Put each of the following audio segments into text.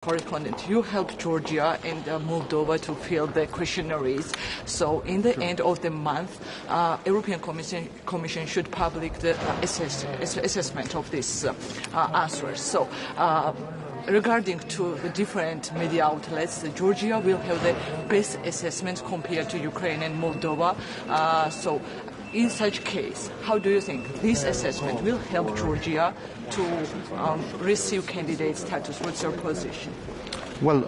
Correspondent, you helped Georgia and Moldova to fill the questionnaires. So in the end of the month, European Commission should publish the assessment of these answers. So regarding to the different media outlets, Georgia will have the best assessment compared to Ukraine and Moldova. So in such case, how do you think this assessment will help Georgia to receive candidate status? What's your position? Well,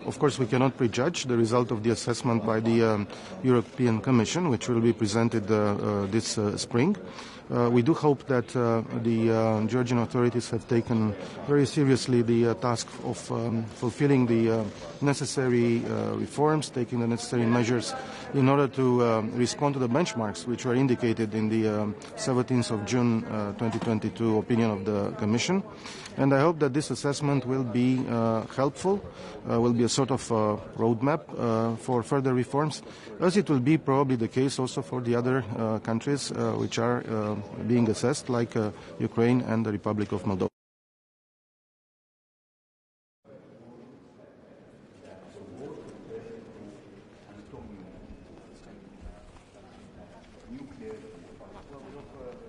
of course, we cannot prejudge the result of the assessment by the European Commission, which will be presented this spring. We do hope that the Georgian authorities have taken very seriously the task of fulfilling the necessary reforms, taking the necessary measures in order to respond to the benchmarks which were indicated in the 17th of June 2022 opinion of the Commission. And I hope that this assessment will be helpful, will be a sort of roadmap for further reforms, as it will be probably the case also for the other countries which are being assessed, like Ukraine and the Republic of Moldova.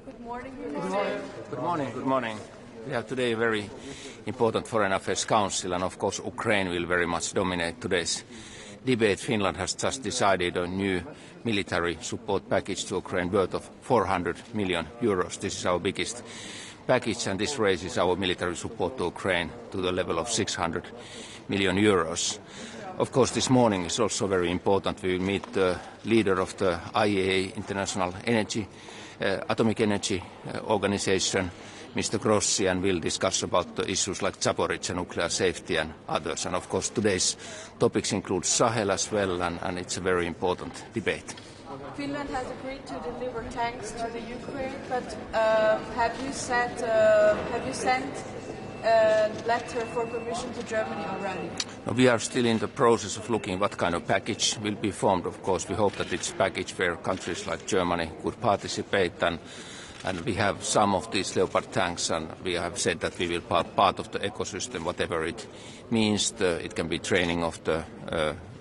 Good morning. Good morning. Good morning. We have today a very important Foreign Affairs Council, and of course Ukraine will very much dominate today's debate. Finland has just decided on a new military support package to Ukraine worth of 400 million euros. This is our biggest package, and this raises our military support to Ukraine to the level of 600 million euros. Of course, this morning is also very important. We will meet the leader of the IAEA, International Atomic Energy Organization, Mr. Grossi, and we'll discuss about the issues like Zaporizhzhia nuclear safety and others. And of course today's topics include Sahel as well, and it's a very important debate. Finland has agreed to deliver tanks to the Ukraine, but have you sent a letter for permission to Germany already? We are still in the process of looking what kind of package will be formed. Of course, we hope that it's a package where countries like Germany could participate, and we have some of these Leopard tanks, and we have said that we will be part of the ecosystem, whatever it means. It can be training of the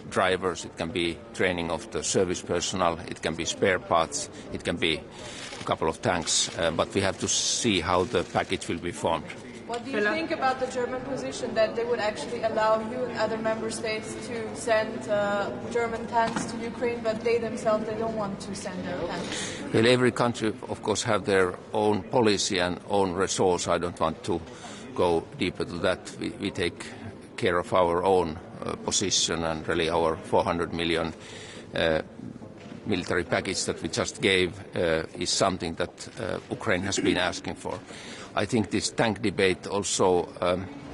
drivers, it can be training of the service personnel, it can be spare parts, it can be a couple of tanks, but we have to see how the package will be formed. What do you think about the German position that they would actually allow you and other member states to send German tanks to Ukraine, but they themselves, they don't want to send their tanks? Well, every country, of course, have their own policy and own resource. I don't want to go deeper to that. We take care of our own position, and really our 400 million military package that we just gave is something that Ukraine has been asking for. I think this tank debate also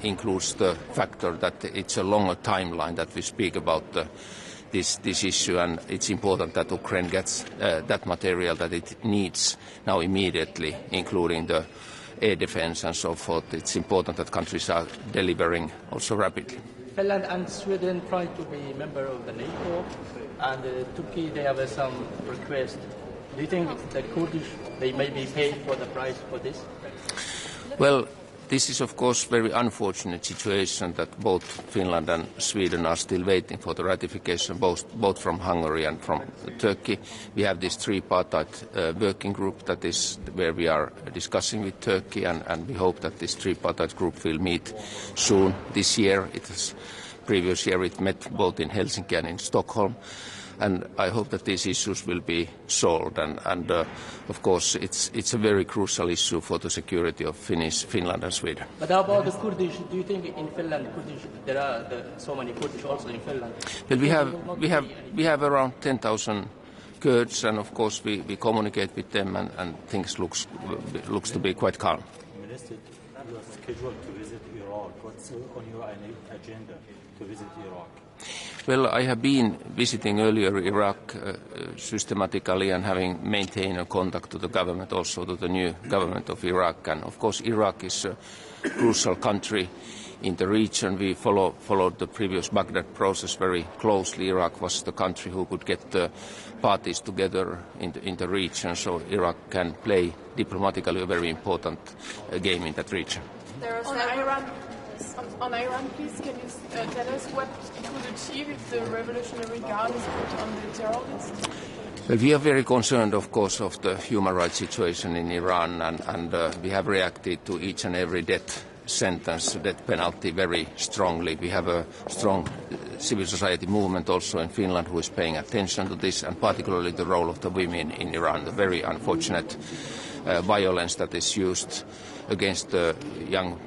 includes the factor that it's a longer timeline that we speak about this issue, and it's important that Ukraine gets that material that it needs now immediately, including the air defense and so forth. It's important that countries are delivering also rapidly. Finland and Sweden try to be member of the NATO, and Turkey, they have some request. Do you think the Kurdish, they may be paid for the price for this? Well, this is of course a very unfortunate situation that both Finland and Sweden are still waiting for the ratification, both from Hungary and from Turkey. We have this tripartite working group that is where we are discussing with Turkey, and we hope that this tripartite group will meet soon this year. Previous year it met both in Helsinki and in Stockholm. And I hope that these issues will be solved. And of course, it's a very crucial issue for the security of Finland and Sweden. But how about the Kurdish? Do you think in Finland, Kurdish, there are so many Kurdish also in Finland? Well, we have around 10,000 Kurds, and of course we communicate with them, and things looks to be quite calm. Minister, you are scheduled to visit Iraq. What's on your agenda to visit Iraq? Well, I have been visiting earlier Iraq systematically and having maintained a contact to the government, also to the new government of Iraq. And of course, Iraq is a crucial country in the region. We followed the previous Baghdad process very closely. Iraq was the country who could get the parties together in the region, so Iraq can play diplomatically a very important game in that region. There are several On Iran, please, can you tell us what it would achieve if the Revolutionary Guard is put on the terror list? Well, we are very concerned, of course, of the human rights situation in Iran, and we have reacted to each and every death sentence, death penalty, very strongly. We have a strong civil society movement also in Finland who is paying attention to this, and particularly the role of the women in Iran, the very unfortunate violence that is used against the young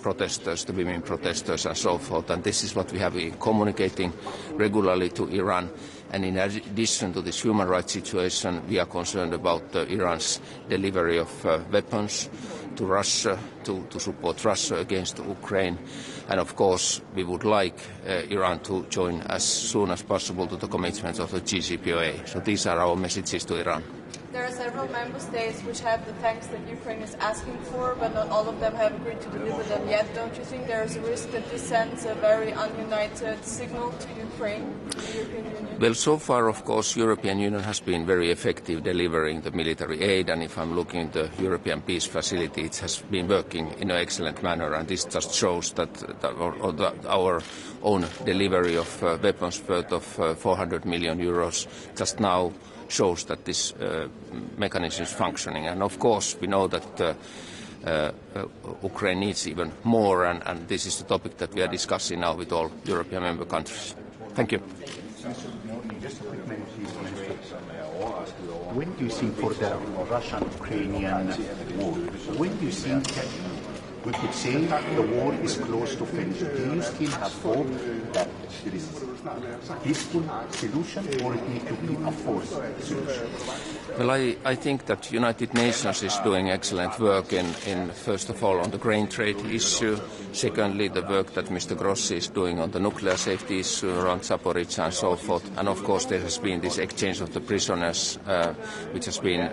protesters, the women protesters and so forth. And this is what we have been communicating regularly to Iran. And in addition to this human rights situation, we are concerned about Iran's delivery of weapons to Russia, to support Russia against Ukraine. And of course, we would like Iran to join as soon as possible to the commitments of the JCPOA. So these are our messages to Iran. There are several member states which have the tanks that Ukraine is asking for, but not all of them have agreed to deliver them yet. Don't you think there is a risk that this sends a very ununited signal to Ukraine, the European Union? Well, so far, of course, European Union has been very effective delivering the military aid, and if I'm looking at the European Peace Facility, it has been working in an excellent manner, and this just shows that our own delivery of weapons worth of 400 million euros just now shows that this mechanism is functioning. And of course, we know that Ukraine needs even more, and this is the topic that we are discussing now with all European member countries. Thank you. When do you think for the Russian-Ukrainian war, when do you think we could say the war is close to finish? Do you still have hope that there is a peaceful solution, or it needs to be a forced solution? Well, I think that United Nations is doing excellent work in first of all on the grain trade issue. Secondly, the work that Mr. Grossi is doing on the nuclear safety issue around Zaporizhzhia and so forth. And of course, there has been this exchange of the prisoners, which has been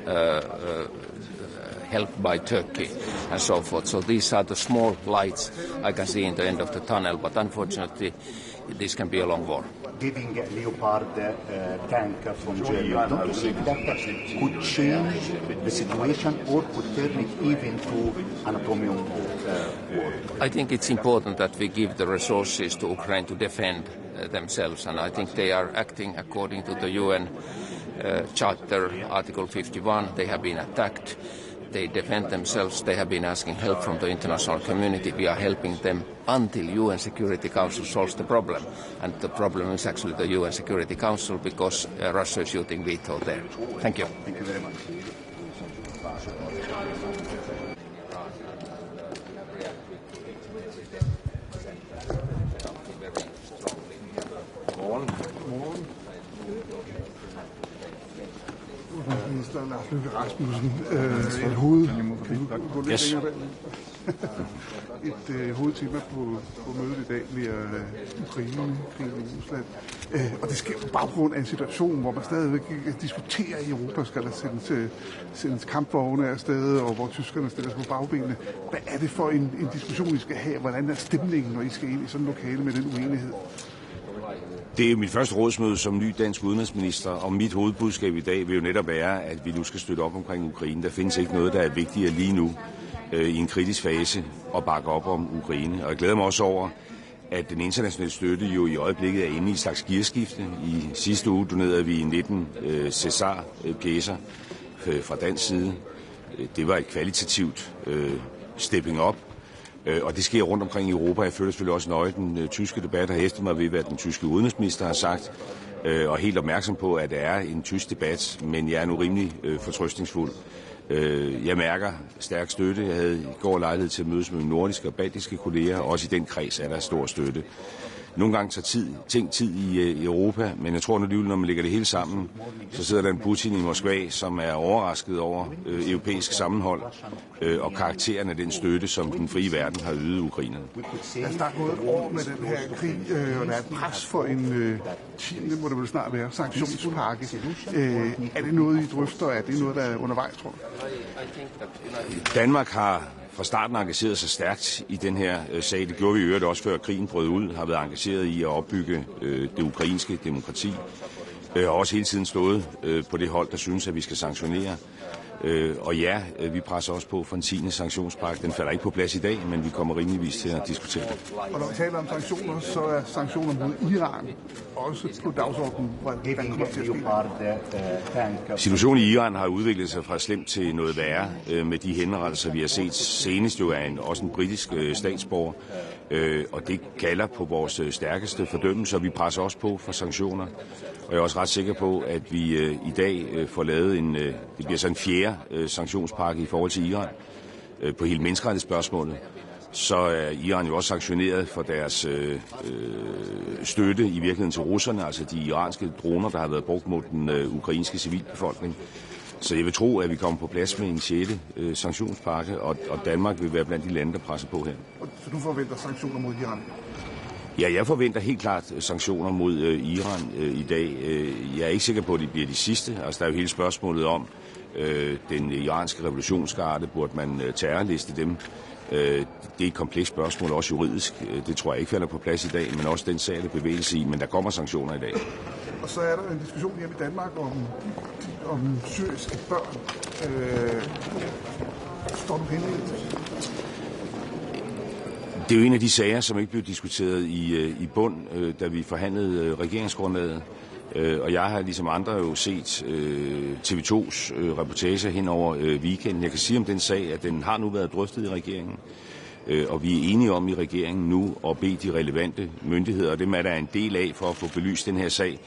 helped by Turkey and so forth. So these are the small lights I can see in the end of the tunnel, but unfortunately this can be a long war. Giving a Leopard tank from Germany, don't you think that could change the situation or could turn it even to an atomic war? I think it's important that we give the resources to Ukraine to defend themselves, and I think they are acting according to the UN Charter, Article 51. They have been attacked. They defend themselves. They have been asking help from the international community. We are helping them until UN Security Council solves the problem. And the problem is actually the UN Security Council because Russia is using veto there. Thank you. Thank you very much. Minister Lars Løkke Rasmussen, et hovedtema på mødet i dag bliver Ukraine, krigen i Rusland. Og det sker på baggrund af en situation, hvor man stadigvæk diskuterer i Europa, skal der sendes kampvogne afsted, og hvor tyskerne stiller sig på bagbenene. Hvad er det for en diskussion, I skal have? Hvordan er stemningen, når I skal ind i sådan en lokale med den uenighed? Det er mit første rådsmøde som ny dansk udenrigsminister, og mit hovedbudskab i dag vil jo netop være, at vi nu skal støtte op omkring Ukraine. Der findes ikke noget, der er vigtigere lige nu i en kritisk fase at bakke op om Ukraine. Og jeg glæder mig også over, at den internationale støtte jo i øjeblikket er inde i et slags gearskifte. I sidste uge donerede vi 19 Cæsar-pjecer fra dansk side. Det var et kvalitativt stepping up. Og det sker rundt omkring i Europa. Jeg følger selvfølgelig også nøje den tyske debat, har hæftet mig ved, hvad den tyske udenrigsminister har sagt, og er helt opmærksom på, at det er en tysk debat, men jeg er nu rimelig fortrøstningsfuld. Jeg mærker stærk støtte. Jeg havde i går lejlighed til at mødes med mine nordiske og baltiske kolleger, og også i den kreds er der stor støtte. Nogle gange tager ting tid i Europa, men jeg tror alligevel, når man lægger det hele sammen, så sidder der en Putin i Moskva, som er overrasket over europæisk sammenhold og karakteren af den støtte, som den frie verden har ydet Ukrainerne. Der er gået et år med den her krig, og der er et pres for en 10. må det vel snart være, sanktionspakke. Er det noget, I drøfter? Er det noget, der er undervejs, tror du? Danmark har fra starten engageret sig stærkt i den her sag. Det gjorde vi i øvrigt også før krigen brød ud, har været engageret i at opbygge det ukrainske demokrati. Og også hele tiden stået på det hold, der synes, at vi skal sanktionere. Og ja, vi presser også på for en 10. sanktionspakke. Den falder ikke på plads i dag, men vi kommer rimeligvis til at diskutere det. Og når vi taler om sanktioner, så er sanktioner mod Iran også på dagsordenen. Hvordan kommer det til at ske? Situationen i Iran har udviklet sig fra slemt til noget værre med de henrettelser, vi har set senest jo af også en britisk statsborger. Og det kalder på vores stærkeste fordømmelse, og vi presser også på for sanktioner. Og jeg er også ret sikker på, at vi i dag får lavet det bliver så en 4. sanktionspakke i forhold til Iran på hele menneskerettighedsspørgsmålet. Så er Iran jo også sanktioneret for deres støtte i virkeligheden til russerne, altså de iranske droner, der har været brugt mod den ukrainske civilbefolkning. Så jeg vil tro, at vi kommer på plads med en 6. sanktionspakke, og Danmark vil være blandt de lande, der presser på her. Så du forventer sanktioner mod Iran? Ja, jeg forventer helt klart sanktioner mod Iran i dag. Jeg er ikke sikker på, at det bliver de sidste. Altså, der er jo hele spørgsmålet om den iranske revolutionsgarde. Burde man terrorliste dem? Det er et komplekst spørgsmål, også juridisk. Det tror jeg ikke falder på plads i dag, men også den sag, der bevægelse i. Men der kommer sanktioner i dag. Og så er der en diskussion hjemme i Danmark om syriske børn. Står du henne? Det er jo en af de sager, som ikke blev diskuteret i bund, da vi forhandlede regeringsgrundlaget. Og jeg har ligesom andre jo set TV2's reportager hen over weekenden. Jeg kan sige om den sag, at den har nu været drøftet i regeringen. Og vi er enige om i regeringen nu at bede de relevante myndigheder, og dem er der en del af for at få belyst den her sag,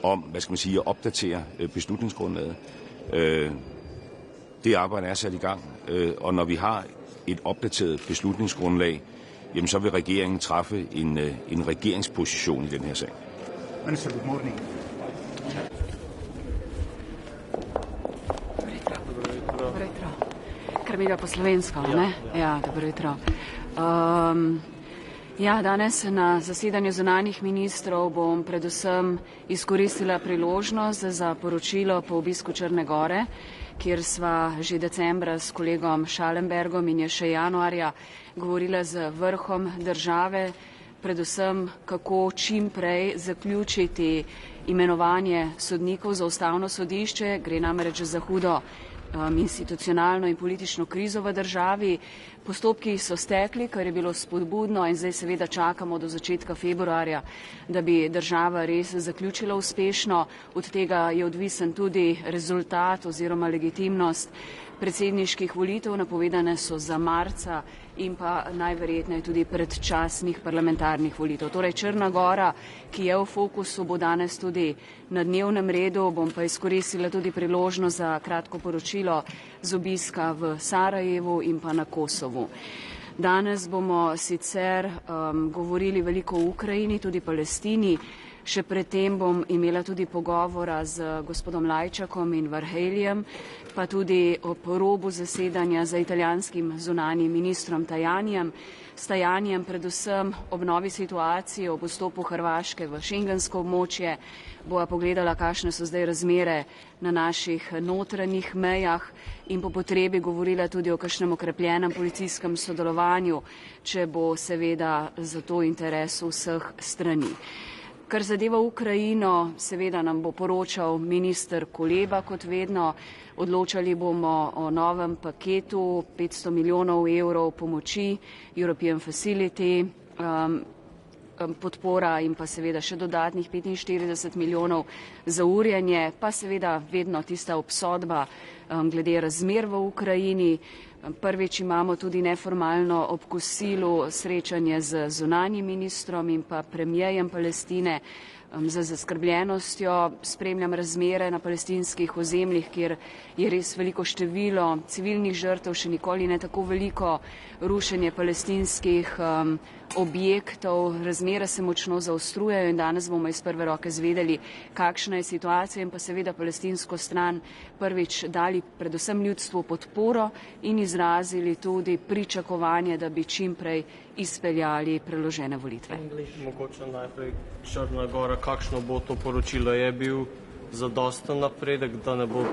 om, hvad skal man sige, at opdatere beslutningsgrundlaget. Det arbejde er sat i gang, og når vi har et opdateret beslutningsgrundlag, jamen så vil regeringen træffe en regeringsposition i den her sag. Minister, good morning. Krmilja po slovensko, ne? Ja, dobro jutro. Ja, danes na zasedanju zunanjih ministrov bom predvsem izkoristila priložnost za poročilo po obisku Črne Gore, kjer sva že decembra s kolegom Schallenbergom in je še januarja govorila z vrhom države, predvsem kako čim prej zaključiti imenovanje sodnikov za ustavno sodišče. Gre namreč za hudo institucionalno in politično krizo v državi. Postopki so stekli, kar je bilo spodbudno, in zdaj seveda čakamo do začetka februarja, da bi država res zaključila uspešno. Od tega je odvisen tudi rezultat oziroma legitimnost predsedniških volitev, napovedane so za marca, in pa najverjetneje tudi predčasnih parlamentarnih volitev. Torej Črna Gora, ki je v fokusu, bo danes tudi na dnevnem redu. Bom pa izkoristila tudi priložnost za kratko poročilo z obiska v Sarajevu in pa na Kosovu. Danes bomo sicer govorili veliko o Ukrajini, tudi Palestini. Še predtem bom imela tudi pogovora z gospodom Lajčakom in Varheljem, pa tudi ob robu zasedanja z italijanskim zunanjim ministrom Tajanijem. S Tajanijem predvsem ob novi situaciji, ob vstopu Hrvaške v šengensko območje, bova pogledala, kakšne so zdaj razmere na naših notranjih mejah, in po potrebi govorila tudi o kakšnem okrepljenem policijskem sodelovanju, če bo seveda za to interes vseh strani. Kar zadeva Ukrajino, seveda nam bo poročal minister Kuleba, kot vedno. Odločali bomo o novem paketu 500 milijonov evrov pomoči, European Facility, podpora in pa seveda še dodatnih 45 milijonov za urjenje, pa seveda vedno tista obsodba glede razmer v Ukrajini. Prvič imamo tudi neformalno ob kosilu srečanje z zunanjim ministrom in pa premierjem Palestine. Z zaskrbljenostjo spremljam razmere na palestinskih ozemljih, kjer je res veliko število civilnih žrtev, še nikoli ne tako veliko, rušenje palestinskih objektov, razmere se močno zaostrujejo in danes bomo iz prve roke zvedeli, kakšna je situacija, in pa seveda palestinsko stran prvič dali predvsem ljudstvu podporo in izrazili tudi pričakovanje, da bi čim prej izpeljali preložene volitve. Mogoče najprej Črna Gora, kakšno bo to poročilo? Je bil zadosten napredek, da ne bo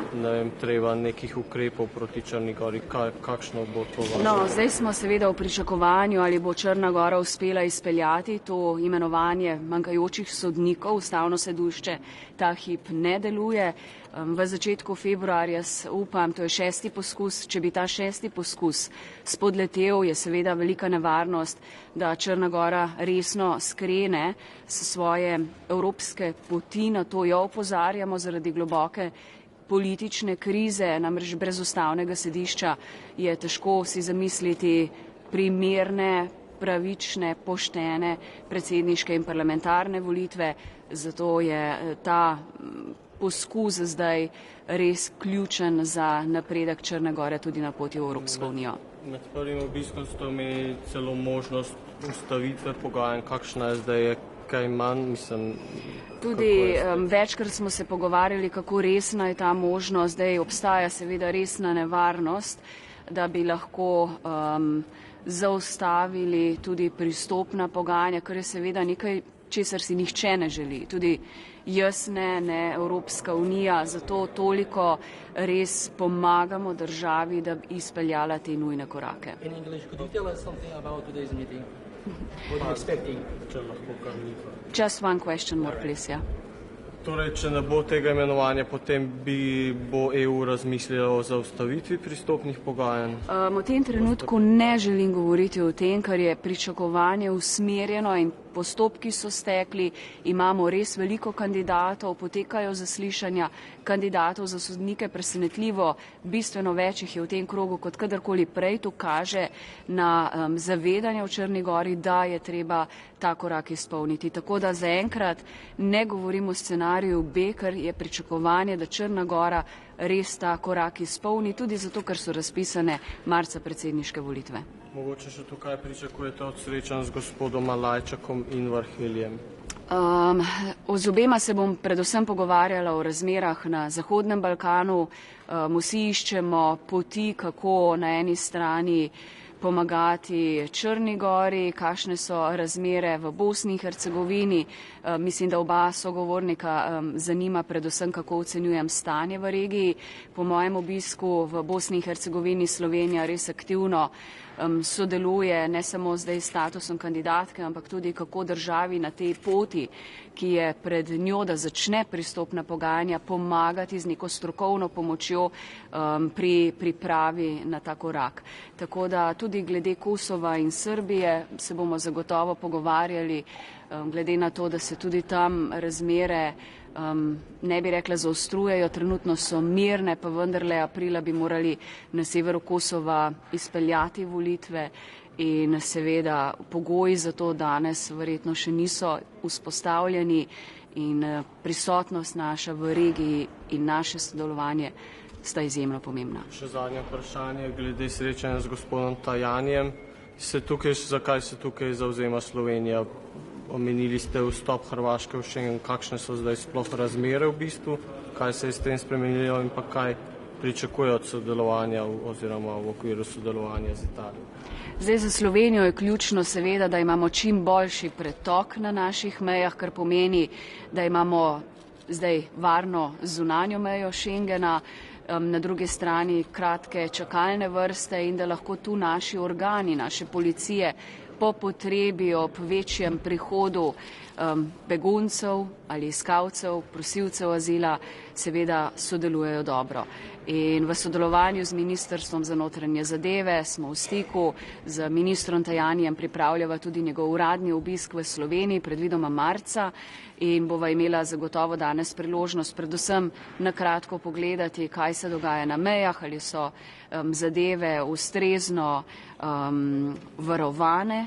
treba nekih ukrepov proti Črni Gori? Kakšno bo to vaše? No, zdaj smo seveda v pričakovanju, ali bo Črna Gora uspela izpeljati to imenovanje manjkajočih sodnikov. Ustavno sodišče ta hip ne deluje. V začetku februarja upam, to je 6. poskus, če bi ta 6. poskus spodletel, je seveda velika nevarnost, da Črna Gora resno skrene s svoje evropske poti. Na to jo opozarjamo zaradi globoke politične krize, namreč brez ustavnega sodišča je težko si zamisliti primerne, pravične, poštene predsedniške in parlamentarne volitve, zato je ta poskus zdaj res ključen za napredek Črne Gore tudi na poti v Evropsko unijo. Med prvim obiskom ste imeli celo možnost ustavitve pogajanj, kakšna je zdaj, kaj manj, mislim... Tudi večkrat smo se pogovarjali, kako resna je ta možnost, zdaj obstaja seveda resna nevarnost, da bi lahko zaustavili tudi pristopna pogajanja, kar je seveda nekaj, česar si nihče ne želi. Tudi jaz ne Evropska unija, zato toliko res pomagamo državi, da bi izpeljala te nujne korake. In English, could you tell us something about today's meeting? What are you expecting? Just one question more, please, yeah. Torej, če ne bo tega imenovanja, potem bo EU razmislila o zaustavitvi pristopnih pogajanj? V tem trenutku ne želim govoriti o tem, ker je pričakovanje usmerjeno in postopki so stekli, imamo res veliko kandidatov, potekajo zaslišanja kandidatov za sodnike, presenetljivo, bistveno več jih je v tem krogu kot kadarkoli prej. To kaže na zavedanje v Črni Gori, da je treba ta korak izpolniti. Tako da zaenkrat ne govorimo o scenariju B, ker je pričakovanje, da Črna Gora res ta korak izpolni, tudi zato, ker so razpisane marca predsedniške volitve. Mogoče še tukaj pričakujete od srečanj z gospodom Malajčakom in Varheljem? Z obema se bom predvsem pogovarjala o razmerah na Zahodnem Balkanu. Vsi iščemo poti, kako na eni strani pomagati Črni Gori, kakšne so razmere v Bosni in Hercegovini. Mislim, da oba sogovornika zanima predvsem, kako ocenjujem stanje v regiji. Po mojem obisku v Bosni in Hercegovini Slovenija res aktivno sodeluje ne samo zdaj s statusom kandidatke, ampak tudi kako državi na tej poti, ki je pred njo, da začne pristopna pogajanja, pomagati z neko strokovno pomočjo pri pripravi na ta korak. Tako da tudi glede Kosova in Srbije se bomo zagotovo pogovarjali, glede na to, da se tudi tam razmere ne bi rekla zaostrujejo, trenutno so mirne, pa vendarle aprila bi morali na severu Kosova izpeljati volitve in seveda pogoji za to danes verjetno še niso vzpostavljeni in prisotnost naša v regiji in naše sodelovanje sta izjemno pomembna. Še zadnje vprašanje glede srečanja z gospodom Tajanjem. Zakaj se tukaj zavzema Slovenija? Omenili ste vstop Hrvaške v Schengen, kakšne so zdaj sploh razmere v bistvu, kaj se je s tem spremenilo in pa kaj pričakuje od sodelovanja oziroma v okviru sodelovanja z Italijo? Zdaj za Slovenijo je ključno seveda, da imamo čim boljši pretok na naših mejah, kar pomeni, da imamo zdaj varno zunanjo mejo Schengena, na drugi strani kratke čakalne vrste in da lahko tu naši organi, naše policije po potrebi ob večjem prihodu beguncev ali iskalcev, prosilcev azila seveda sodelujejo dobro. In v sodelovanju z Ministrstvom za notranje zadeve smo v stiku, z ministrom Tajanjem pripravljava tudi njegov uradni obisk v Sloveniji, predvidoma marca, in bova imela zagotovo danes priložnost predvsem na kratko pogledati, kaj se dogaja na mejah, ali so zadeve ustrezno varovane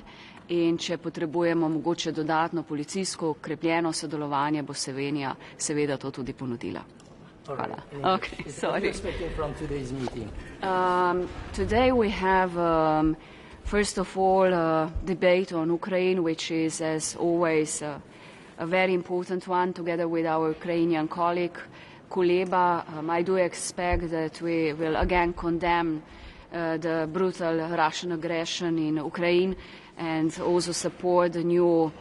in če potrebujemo mogoče dodatno policijsko okrepljeno sodelovanje, bo Slovenija seveda to tudi ponudila. Hvala. Okay, sorry. Today we have, first of all, a debate on Ukraine, which is, as always, a very important one, together with our Ukrainian colleague, Kuleba. I do expect that we will again condemn the brutal Russian aggression in Ukraine and also support the new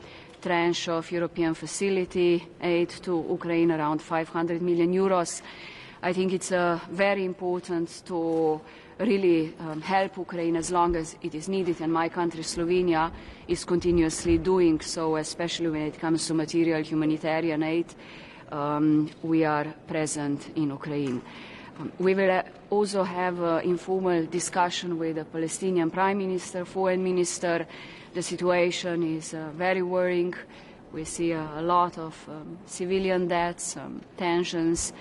tranche of European facility aid to Ukraine, around 500 million euros. I think it's very important to really help Ukraine as long as it is needed, and my country, Slovenia, is continuously doing so, especially when it comes to material humanitarian aid. We are present in Ukraine. We will also have an informal discussion with the Palestinian Prime Minister, Foreign Minister. The situation is very worrying. We see a lot of civilian deaths, tensions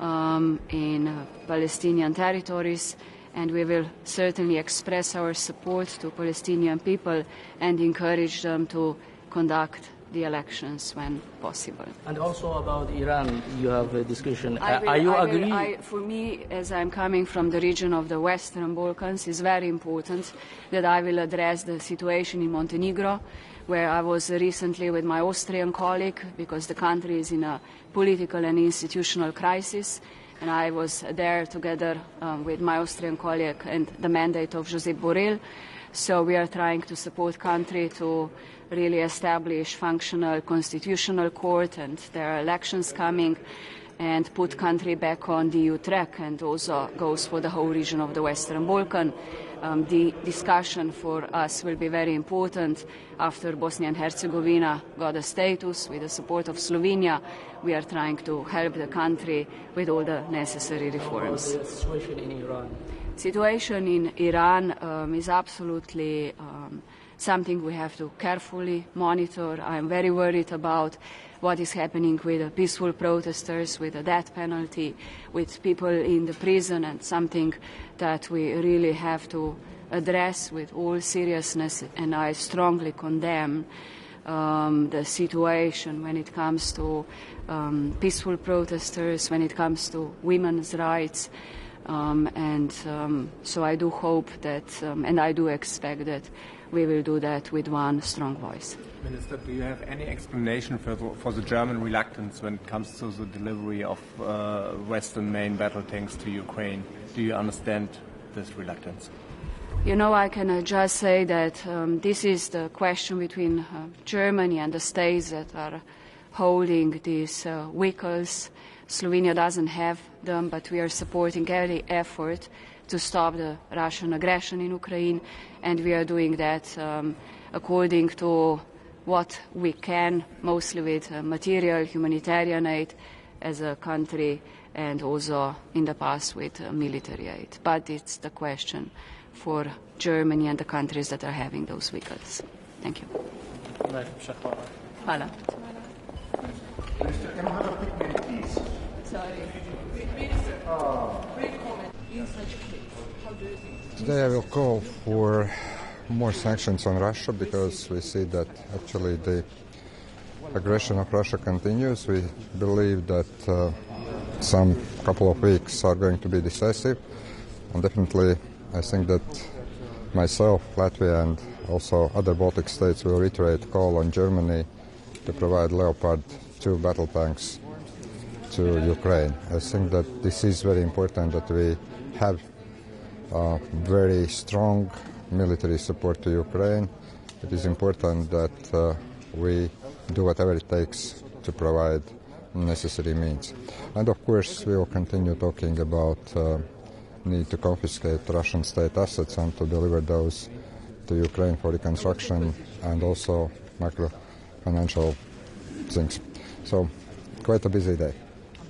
in Palestinian territories, and we will certainly express our support to Palestinian people and encourage them to conduct the elections when possible. And also about Iran, you have a discussion. For me, as I'm coming from the region of the Western Balkans, it's very important that I will address the situation in Montenegro, where I was recently with my Austrian colleague, because the country is in a political and institutional crisis, and I was there together with my Austrian colleague and the mandate of Josep Borrell. So we are trying to support country to really establish functional constitutional court, and there are elections coming, and put country back on the EU track, and also goes for the whole region of the Western Balkan. The discussion for us will be very important after Bosnia and Herzegovina got a status. With the support of Slovenia, we are trying to help the country with all the necessary reforms. The situation in Iran. Situation in Iran is absolutely something we have to carefully monitor. I am very worried about what is happening with the peaceful protesters, with the death penalty, with people in the prison, and something that we really have to address with all seriousness, and I strongly condemn the situation when it comes to peaceful protesters, when it comes to women's rights. So I do hope that, and I do expect that we will do that with one strong voice. Minister, do you have any explanation for the German reluctance when it comes to the delivery of Western main battle tanks to Ukraine? Do you understand this reluctance? You know, I can just say that this is the question between Germany and the states that are holding these vehicles. Slovenia doesn't have them, but we are supporting every effort to stop the Russian aggression in Ukraine, and we are doing that according to what we can, mostly with material humanitarian aid as a country, and also in the past with military aid. But it's the question for Germany and the countries that are having those vehicles. Thank you. Hvala. Today I will call for more sanctions on Russia, because we see that actually the aggression of Russia continues. We believe that some couple of weeks are going to be decisive, and definitely I think that myself, Latvia, and also other Baltic states will reiterate call on Germany to provide Leopard 2 battle tanks to Ukraine. I think that this is very important, that we have very strong military support to Ukraine. It is important that we do whatever it takes to provide necessary means. And of course we will continue talking about need to confiscate Russian state assets and to deliver those to Ukraine for reconstruction, and also macro-financial things. So quite a busy day.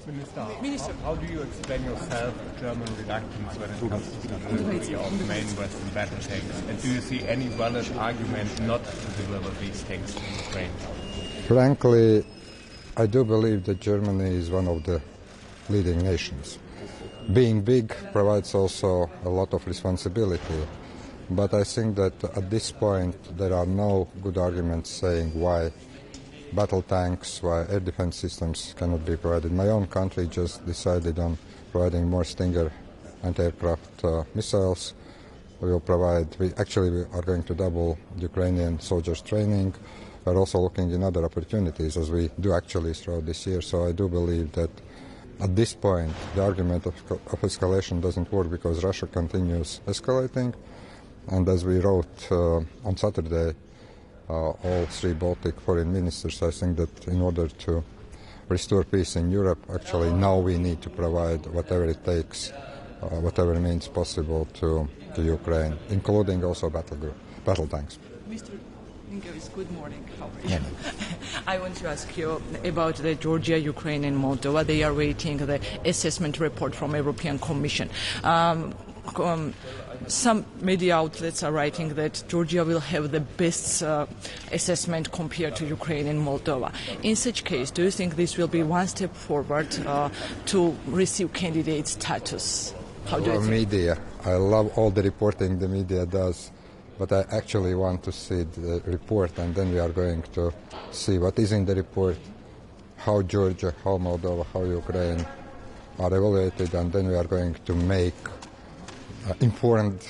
Minister, how do you explain yourself German reluctance when it comes to the delivery of main Western battle tanks? And do you see any valid argument not to deliver these tanks to Ukraine? Frankly, I do believe that Germany is one of the leading nations. Being big provides also a lot of responsibility, but I think that at this point there are no good arguments saying why battle tanks, why air defense systems cannot be provided. My own country just decided on providing more Stinger anti-aircraft missiles. We are going to double Ukrainian soldiers' training. We're also looking in other opportunities, as we do actually throughout this year. So I do believe that at this point the argument of escalation doesn't work, because Russia continues escalating. And as we wrote on Saturday, all three Baltic foreign ministers. I think that in order to restore peace in Europe, actually now we need to provide whatever it takes, whatever means possible to Ukraine, including also battle tanks. Mr. Linkovic, good morning. How are you? I want to ask you about the Georgia, Ukraine, and Moldova. They are waiting the assessment report from European Commission. Some media outlets are writing that Georgia will have the best assessment compared to Ukraine and Moldova. In such case, do you think this will be one step forward to receive candidate status? How do you think? Media. I love all the reporting the media does, but I actually want to see the report, and then we are going to see what is in the report, how Georgia, how Moldova, how Ukraine are evaluated, and then we are going to make informed,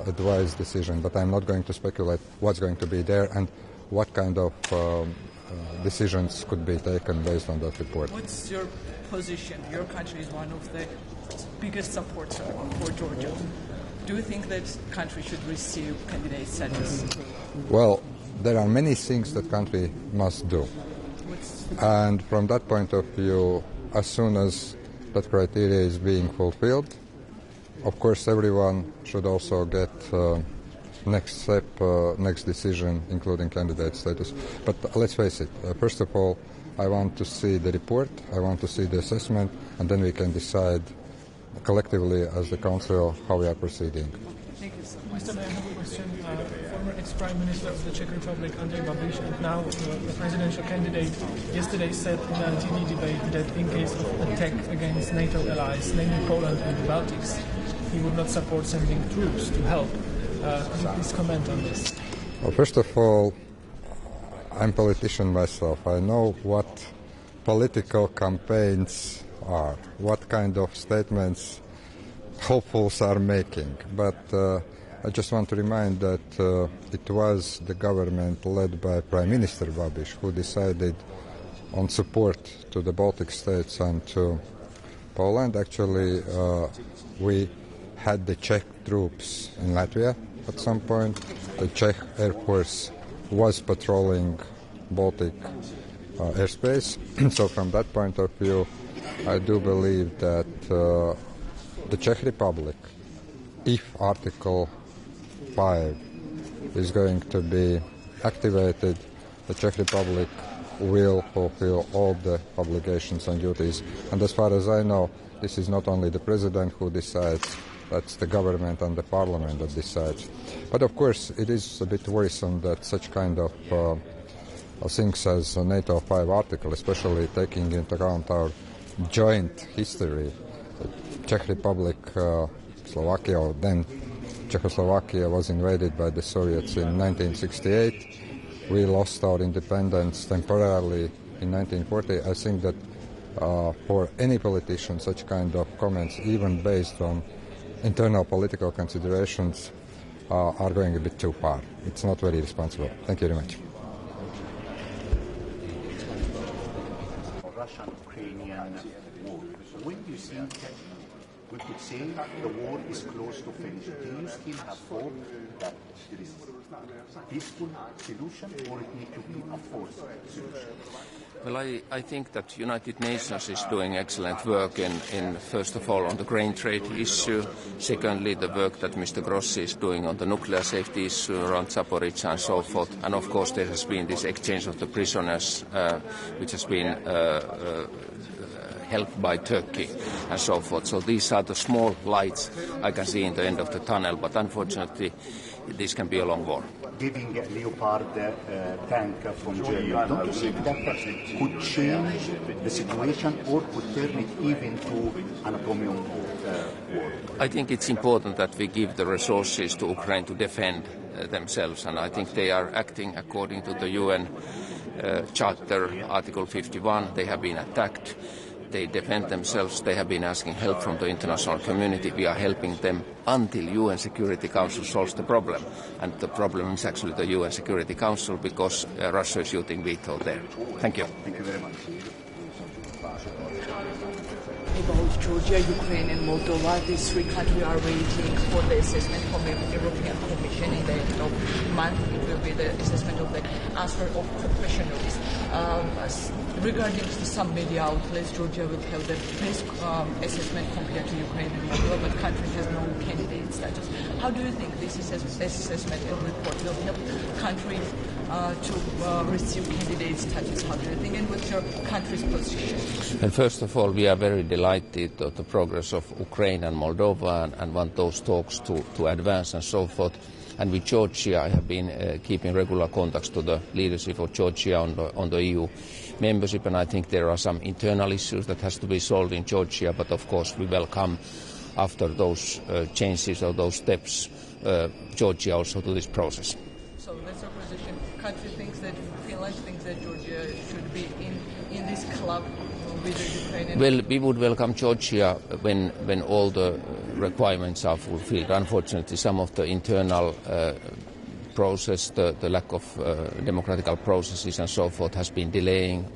advised decision. But I'm not going to speculate what's going to be there and what kind of decisions could be taken based on that report. What's your position? Your country is one of the biggest supporters for Georgia. Do you think that country should receive candidate status? Well, there are many things that country must do. And from that point of view, as soon as that criteria is being fulfilled, of course everyone should also get next step, next decision, including candidate status. But let's face it, first of all, I want to see the report, I want to see the assessment, and then we can decide collectively as the Council how we are proceeding. Thank you so much. Mr. Mayor, I have a question. Former ex-Prime Minister of the Czech Republic, Andrej Babiš, and now the presidential candidate, yesterday said in a TV debate that in case of attack against NATO allies, namely Poland and the Baltics, he would not support sending troops to help. Could you please comment on this? Well, first of all, I'm a politician myself. I know what political campaigns are, what kind of statements hopefuls are making. But I just want to remind that it was the government led by Prime Minister Babiš who decided on support to the Baltic states and to Poland. Actually, we had the Czech troops in Latvia at some point. The Czech Air Force was patrolling Baltic airspace. So from that point of view, I do believe that the Czech Republic, if Article 5 is going to be activated, the Czech Republic will fulfill all the obligations and duties. And as far as I know, this is not only the President who decides, that's the government and the Parliament that decides. But of course, it is a bit worrisome that such kind of things as a NATO 5 article, especially taking into account our joint history, the Czech Republic, Slovakia, or then Czechoslovakia was invaded by the Soviets in 1968. We lost our independence temporarily in 1940. I think that for any politician, such kind of comments, even based on internal political considerations, are going a bit too far. It's not very responsible. Thank you very much. Russian-Ukrainian war. When do you think we could say the war is close to finish? Do you still have hope that there is a peaceful solution, or it needs to be a forced solution? Well, I think that United Nations is doing excellent work in first of all on the grain trade issue, secondly the work that Mr. Grossi is doing on the nuclear safety issue around Zaporizhzhia and so forth, and of course there has been this exchange of the prisoners which has been helped by Turkey and so forth. So these are the small lights I can see in the end of the tunnel, but unfortunately this can be a long war. Giving a Leopard tank from Germany, don't you think that could change the situation or could turn it even to an atomic war? I think it's important that we give the resources to Ukraine to defend themselves, and I think they are acting according to the UN Charter, Article 51. They have been attacked. They defend themselves. They have been asking help from the international community. We are helping them until UN Security Council solves the problem. And the problem is actually the UN Security Council because Russia is using veto there. Thank you. Thank you very much. About Georgia, Ukraine, and Moldova, these three countries are waiting for the assessment from the European Commission in the end of the month. It will be the assessment of the answer of questionnaires. Regarding some media outlets, Georgia will have the best assessment compared to Ukraine and Moldova, but country has no candidate status. How do you think this assessment and report will help countries to receive candidate status? How do you think, and what's your country's position? And first of all, we are very delighted at the progress of Ukraine and Moldova and want those talks to advance and so forth. And with Georgia, I have been keeping regular contacts to the leadership of Georgia on the EU membership, and I think there are some internal issues that has to be solved in Georgia, but of course we welcome after those changes or those steps Georgia also to this process. So that's your position. Country thinks that Finland thinks that Georgia should be in this club with the Ukrainian. Well, we would welcome Georgia when all the requirements are fulfilled. Unfortunately, some of the internal process, the lack of democratic processes and so forth has been delaying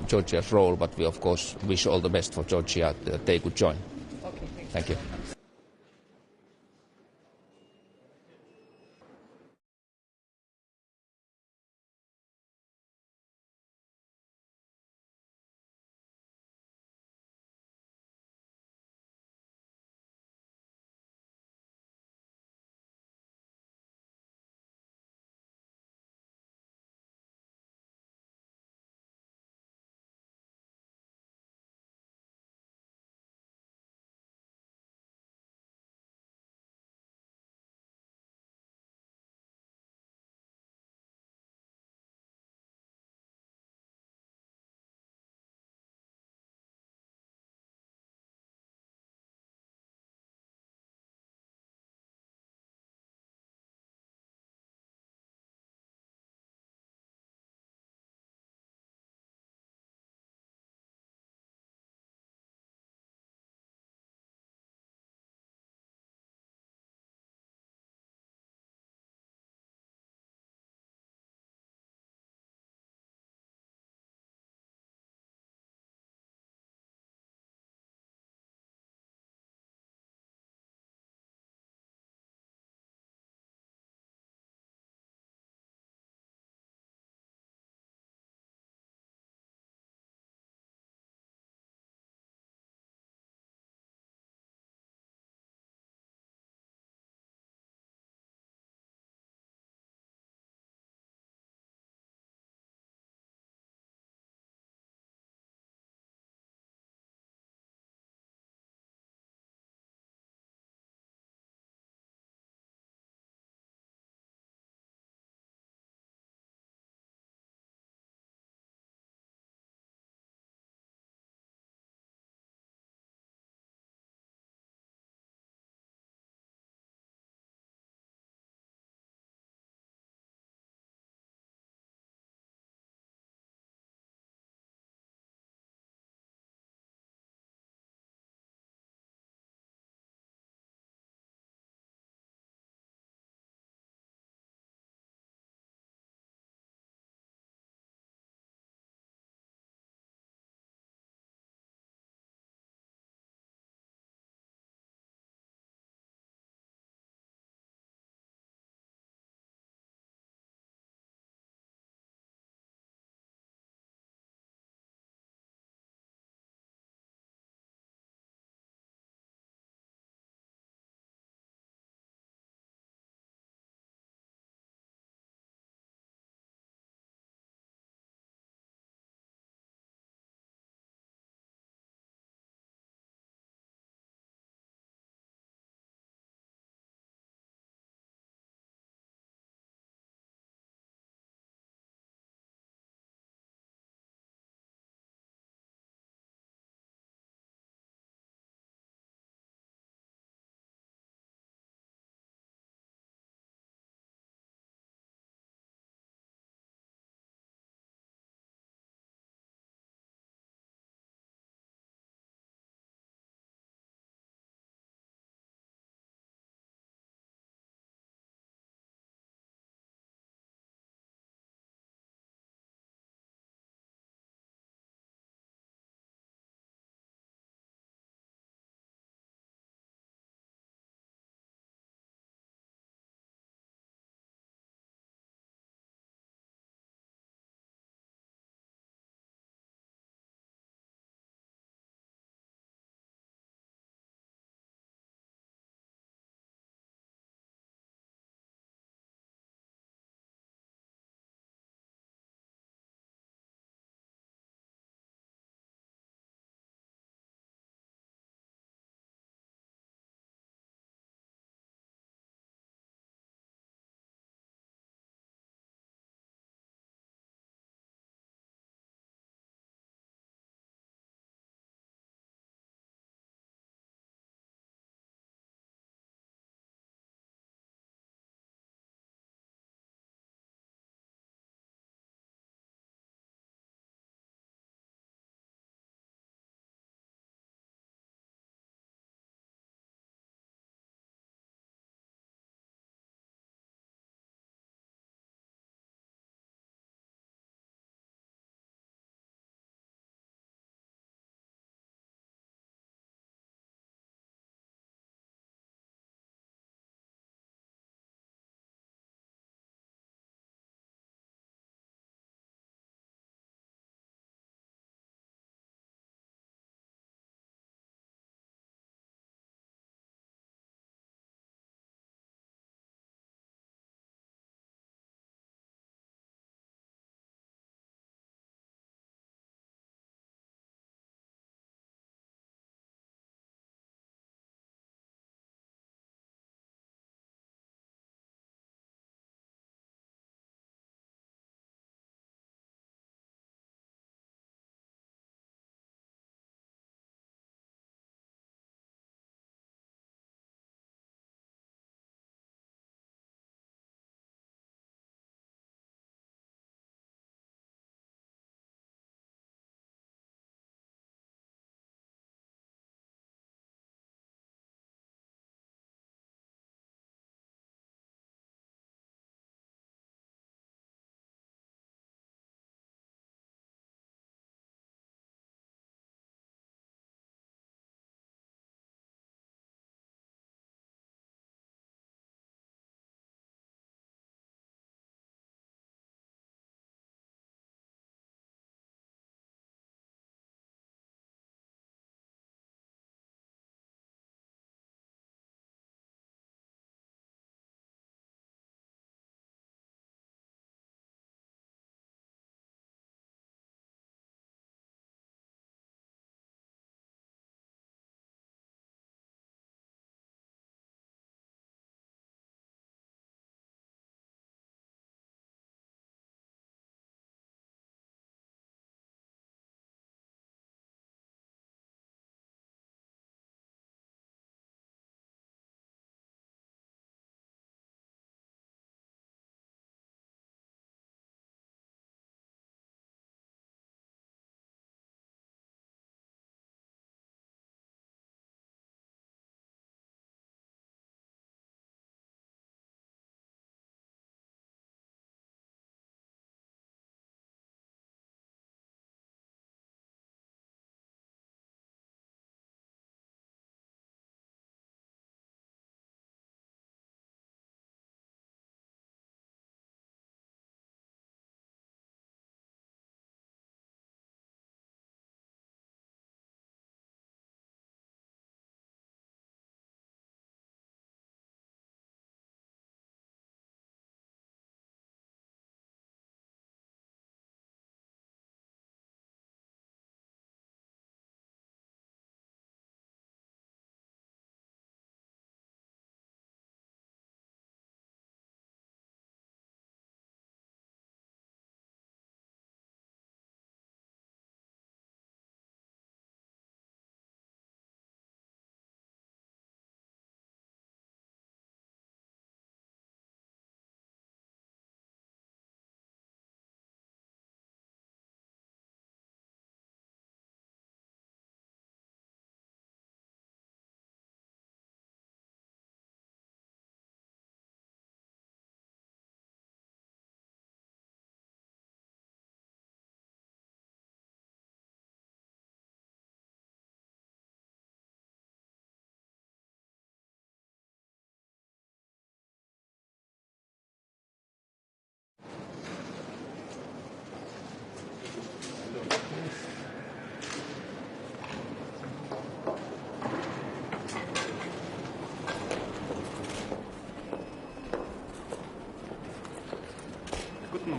Georgia's role, but we of course wish all the best for Georgia that they could join. Okay, thank you.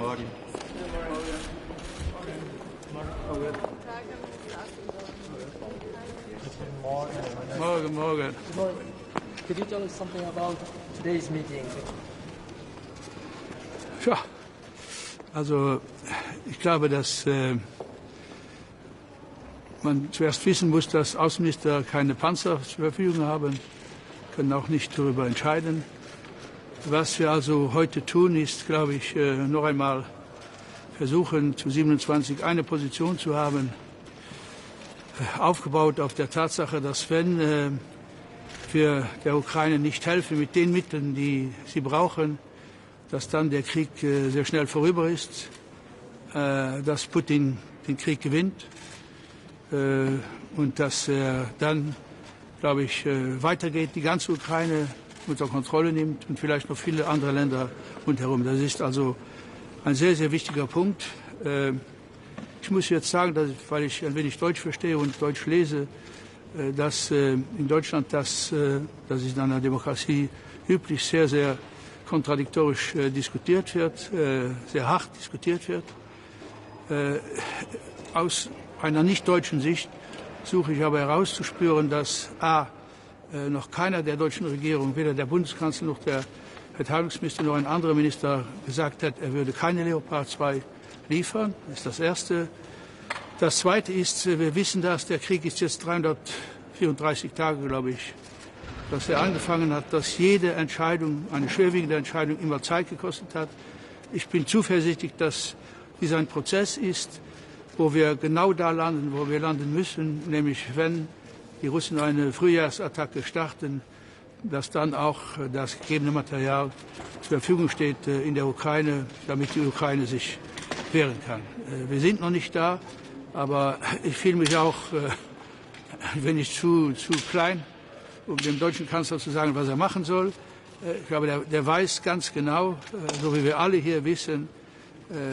Morgen. Morgen, morgen. Could you tell us something about today's meeting? Ja, also ich glaube, dass man zuerst wissen muss, dass Außenminister keine Panzer zur Verfügung haben, können auch nicht darüber entscheiden. Was wir also heute tun, ist, glaube ich, noch einmal versuchen, zu 27 eine Position zu haben, aufgebaut auf der Tatsache, dass wenn wir der Ukraine nicht helfen mit den Mitteln, die sie brauchen, dass dann der Krieg sehr schnell vorüber ist, dass Putin den Krieg gewinnt und dass er dann, glaube ich, weitergeht, die ganze Ukraine unter Kontrolle nimmt und vielleicht noch viele andere Länder rundherum. Das ist also ein sehr, sehr wichtiger Punkt. Ich muss jetzt sagen, weil ich ein wenig Deutsch verstehe und Deutsch lese, dass in Deutschland das ist in einer Demokratie üblich, sehr, sehr kontradiktorisch diskutiert wird, sehr hart diskutiert wird. Aus einer nicht-deutschen Sicht suche ich aber herauszuspüren, dass noch keiner der deutschen Regierung, weder der Bundeskanzler noch der Verteidigungsminister noch ein anderer Minister gesagt hat, er würde keine Leopard 2 liefern. Das ist das Erste. Das Zweite ist, wir wissen das, der Krieg ist jetzt 334 Tage, glaube ich, dass er angefangen hat, dass jede Entscheidung, eine schwerwiegende Entscheidung, immer Zeit gekostet hat. Ich bin zuversichtlich, dass dies ein Prozess ist, wo wir genau da landen, wo wir landen müssen, nämlich wenn die Russen eine Frühjahrsattacke starten, dass dann auch das gegebene Material zur Verfügung steht in der Ukraine, damit die Ukraine sich wehren kann. Wir sind noch nicht da, aber ich fühle mich auch ein wenig zu klein, um dem deutschen Kanzler zu sagen, was er machen soll. Ich glaube, der weiß ganz genau, so wie wir alle hier wissen,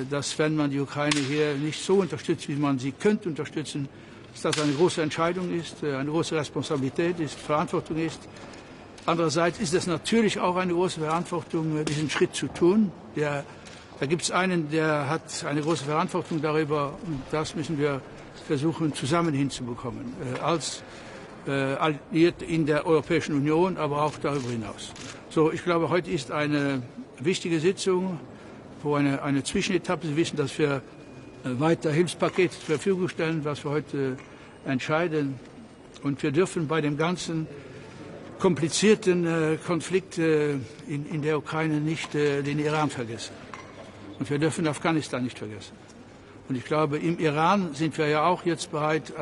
dass wenn man die Ukraine hier nicht so unterstützt, wie man sie könnte unterstützen, dass das eine große Entscheidung ist, eine große Responsabilität ist, Verantwortung ist. Andererseits ist es natürlich auch eine große Verantwortung, diesen Schritt zu tun. Da gibt es einen, der hat eine große Verantwortung darüber, und das müssen wir versuchen, zusammen hinzubekommen, als Alliierte in der Europäischen Union, aber auch darüber hinaus. So, ich glaube, heute ist eine wichtige Sitzung, wo eine Zwischenetappe. Sie wissen, dass wir weiter Hilfspakete zur Verfügung stellen, was wir heute entscheiden. Und wir dürfen bei dem ganzen komplizierten Konflikt in der Ukraine nicht den Iran vergessen. Und wir dürfen Afghanistan nicht vergessen. Und ich glaube, im Iran sind wir ja auch jetzt bereit,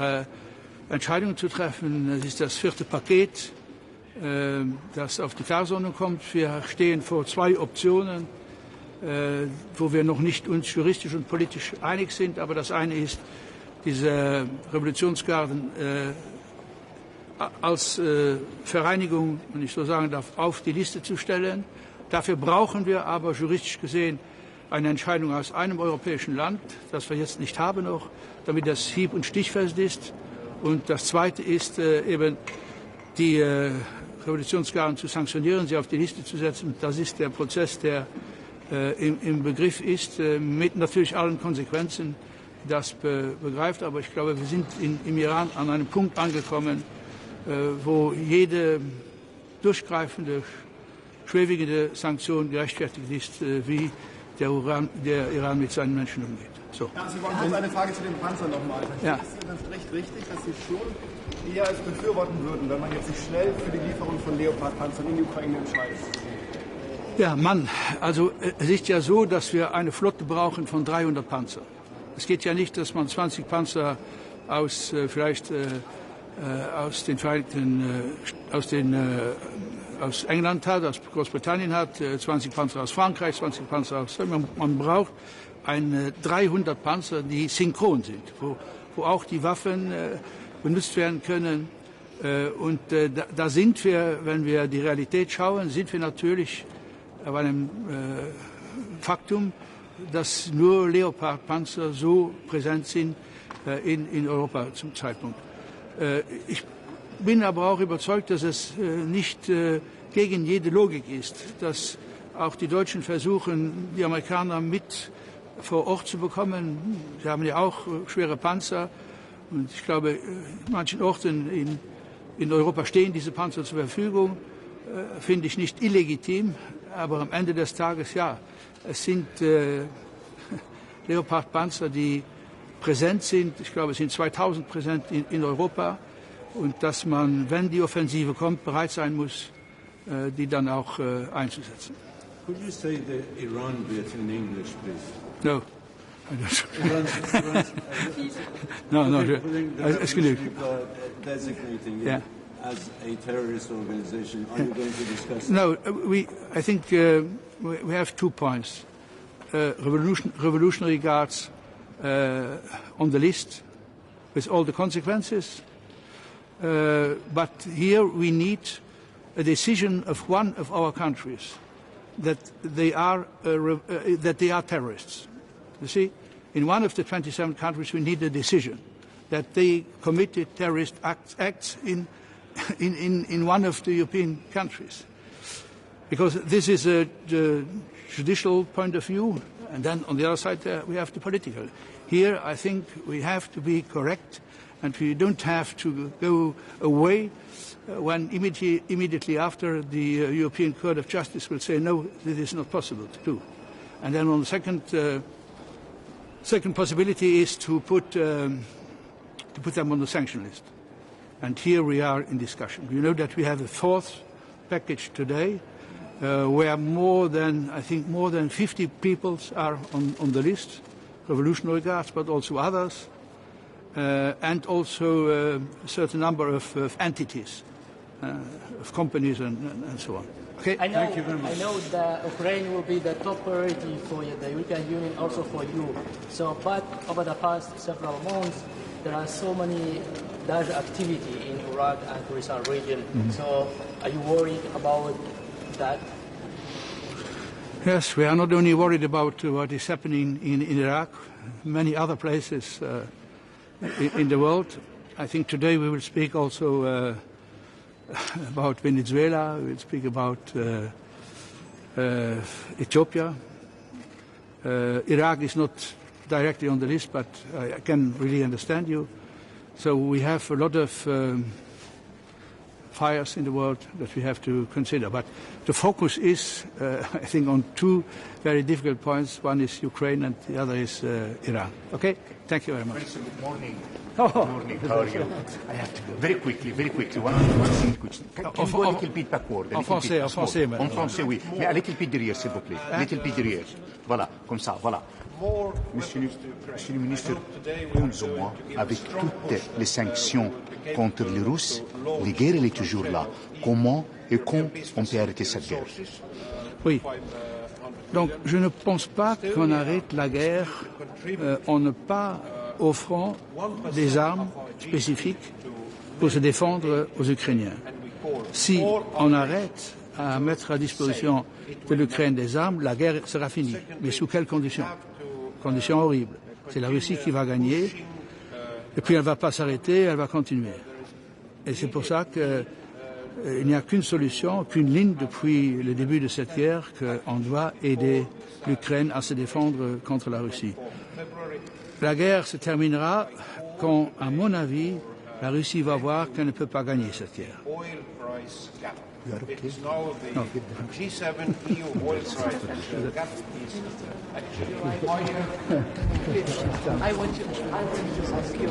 Entscheidungen zu treffen. Es ist das 4. Paket, das auf die Tagesordnung kommt. Wir stehen vor 2 Optionen, wo wir noch nicht uns juristisch und politisch einig sind. Aber das eine ist, diese Revolutionsgarden als Vereinigung, wenn ich so sagen darf, auf die Liste zu stellen. Dafür brauchen wir aber juristisch gesehen eine Entscheidung aus einem europäischen Land, das wir jetzt nicht haben noch, damit das hieb- und stichfest ist. Und das Zweite ist eben, die Revolutionsgarden zu sanktionieren, sie auf die Liste zu setzen. Das ist der Prozess, der im Begriff ist, mit natürlich allen Konsequenzen, die das begreift. Aber ich glaube, wir sind im Iran an einem Punkt angekommen, wo jede durchgreifende, schwerwiegende Sanktion gerechtfertigt ist, wie der Iran mit seinen Menschen umgeht. So. Ja, Sie wollen kurz eine Frage zu den Panzern nochmal. Ja. Ist das recht richtig, dass Sie schon eher als befürworten würden, wenn man jetzt sich schnell für die Lieferung von Leopard-Panzern in die Ukraine entscheidet? Ja, also es ist ja so, dass wir eine Flotte brauchen von 300 Panzern. Es geht ja nicht, dass man 20 Panzer aus aus England hat, aus Großbritannien hat, 20 Panzer aus Frankreich, 20 Panzer aus. Man braucht 300 Panzer, die synchron sind, wo auch die Waffen benutzt werden können. Und da sind wir, wenn wir die Realität schauen, sind wir natürlich auf einem Faktum, dass nur Leopard-Panzer so präsent sind in Europa zum Zeitpunkt. Ich bin aber auch überzeugt, dass es nicht gegen jede Logik ist, dass auch die Deutschen versuchen, die Amerikaner mit vor Ort zu bekommen. Sie haben ja auch schwere Panzer. Und ich glaube, in manchen Orten in Europa stehen diese Panzer zur Verfügung. Finde ich nicht illegitim. Aber am Ende des Tages, ja, es sind Leopard-Panzer, die präsent sind. Ich glaube, es sind 2000 präsent in Europa. Und dass man, wenn die Offensive kommt, bereit sein muss, die dann auch einzusetzen. Could you say the Iran bit in English, please? No. No, it's good. Designating it as a terrorist organization. Are you going to discuss No, I think we have 2 points. Revolutionary Guards on the list with all the consequences. But here we need a decision of one of our countries that they are terrorists. You see, in one of the 27 countries we need a decision that they committed terrorist acts in one of the European countries. Because this is the judicial point of view, and then on the other side we have the political. Here I think we have to be correct, and we don't have to go away when immediately after the European Court of Justice will say, no, this is not possible to do. And then on the second possibility is to put them on the sanction list. And here we are in discussion. You know that we have a 4th package today, where more than 50 peoples are on the list, revolutionary guards, but also others, and also a certain number of entities, of companies and so on. Okay. Thank you very much. I know that Ukraine will be the top priority for the European Union, also for you. So, but over the past several months, there are so many Daesh activity in Iraq and Kurdistan region. So, are you worried about that? Yes, we are not only worried about what is happening in Iraq, many other places in the world. I think today we will speak also about Venezuela, we will speak about Ethiopia. Iraq is not directly on the list, but I can really understand you. So we have a lot of fires in the world that we have to consider. But the focus is, I think, on 2 very difficult points. One is Ukraine and the other is Iran. Okay? Thank you very much. Good morning. Good morning. How are you? I have to go very quickly. One thing. Can you go a little bit backward? En français, oui. Mais a little bit derrière, s'il vous plaît. A little bit derrière. Voilà, comme ça, voilà. Monsieur le ministre, plus ou moins, avec toutes les sanctions contre les Russes, la guerre elle est toujours là. Comment et quand on peut arrêter cette guerre? Oui. Donc, je ne pense pas qu'on arrête la guerre en ne pas offrant des armes spécifiques pour se défendre aux Ukrainiens. Si on arrête à mettre à disposition de l'Ukraine des armes, la guerre sera finie. Mais sous quelles conditions? Conditions horribles. C'est la Russie qui va gagner, et puis elle ne va pas s'arrêter, elle va continuer. Et c'est pour ça qu'il n'y a qu'une solution, qu'une ligne depuis le début de cette guerre, qu'on doit aider l'Ukraine à se défendre contre la Russie. La guerre se terminera quand, à mon avis, la Russie va voir qu'elle ne peut pas gagner cette guerre. It's now the G7 EU oil price gap is actually higher. I want to ask you.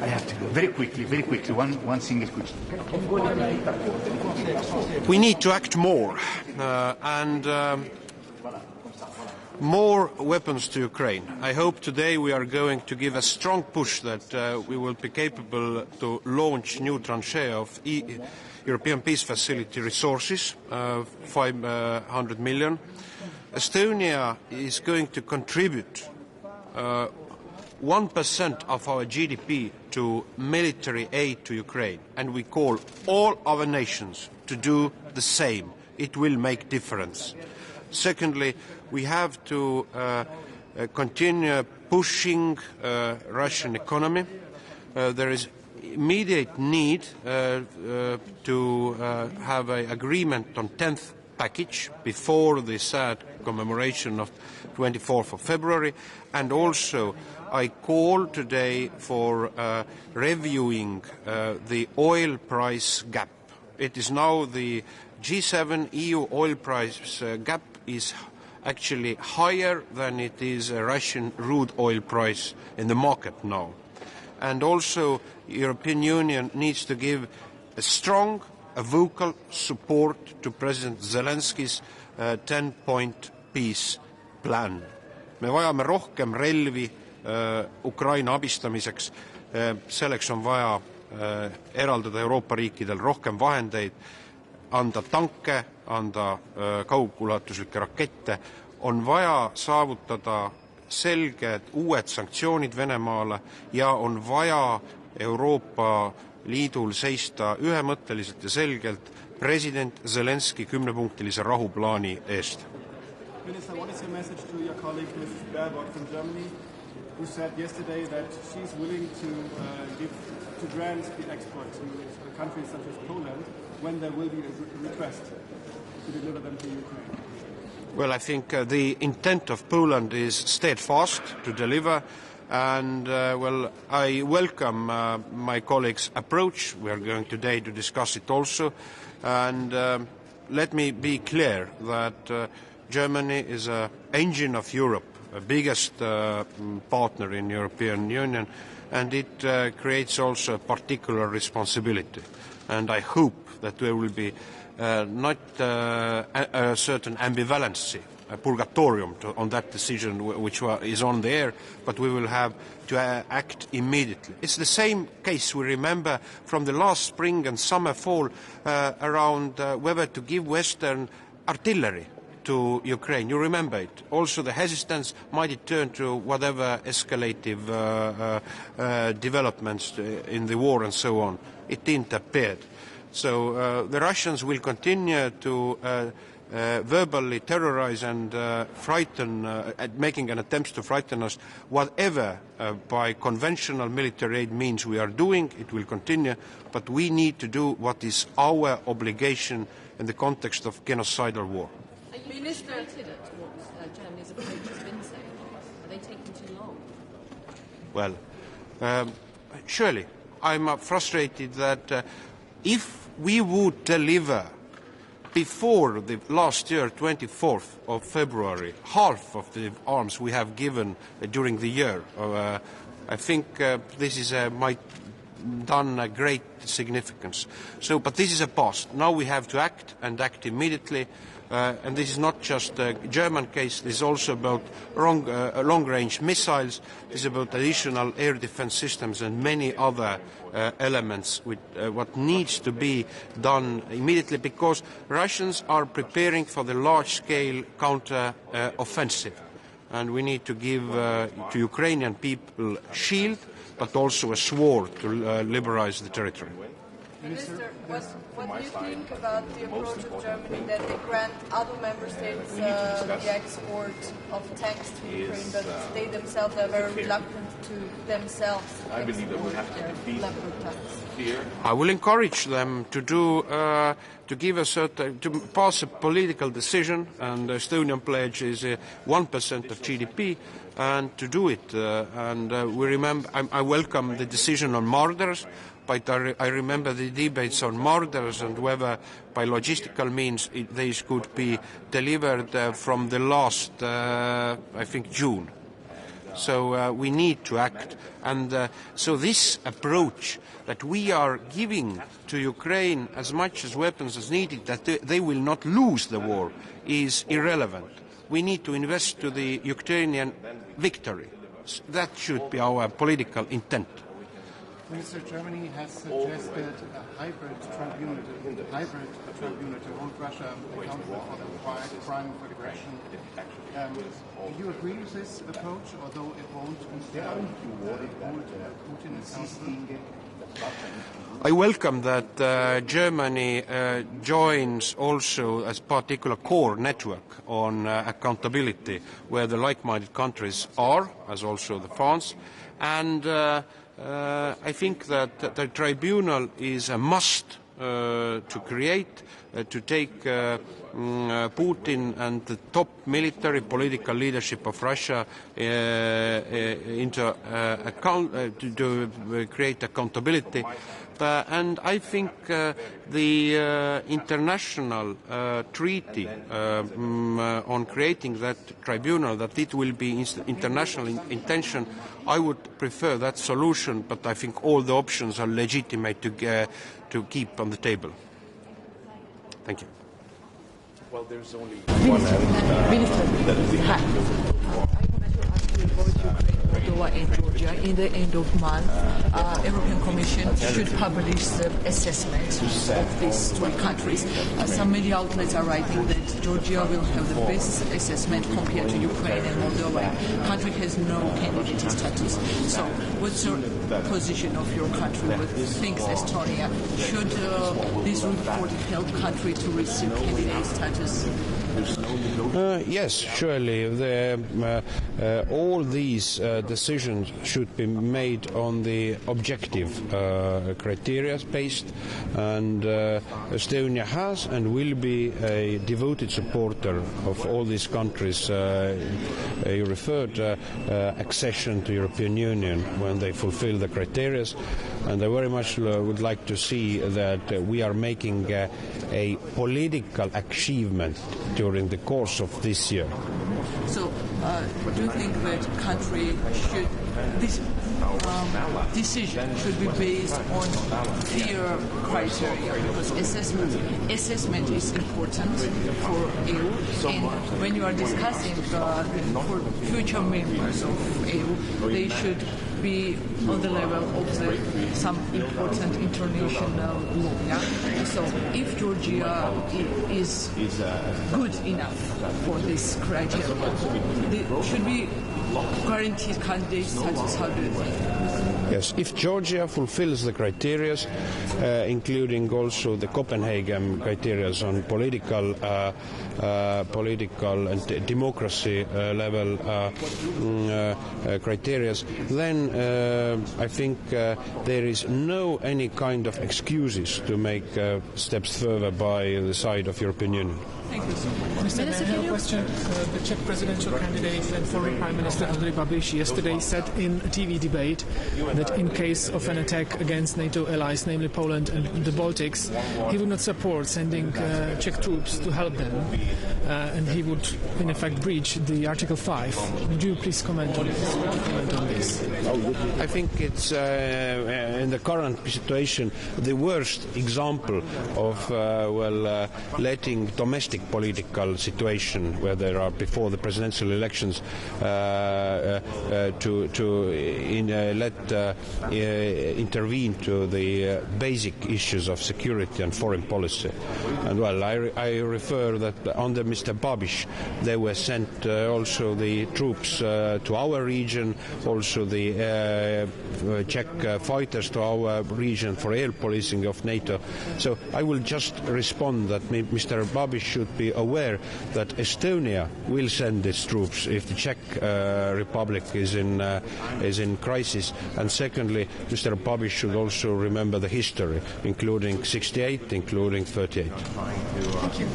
I have to go very quickly. One single question. We need to act more and more weapons to Ukraine. I hope today we are going to give a strong push that we will be capable to launch new tranche of European Peace Facility resources, 500 million. Estonia is going to contribute 1% of our GDP to military aid to Ukraine, and we call all our nations to do the same. It will make difference. Secondly, we have to continue pushing Russian economy. There is immediate need to have an agreement on 10th package before the sad commemoration of 24th of February, and also I call today for reviewing the oil price gap. It is now the G7 EU oil price gap is actually higher than it is a Russian crude oil price in the market now. And also the European Union needs to give a strong, a vocal support to President Zelensky's 10-point peace plan. Me vajame rohkem relvi Ukraina abistamiseks, selleks on vaja eraldada Euroopa riikidel rohkem vahendeid, anda tanke, anda kaugulatuslikke rakette, on vaja saavutada selged uued sanktsioonid Venemaale ja on vaja Euroopa Liidul seista ühemõtteliselt ja selgelt president Zelensky 10-punktilise rahuplaani eest. Minister, what is your message to your colleague Mrs. Baerbock from Germany, who said yesterday that she's willing to grant the export to countries such as Poland when there will be a request to deliver them to Ukraine? Well, I think the intent of Poland is steadfast to deliver, and well, I welcome my colleague's approach. We are going today to discuss it also, and let me be clear that Germany is an engine of Europe, the biggest partner in the European Union, and it creates also a particular responsibility. And I hope that there will be not a certain ambivalency, a purgatorium on that decision which is on the air, but we will have to act immediately. It's the same case we remember from the last spring and summer fall around whether to give Western artillery to Ukraine. You remember it. Also the hesitance might turn to whatever escalative developments in the war and so on. It interfered. So the Russians will continue to verbally terrorize and frighten, making an attempt to frighten us. Whatever by conventional military aid means we are doing, it will continue, but we need to do what is our obligation in the context of genocidal war. Are you frustrated at what Germany's approach has been so far? Are they taking too long? Well, surely I'm frustrated that if we would deliver before the last year, 24th of February, half of the arms we have given during the year, I think this is might done a great significance. So, but this is a past. Now we have to act and act immediately. And this is not just a German case, this is also about long-range missiles, this is about additional air defense systems and many other elements with what needs to be done immediately, because Russians are preparing for the large-scale counter-offensive. And we need to give to Ukrainian people a shield, but also a sword to liberate the territory. Minister, what do you think about the approach of Germany that they grant other member states the export of tanks to Ukraine, but they themselves are very reluctant to themselves export their Leopard tanks? I will encourage them to do to give a certain to pass a political decision, and the Estonian pledge is 1% of GDP, and to do it. We remember. I welcome the decision on Marders. But I remember the debates on Marders and whether by logistical means these could be delivered from the last, I think, June. So we need to act. And so this approach that we are giving to Ukraine as much as weapons as needed, that they will not lose the war, is irrelevant. We need to invest to the Ukrainian victory. That should be our political intent. Minister, Germany has suggested a hybrid tribunal to hold Russia accountable for the crime of aggression. Do you agree with this approach, although it won't hold Putin accountable? I welcome that Germany joins also as particular core network on accountability where the like-minded countries are, as also the France, and I think that the tribunal is a must to create, to take Putin and the top military political leadership of Russia into account, to create accountability. And I think the international treaty on creating that tribunal, that it will be international intention, I would prefer that solution, but I think all the options are legitimate to keep on the table. Thank you. Well, there's only one Moldova and Georgia. In the end of month, European Commission should publish the assessment of these three countries. Some media outlets are writing that Georgia will have the best assessment compared to Ukraine and Moldova. The country has no candidate status. So what's your position of your country? What thinks Estonia? Should this report help country to receive candidate status? Yes, surely. All these decisions should be made on the objective criteria based, and Estonia has and will be a devoted supporter of all these countries. You referred accession to European Union when they fulfill the criteria, and I very much would like to see that we are making a political achievement during the course of this year. So, do you think that country should, this decision should be based on clear criteria? Because assessment is important for EU, and when you are discussing for future members of EU, they should be on the level of some important international law. Yeah? So if Georgia is good enough for this criteria, should be guaranteed candidate status. How do you think? Yes, if Georgia fulfills the criteria, including also the Copenhagen criteria on political and democracy level criteria, then I think there is no any kind of excuses to make steps further by the side of European Union. Thank you. Minister, I have a question. The Czech presidential candidate and former Prime Minister Andrej Babiš yesterday said in a TV debate that in case of an attack against NATO allies, namely Poland and the Baltics, he would not support sending Czech troops to help them, and he would, in effect, breach the Article 5. Would you please comment on this? I think it's, in the current situation, the worst example of, letting domestic political situation where there are before the presidential elections intervene to the basic issues of security and foreign policy. And I refer that under Mr. Babiš they were sent also the troops to our region, also the Czech fighters to our region for air policing of NATO. So I will just respond that Mr. Babiš should be aware that Estonia will send its troops if the Czech Republic is in crisis. And secondly, Mr. Babiš should also remember the history, including 68, including 38. Thank you.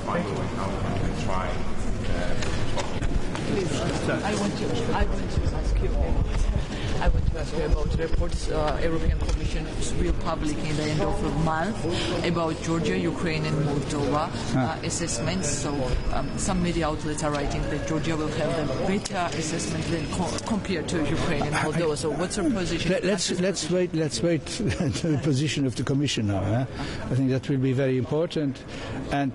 Please, I want to ask you about reports European Commission will publish in the end of the month about Georgia, Ukraine and Moldova assessments. So some media outlets are writing that Georgia will have a better assessment than compared to Ukraine and Moldova. So what's your position? Let's wait the position of the Commission now. I think that will be very important. And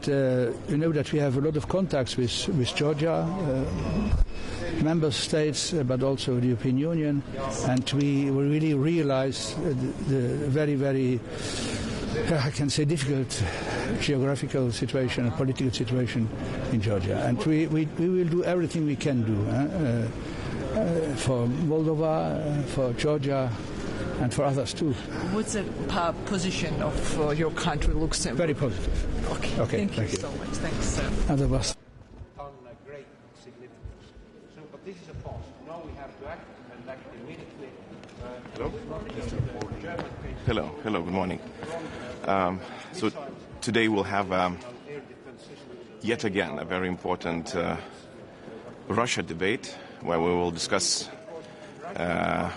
you know that we have a lot of contacts with Georgia, member states, but also the European Union, and we will really realize the very, very, I can say, difficult geographical situation and political situation in Georgia. And we will do everything we can do for Moldova, for Georgia, and for others too. What's the position of your country, Luxembourg? Very positive. Okay, thank you so much. Thanks, sir. On great significance. So, but this is a pause. Now we have to act and act immediately. Hello. Hello, good morning. So today we'll have yet again a very important Russia debate where we will discuss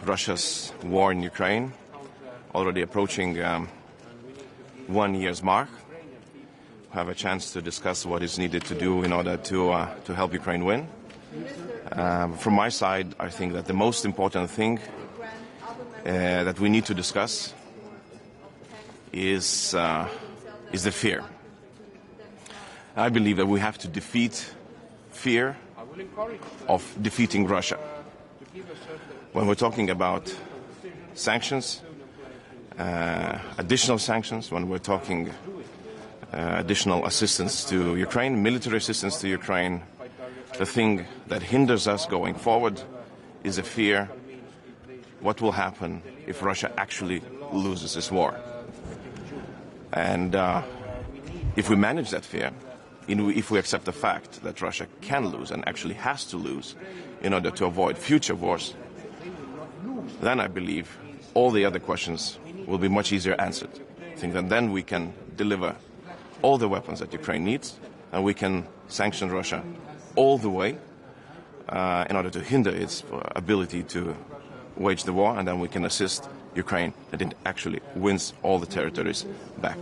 Russia's war in Ukraine, already approaching 1 year's mark. We'll have a chance to discuss what is needed to do in order to help Ukraine win. From my side, I think that the most important thing that we need to discuss is the fear. I believe that we have to defeat fear of defeating Russia. When we're talking about sanctions, additional sanctions, when we're talking additional assistance to Ukraine, military assistance to Ukraine, the thing that hinders us going forward is a fear. What will happen if Russia actually loses this war? And if we manage that fear, if we accept the fact that Russia can lose and actually has to lose in order to avoid future wars, then I believe all the other questions will be much easier answered. I think that then we can deliver all the weapons that Ukraine needs, and we can sanction Russia all the way in order to hinder its ability to wage the war, and then we can assist Ukraine that it actually wins all the territories back.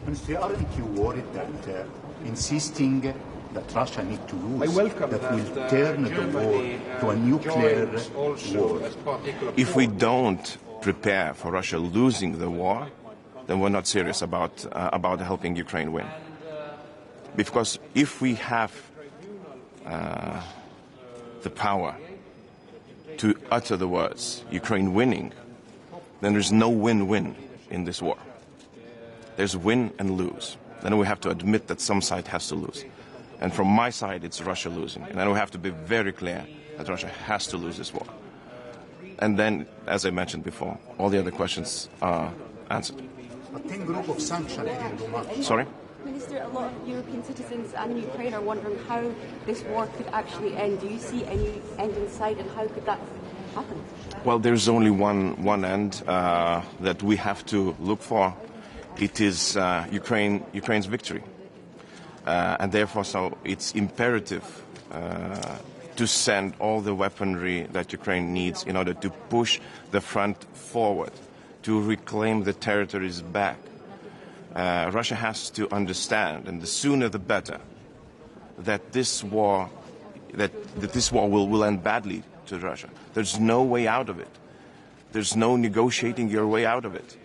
Minister, aren't you worried that insisting that Russia needs to lose, that will turn the war to a nuclear war? If we don't prepare for Russia losing the war, then we're not serious about helping Ukraine win. Because if we have the power to utter the words Ukraine winning, then there's no win-win in this war. There's win and lose. Then we have to admit that some side has to lose. And from my side, it's Russia losing. And then we have to be very clear that Russia has to lose this war. And then, as I mentioned before, all the other questions are answered. But 10 group of sanctions didn't do much. Sorry? Minister, a lot of European citizens and Ukraine are wondering how this war could actually end. Do you see any end in sight, and how could that happen? Well, there's only one end that we have to look for. It is Ukraine's victory. And therefore, so it's imperative to send all the weaponry that Ukraine needs in order to push the front forward, to reclaim the territories back. Russia has to understand, and the sooner the better, that this war will end badly to Russia. There's no way out of it. There's no negotiating your way out of it.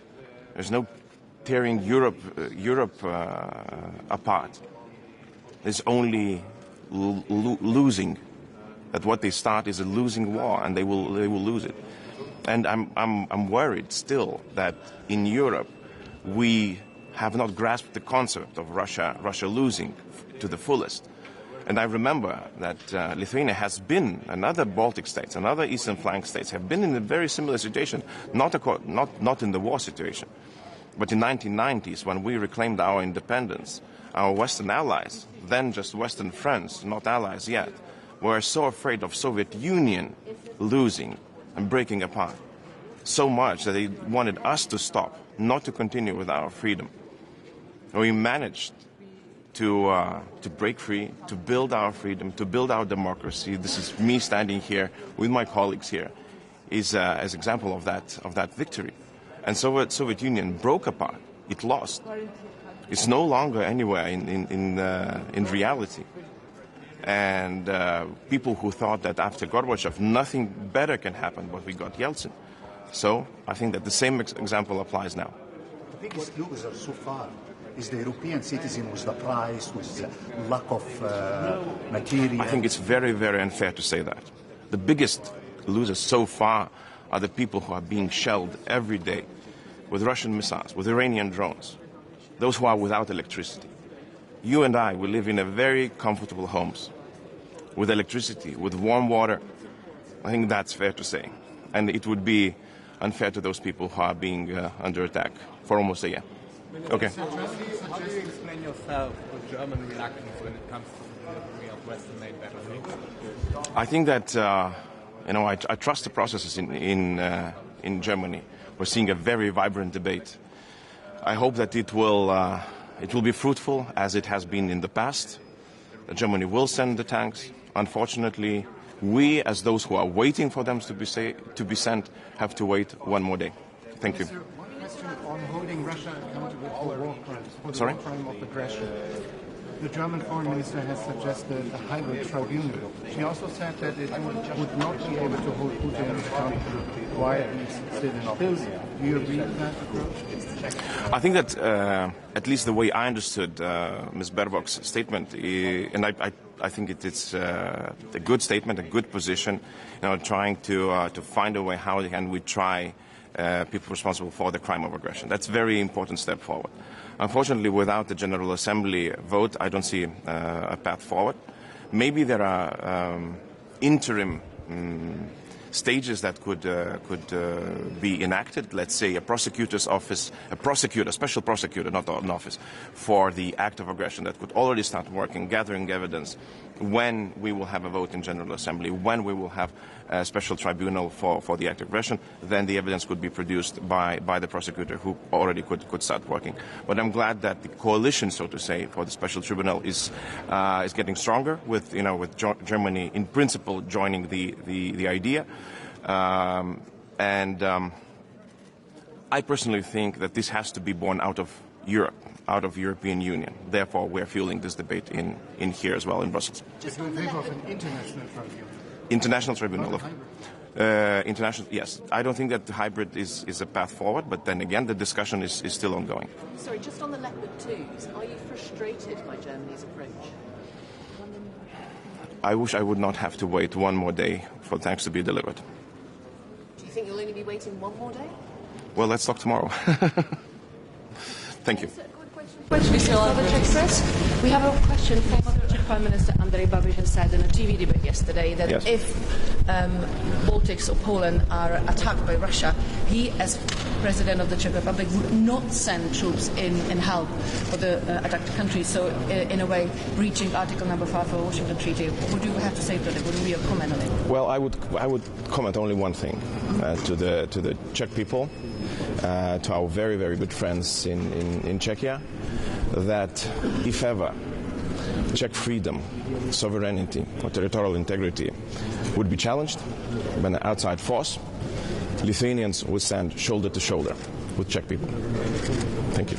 There's no tearing Europe apart. There's only losing. That what they start is a losing war, and they will lose it. And I'm worried still that in Europe we have not grasped the concept of Russia losing to the fullest. And I remember that Lithuania has been, and other Baltic states and other eastern flank states have been in a very similar situation, not in the war situation. But in the 1990s, when we reclaimed our independence, our Western allies, then just Western friends, not allies yet, were so afraid of Soviet Union losing and breaking apart, so much that they wanted us to stop, not to continue with our freedom. We managed to break free, to build our freedom, to build our democracy. This is me standing here with my colleagues here, as an example of that victory. And Soviet Union broke apart. It lost. It's no longer anywhere in reality. And people who thought that after Gorbachev nothing better can happen, but we got Yeltsin. So I think that the same example applies now. The biggest loser so far is the European citizen with the price, with the lack of material. I think it's very, very unfair to say that. The biggest losers so far are the people who are being shelled every day with Russian missiles, with Iranian drones, those who are without electricity. You and I, we live in a very comfortable homes with electricity, with warm water. I think that's fair to say. And it would be unfair to those people who are being under attack for almost a year. Okay. How do you explain yourself with German reluctance when it comes to the delivery of Western-made batteries? I think that I trust the processes in Germany. We're seeing a very vibrant debate. I hope that it will be fruitful as it has been in the past. Germany will send the tanks. Unfortunately, we, as those who are waiting for them to be sent, have to wait one more day. Thank you. One question on holding Russia accountable for war crimes, for the Sorry? war crime of aggression. The German foreign minister has suggested a hybrid tribunal. She also said that it would not be able to hold Putin accountable while he's still in office. Do you agree with that approach? I think that, at least the way I understood Ms. Baerbock's statement, and I think it's a good statement, a good position, trying to find a way how can we try people responsible for the crime of aggression. That's a very important step forward. Unfortunately, without the General Assembly vote, I don't see a path forward. Maybe there are interim stages that could be enacted. Let's say a prosecutor's office, a special prosecutor, not an office, for the act of aggression that could already start working, gathering evidence when we will have a vote in General Assembly, when we will have a special tribunal for the act of aggression, then the evidence could be produced by the prosecutor who already could start working. But I'm glad that the coalition, so to say, for the special tribunal is getting stronger with Germany in principle joining the idea. I personally think that this has to be born out of Europe, out of European Union. Therefore, we're fueling this debate in here as well in Brussels. Just in favor of an international tribunal. International tribunal. International, yes. I don't think that the hybrid is a path forward, but then again, the discussion is still ongoing. Sorry, just on the Leopard 2s, are you frustrated by Germany's approach? I wish I would not have to wait one more day for tanks to be delivered. Do you think you'll only be waiting one more day? Well, let's talk tomorrow. Thank you. We have a question from Czech Prime Minister Andrej Babiš has said in a TV debate yesterday that yes. If Baltics or Poland are attacked by Russia, he, as President of the Czech Republic, would not send troops in help for the attacked countries. So, in a way, breaching Article number 5 of the Washington Treaty. What do you have to say to that? What would be your comment on it? Well, I would comment only one thing to the Czech people, to our very, very good friends in Czechia, that if ever Czech freedom, sovereignty or territorial integrity would be challenged by an outside force, Lithuanians would stand shoulder to shoulder with Czech people. Thank you.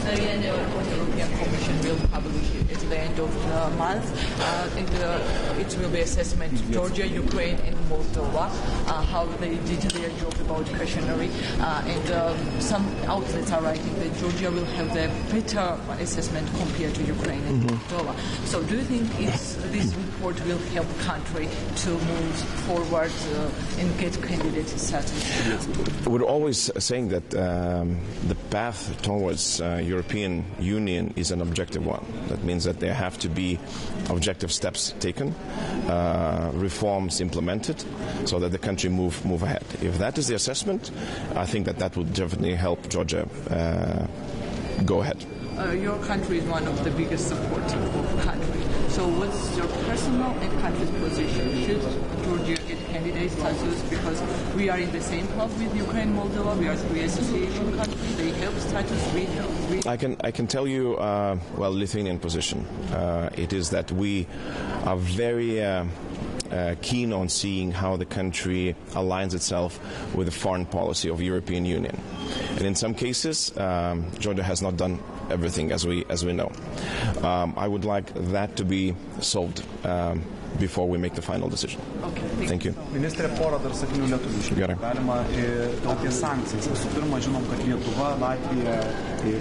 The European Commission will publish at the end of the month. It will be assessment Georgia, Ukraine and Moldova, how they did their job about questionnaire. And some outlets are writing that Georgia will have the better assessment compared to Ukraine and Moldova. So do you think this report will help the country to move forward and get candidate status? We're always saying that the path towards European Union is an objective one. That means that there have to be objective steps taken, reforms implemented, so that the country move ahead. If that is the assessment, I think that would definitely help Georgia go ahead. Your country is one of the biggest supporters of the country. So what's your personal and country's position? Should Georgia get candidate status? Because we are in the same club with Ukraine and Moldova. We are three association countries. They have status. We know. I can tell you, Lithuanian position. It is that we are very keen on seeing how the country aligns itself with the foreign policy of the European Union. And in some cases, Georgia has not done everything as we know. I would like that to be solved before we make the final decision. Okay, thank you. Ministrė, porą dar sakinių lietuviškai. Galima apie sankcijas. Visų pirma, žinom, kad Lietuva, Latvija,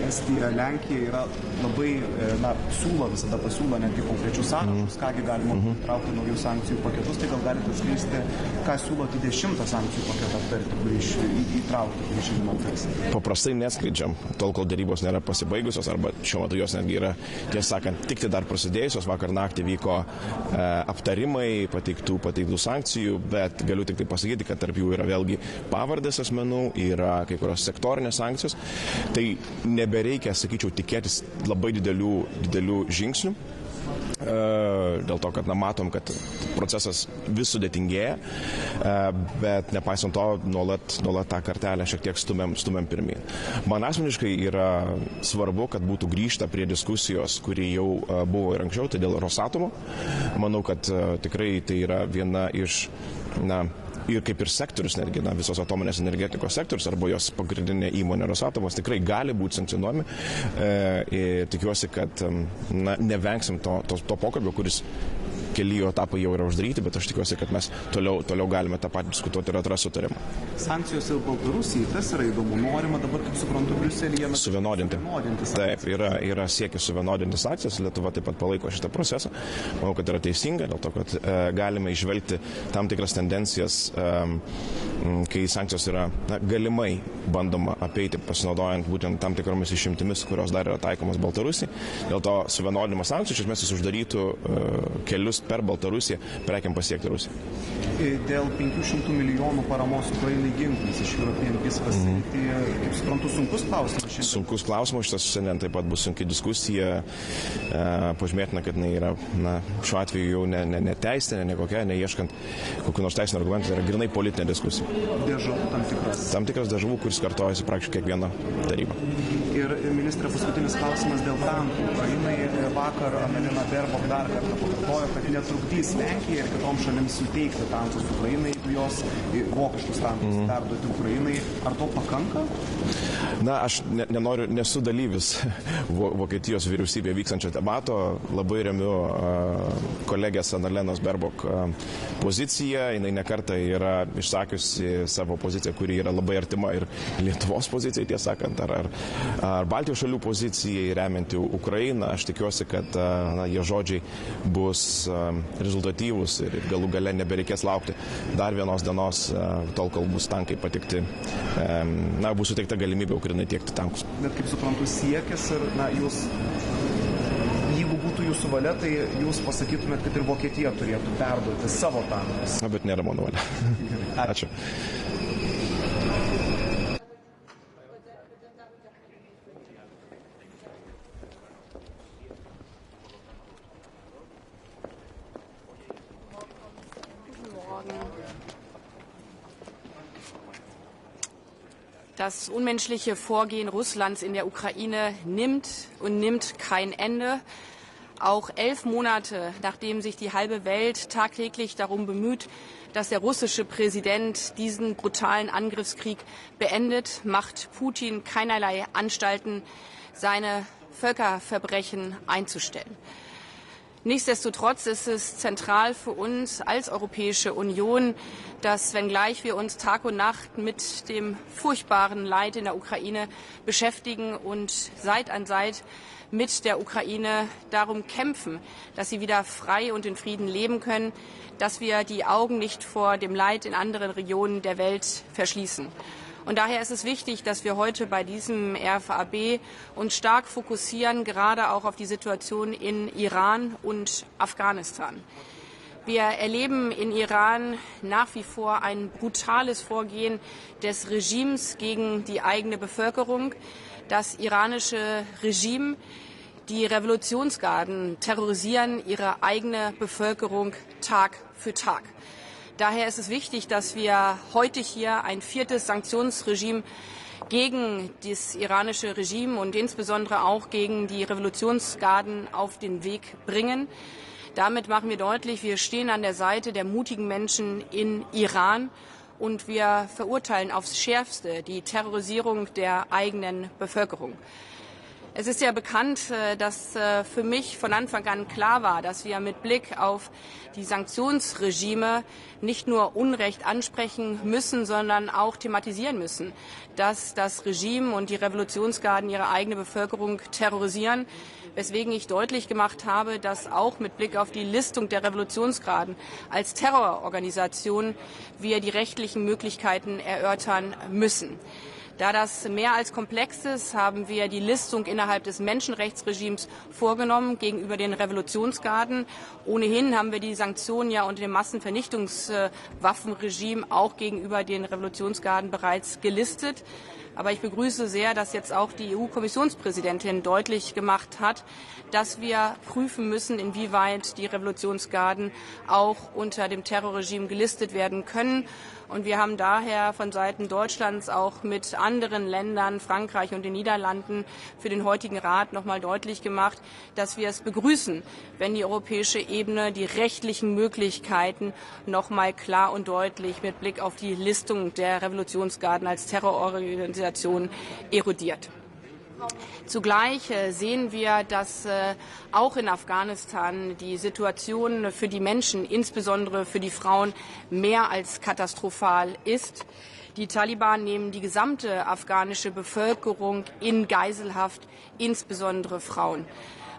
Estija, Lenkija yra labai pasiūlo netgi konkrečius sąrašus, kągi galima traukti naujų sankcijų paketus. Tai gal galite atskleisti, ką siūlote 10 sankcijų paketą aptarti, kurį įtraukti, kurį šiandien aptarsime. Paprastai neskleidžiam, tol kol dėrybos nėra pasibaigusios, arba šiuo metu jos netgi yra, tiesą sakant, tik tai dar prasidėjusios. Vakar naktį vyko aptarimai pateiktų sankcijų, bet galiu tik tai pasakyti, kad tarp jų yra vėlgi pavardės asmenų, yra kai kurios sektorinės sankcijos. Tai nebereikia, sakyčiau, tikėtis labai didelių žingsnių. Dėl to, kad matom, kad procesas vis sudėtingėja, bet nepaisant to, nuolat tą kartelę šiek tiek stumiam pirmyn. Man asmeniškai yra svarbu, kad būtų grįžta prie diskusijos, kuri jau buvo ir anksčiau, tai dėl Rosatomo. Manau, kad tikrai tai yra viena iš, ir kaip ir sektorius, netgi visos atominės energetikos sektorius arba jos pagrindinė įmonė Rosatomas tikrai gali būti sankcionuojami. Ir tikiuosi, kad nevengsim to pokalbio, kuris keli etapai jau yra uždaryti, bet aš tikiuosi, kad mes toliau galime tą patį diskutuoti ir atrasti sutarimą. Sankcijos ir Baltarusijai, tas yra įdomu. Norima dabar, kaip suprantu, Briuselyje suvienodinti. Taip, yra siekis suvienodinti sankcijas. Lietuva taip pat palaiko šitą procesą. Manau, kad yra teisinga, dėl to, kad galime išvelgti tam tikras tendencijas, kai sankcijos yra galimai bandoma apeiti, pasinaudojant būtent tam tikromis išimtimis, kurios dar yra taikomos Baltarusijai. Dėl to suvienodinimas sankcijų iš esmės uždarytų kelius per Baltarusiją prekiam pasiekti Rusiją. Dėl 500 milijonų paramos Ukrainai ginklais iš European Peace Facility, kaip suprantu, sunkus klausimas. Sunkus klausimas, šitas šiandien taip pat bus sunki diskusija. Pažymėtina, kad jinai yra šiuo atveju jau ne teisinė, ne kokia, neieškant kokių nors teisinių argumentų, tai yra grinai politinė diskusija. Dežavų tam tikras. Tam tikras dežavų, kuris kartojasi praktiškai kiekvieną tarybą. Ir ministrė, paskutinis klausimas dėl tankų. Ukrainai vakar Annalena Baerbock dar kartą pakartojo, kad netrukdys Lenkijai ir kitoms šalims suteikti tankus Ukrainai, jeigu jos vokiškus tankus perduoti Ukrainai. Ar to pakanka? Aš nesu dalyvis Vokietijos vyriausybėje vykstančio debato. Labai remiu kolegės Annalenos Baerbock poziciją. Jinai nekartą yra išsakiusi savo poziciją, kuri yra labai artima ir Lietuvos pozicijai, tiesą sakant, ar Baltijos šalių pozicijai remianti Ukrainą. Aš tikiuosi, kad jie žodžiai bus rezultatyvus ir galų gale nebereikės laukti dar vienos dienos, tol kol bus tankai patikti, bus suteikta galimybė Ukrainai tiekti tankus. Bet kaip suprantu, siekis ir, jūs, jeigu būtų jūsų valia, tai jūs pasakytumėt, kad ir Vokietija turėtų perduoti savo tankus. Bet nėra mano valia. Ačiū. Das unmenschliche Vorgehen Russlands in der Ukraine nimmt kein Ende. Auch 11 Monate, nachdem sich die halbe Welt tagtäglich darum bemüht, dass der russische Präsident diesen brutalen Angriffskrieg beendet, macht Putin keinerlei Anstalten, seine Völkerverbrechen einzustellen. Nichtsdestotrotz ist es zentral für uns als Europäische Union, dass, wenngleich wir uns Tag und Nacht mit dem furchtbaren Leid in der Ukraine beschäftigen und Seit an Seit mit der Ukraine darum kämpfen, dass sie wieder frei und in Frieden leben können, dass wir die Augen nicht vor dem Leid in anderen Regionen der Welt verschließen. Und daher ist es wichtig, dass wir heute bei diesem RFAB uns stark fokussieren, gerade auch auf die Situation in Iran und Afghanistan. Wir erleben in Iran nach wie vor ein brutales Vorgehen des Regimes gegen die eigene Bevölkerung. Das iranische Regime, die Revolutionsgarden terrorisieren ihre eigene Bevölkerung Tag für Tag. Daher ist es wichtig, dass wir heute hier ein 4. Sanktionsregime gegen das iranische Regime und insbesondere auch gegen die Revolutionsgarden auf den Weg bringen. Damit machen wir deutlich, wir stehen an der Seite der mutigen Menschen in Iran und wir verurteilen aufs Schärfste die Terrorisierung der eigenen Bevölkerung. Es ist ja bekannt, dass für mich von Anfang an klar war, dass wir mit Blick auf die Sanktionsregime nicht nur Unrecht ansprechen müssen, sondern auch thematisieren müssen, dass das Regime und die Revolutionsgarden ihre eigene Bevölkerung terrorisieren, weswegen ich deutlich gemacht habe, dass auch mit Blick auf die Listung der Revolutionsgarden als Terrororganisation wir die rechtlichen Möglichkeiten erörtern müssen. Da das mehr als komplex ist, haben wir die Listung innerhalb des Menschenrechtsregimes vorgenommen gegenüber den Revolutionsgarden. Ohnehin haben wir die Sanktionen ja unter dem Massenvernichtungswaffenregime auch gegenüber den Revolutionsgarden bereits gelistet. Aber ich begrüße sehr, dass jetzt auch die EU-Kommissionspräsidentin deutlich gemacht hat, dass wir prüfen müssen, inwieweit die Revolutionsgarden auch unter dem Terrorregime gelistet werden können. Und wir haben daher von Seiten Deutschlands auch mit anderen Ländern, Frankreich und den Niederlanden, für den heutigen Rat noch einmal deutlich gemacht, dass wir es begrüßen, wenn die europäische Ebene die rechtlichen Möglichkeiten noch einmal klar und deutlich mit Blick auf die Listung der Revolutionsgarden als Terrororganisation erodiert. Zugleich sehen wir, dass auch in Afghanistan die Situation für die Menschen, insbesondere für die Frauen, mehr als katastrophal ist. Die Taliban nehmen die gesamte afghanische Bevölkerung in Geiselhaft, insbesondere Frauen.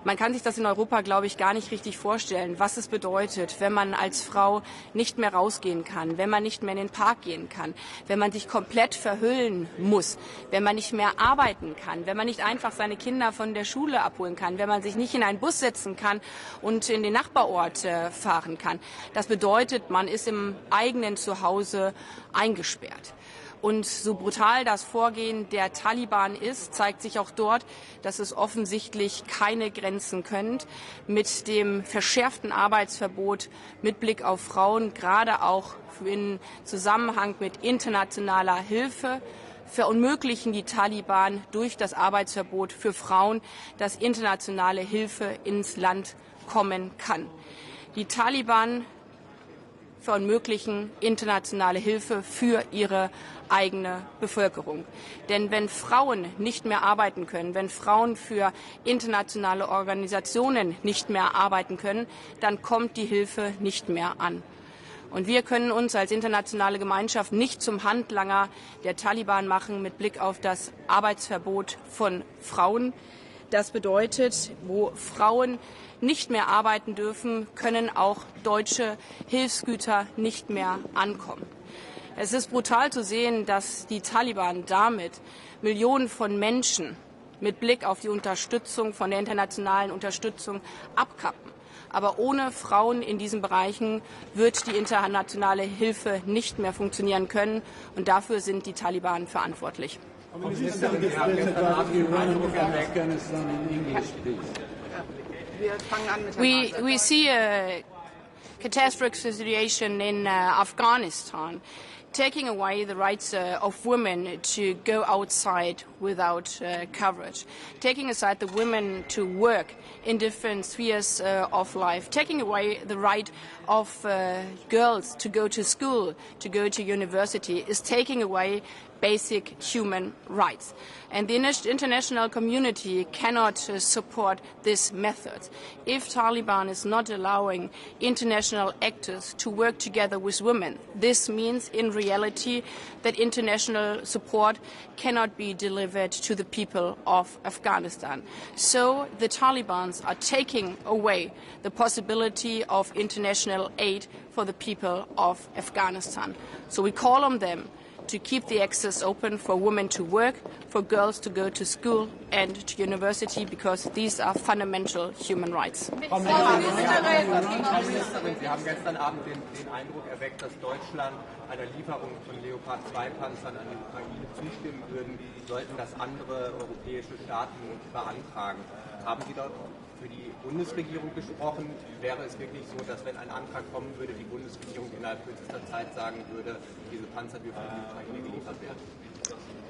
Man kann sich das in Europa, glaube ich, gar nicht richtig vorstellen, was es bedeutet, wenn man als Frau nicht mehr rausgehen kann, wenn man nicht mehr in den Park gehen kann, wenn man sich komplett verhüllen muss, wenn man nicht mehr arbeiten kann, wenn man nicht einfach seine Kinder von der Schule abholen kann, wenn man sich nicht in einen Bus setzen kann und in den Nachbarort fahren kann. Das bedeutet, man ist im eigenen Zuhause eingesperrt. Und so brutal das Vorgehen der Taliban ist, zeigt sich auch dort, dass es offensichtlich keine Grenzen kennt. Mit dem verschärften Arbeitsverbot mit Blick auf Frauen, gerade auch in Zusammenhang mit internationaler Hilfe, verunmöglichen die Taliban durch das Arbeitsverbot für Frauen, dass internationale Hilfe ins Land kommen kann. Die Taliban verunmöglichen internationale Hilfe für ihre eigene Bevölkerung. Denn wenn Frauen nicht mehr arbeiten können, wenn Frauen für internationale Organisationen nicht mehr arbeiten können, dann kommt die Hilfe nicht mehr an. Und wir können uns als internationale Gemeinschaft nicht zum Handlanger der Taliban machen mit Blick auf das Arbeitsverbot von Frauen. Das bedeutet, wo Frauen nicht mehr arbeiten dürfen, können auch deutsche Hilfsgüter nicht mehr ankommen. Es ist brutal zu sehen, dass die Taliban damit Millionen von Menschen mit Blick auf die Unterstützung von der internationalen Unterstützung abkappen. Aber ohne Frauen in diesen Bereichen wird die internationale Hilfe nicht mehr funktionieren können. Und dafür sind die Taliban verantwortlich. We see a catastrophic situation in Afghanistan, taking away the rights of women to go outside without coverage, taking aside the women to work in different spheres of life, taking away the right of girls to go to school, to go to university, is taking away basic human rights. And the international community cannot support this method. If Taliban is not allowing international actors to work together with women, this means in reality that international support cannot be delivered to the people of Afghanistan. So the Taliban are taking away the possibility of international aid for the people of Afghanistan. So we call on them to keep the access open for women to work, for girls to go to school and to university, because these are fundamental human rights. Frau Ministerin, Sie haben gestern Abend den Eindruck erweckt, dass Deutschland einer Lieferung von Leopard 2 Panzern an die Ukraine zustimmen würden. Sollten das andere europäische Staaten beantragen? Haben Sie dort für die Bundesregierung gesprochen? Wäre es wirklich so, dass wenn ein Antrag kommen würde, die Bundesregierung innerhalb kürzester Zeit sagen würde, diese Panzer dürfen an die Ukraine geliefert werden?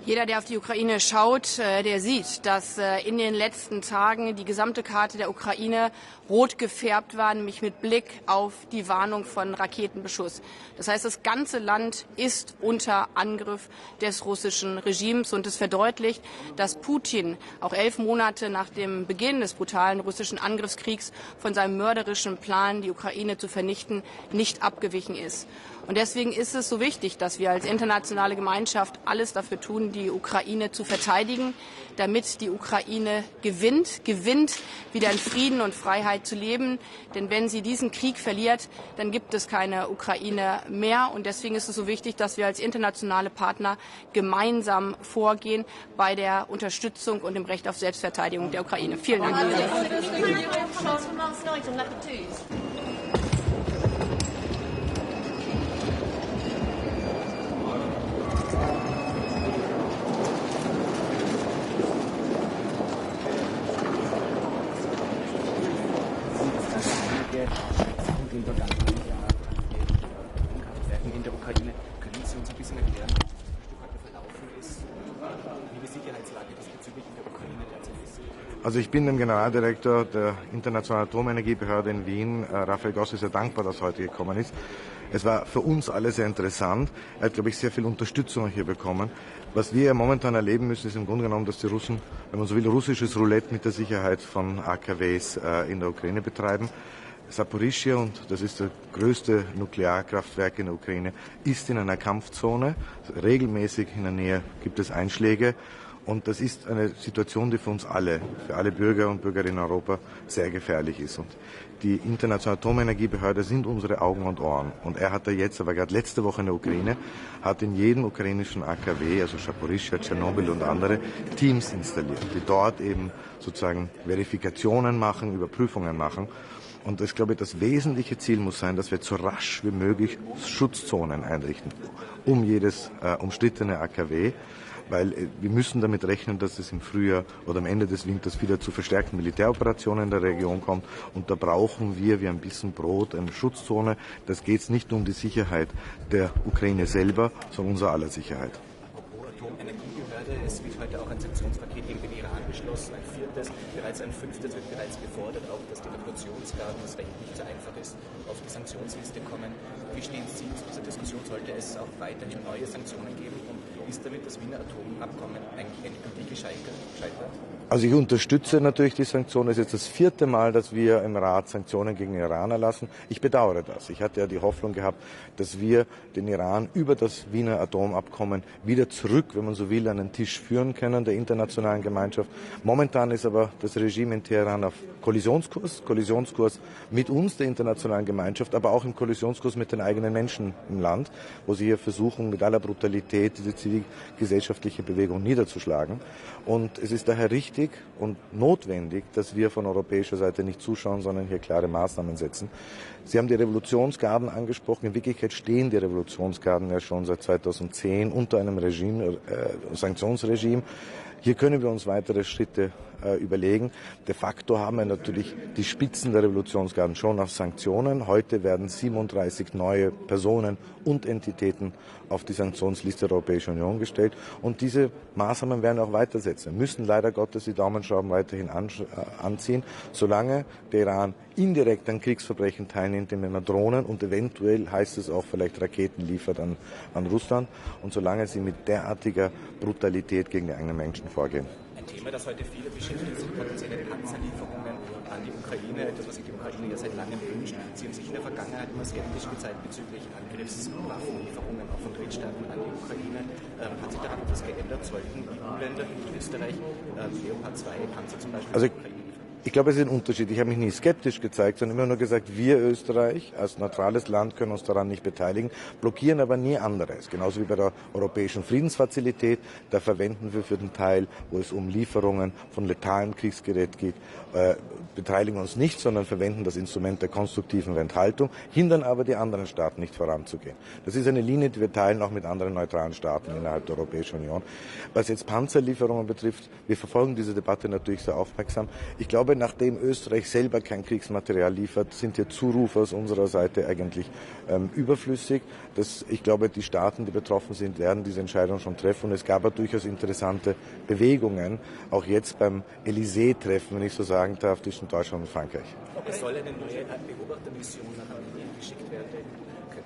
Jeder, der auf die Ukraine schaut, der sieht, dass in den letzten Tagen die gesamte Karte der Ukraine rot gefärbt war, nämlich mit Blick auf die Warnung von Raketenbeschuss. Das heißt, das ganze Land ist unter Angriff des russischen Regimes, und es verdeutlicht, dass Putin auch 11 Monate nach dem Beginn des brutalen russischen Angriffskriegs von seinem mörderischen Plan, die Ukraine zu vernichten, nicht abgewichen ist. Und deswegen ist es so wichtig, dass wir als internationale Gemeinschaft alles dafür tun, die Ukraine zu verteidigen, damit die Ukraine gewinnt, wieder in Frieden und Freiheit zu leben. Denn wenn sie diesen Krieg verliert, dann gibt es keine Ukraine mehr. Und deswegen ist es so wichtig, dass wir als internationale Partner gemeinsam vorgehen bei der Unterstützung und dem Recht auf Selbstverteidigung der Ukraine. Vielen Dank. In der Ukraine. Können Sie uns ein bisschen erklären, wie das Stück heute verlaufen ist, wie die Sicherheitslage diesbezüglich in der Ukraine derzeit ist? Also ich bin dem Generaldirektor der Internationalen Atomenergiebehörde in Wien, Raphael Gossi, sehr dankbar, dass er heute gekommen ist. Es war für uns alle sehr interessant. Er hat, glaube ich, sehr viel Unterstützung hier bekommen. Was wir momentan erleben müssen, ist im Grunde genommen, dass die Russen, wenn man so will, russisches Roulette mit der Sicherheit von AKWs in der Ukraine betreiben. Saporischschja, und das ist das größte Nuklearkraftwerk in der Ukraine, ist in einer Kampfzone. Regelmäßig in der Nähe gibt es Einschläge. Und das ist eine Situation, die für uns alle, für alle Bürger und Bürgerinnen in Europa sehr gefährlich ist. Und die Internationale Atomenergiebehörde sind unsere Augen und Ohren. Und er hat da jetzt, aber gerade letzte Woche in der Ukraine, hat in jedem ukrainischen AKW, also Saporischschja, Tschernobyl und andere, Teams installiert, die dort eben sozusagen Verifikationen machen, Überprüfungen machen. Und ich glaube, das wesentliche Ziel muss sein, dass wir so rasch wie möglich Schutzzonen einrichten, um jedes umstrittene AKW, weil wir müssen damit rechnen, dass es im Frühjahr oder am Ende des Winters wieder zu verstärkten Militäroperationen in der Region kommt. Und da brauchen wir wie ein bisschen Brot eine Schutzzone. Das geht nicht nur um die Sicherheit der Ukraine selber, sondern unser aller Sicherheit. Atomenergiebehörde, es wird heute auch ein Sanktionspaket gegen den Iran beschlossen, ein viertes, bereits ein fünftes wird bereits gefordert, auch dass die Revolutionsgarden, das Recht nicht so einfach ist, auf die Sanktionsliste kommen. Wie stehen Sie zu dieser Diskussion? Sollte es auch weiterhin neue Sanktionen geben und ist damit das Wiener Atomabkommen eigentlich endgültig gescheitert? Also ich unterstütze natürlich die Sanktionen. Es ist jetzt das 4. Mal, dass wir im Rat Sanktionen gegen den Iran erlassen. Ich bedauere das. Ich hatte ja die Hoffnung gehabt, dass wir den Iran über das Wiener Atomabkommen wieder zurück, wenn man so will, an den Tisch führen können, der internationalen Gemeinschaft. Momentan ist aber das Regime in Teheran auf Kollisionskurs mit uns, der internationalen Gemeinschaft, aber auch im Kollisionskurs mit den eigenen Menschen im Land, wo sie hier versuchen, mit aller Brutalität diese zivilgesellschaftliche Bewegung niederzuschlagen. Und es ist daher richtig und notwendig, dass wir von europäischer Seite nicht zuschauen, sondern hier klare Maßnahmen setzen. Sie haben die Revolutionsgarden angesprochen. In Wirklichkeit stehen die Revolutionsgarden ja schon seit 2010 unter einem Sanktionsregime. Hier können wir uns weitere Schritte überlegen. De facto haben wir natürlich die Spitzen der Revolutionsgarden schon auf Sanktionen. Heute werden 37 neue Personen und Entitäten auf die Sanktionsliste der Europäischen Union gestellt. Und diese Maßnahmen werden auch weitersetzen. Wir müssen leider Gottes die Daumenschrauben weiterhin anziehen, solange der Iran indirekt an Kriegsverbrechen teilnimmt, indem er Drohnen und eventuell, heißt es auch, vielleicht Raketen liefert an Russland und solange sie mit derartiger Brutalität gegen die eigenen Menschen vorgehen. Ein Thema, das heute viele beschäftigt, sind potenzielle Panzerlieferungen an die Ukraine, etwas, was sich die Ukraine ja seit langem wünscht. Sie haben sich in der Vergangenheit immer skeptisch gezeigt bezüglich Angriffswaffenlieferungen auch von Drittstaaten an die Ukraine. Hat sich daran etwas geändert? Sollten EU-Länder wie Österreich Leopard 2 Panzer zum Beispiel an die Ukraine? Ich glaube, es ist ein Unterschied. Ich habe mich nie skeptisch gezeigt, sondern immer nur gesagt, wir Österreich als neutrales Land können uns daran nicht beteiligen, blockieren aber nie anderes. Genauso wie bei der Europäischen Friedensfazilität, da verwenden wir für den Teil, wo es um Lieferungen von letalem Kriegsgerät geht, beteiligen uns nicht, sondern verwenden das Instrument der konstruktiven Enthaltung, hindern aber die anderen Staaten nicht voranzugehen. Das ist eine Linie, die wir teilen auch mit anderen neutralen Staaten innerhalb der Europäischen Union. Was jetzt Panzerlieferungen betrifft, wir verfolgen diese Debatte natürlich sehr aufmerksam. Ich glaube, nachdem Österreich selber kein Kriegsmaterial liefert, sind hier Zurufe aus unserer Seite eigentlich überflüssig. Ich glaube, die Staaten, die betroffen sind, werden diese Entscheidung schon treffen. Und es gab aber durchaus interessante Bewegungen, auch jetzt beim Élysée-Treffen, wenn ich so sagen darf, zwischen Deutschland und Frankreich. Es soll eine neue Beobachtermission nach Armenien geschickt werden.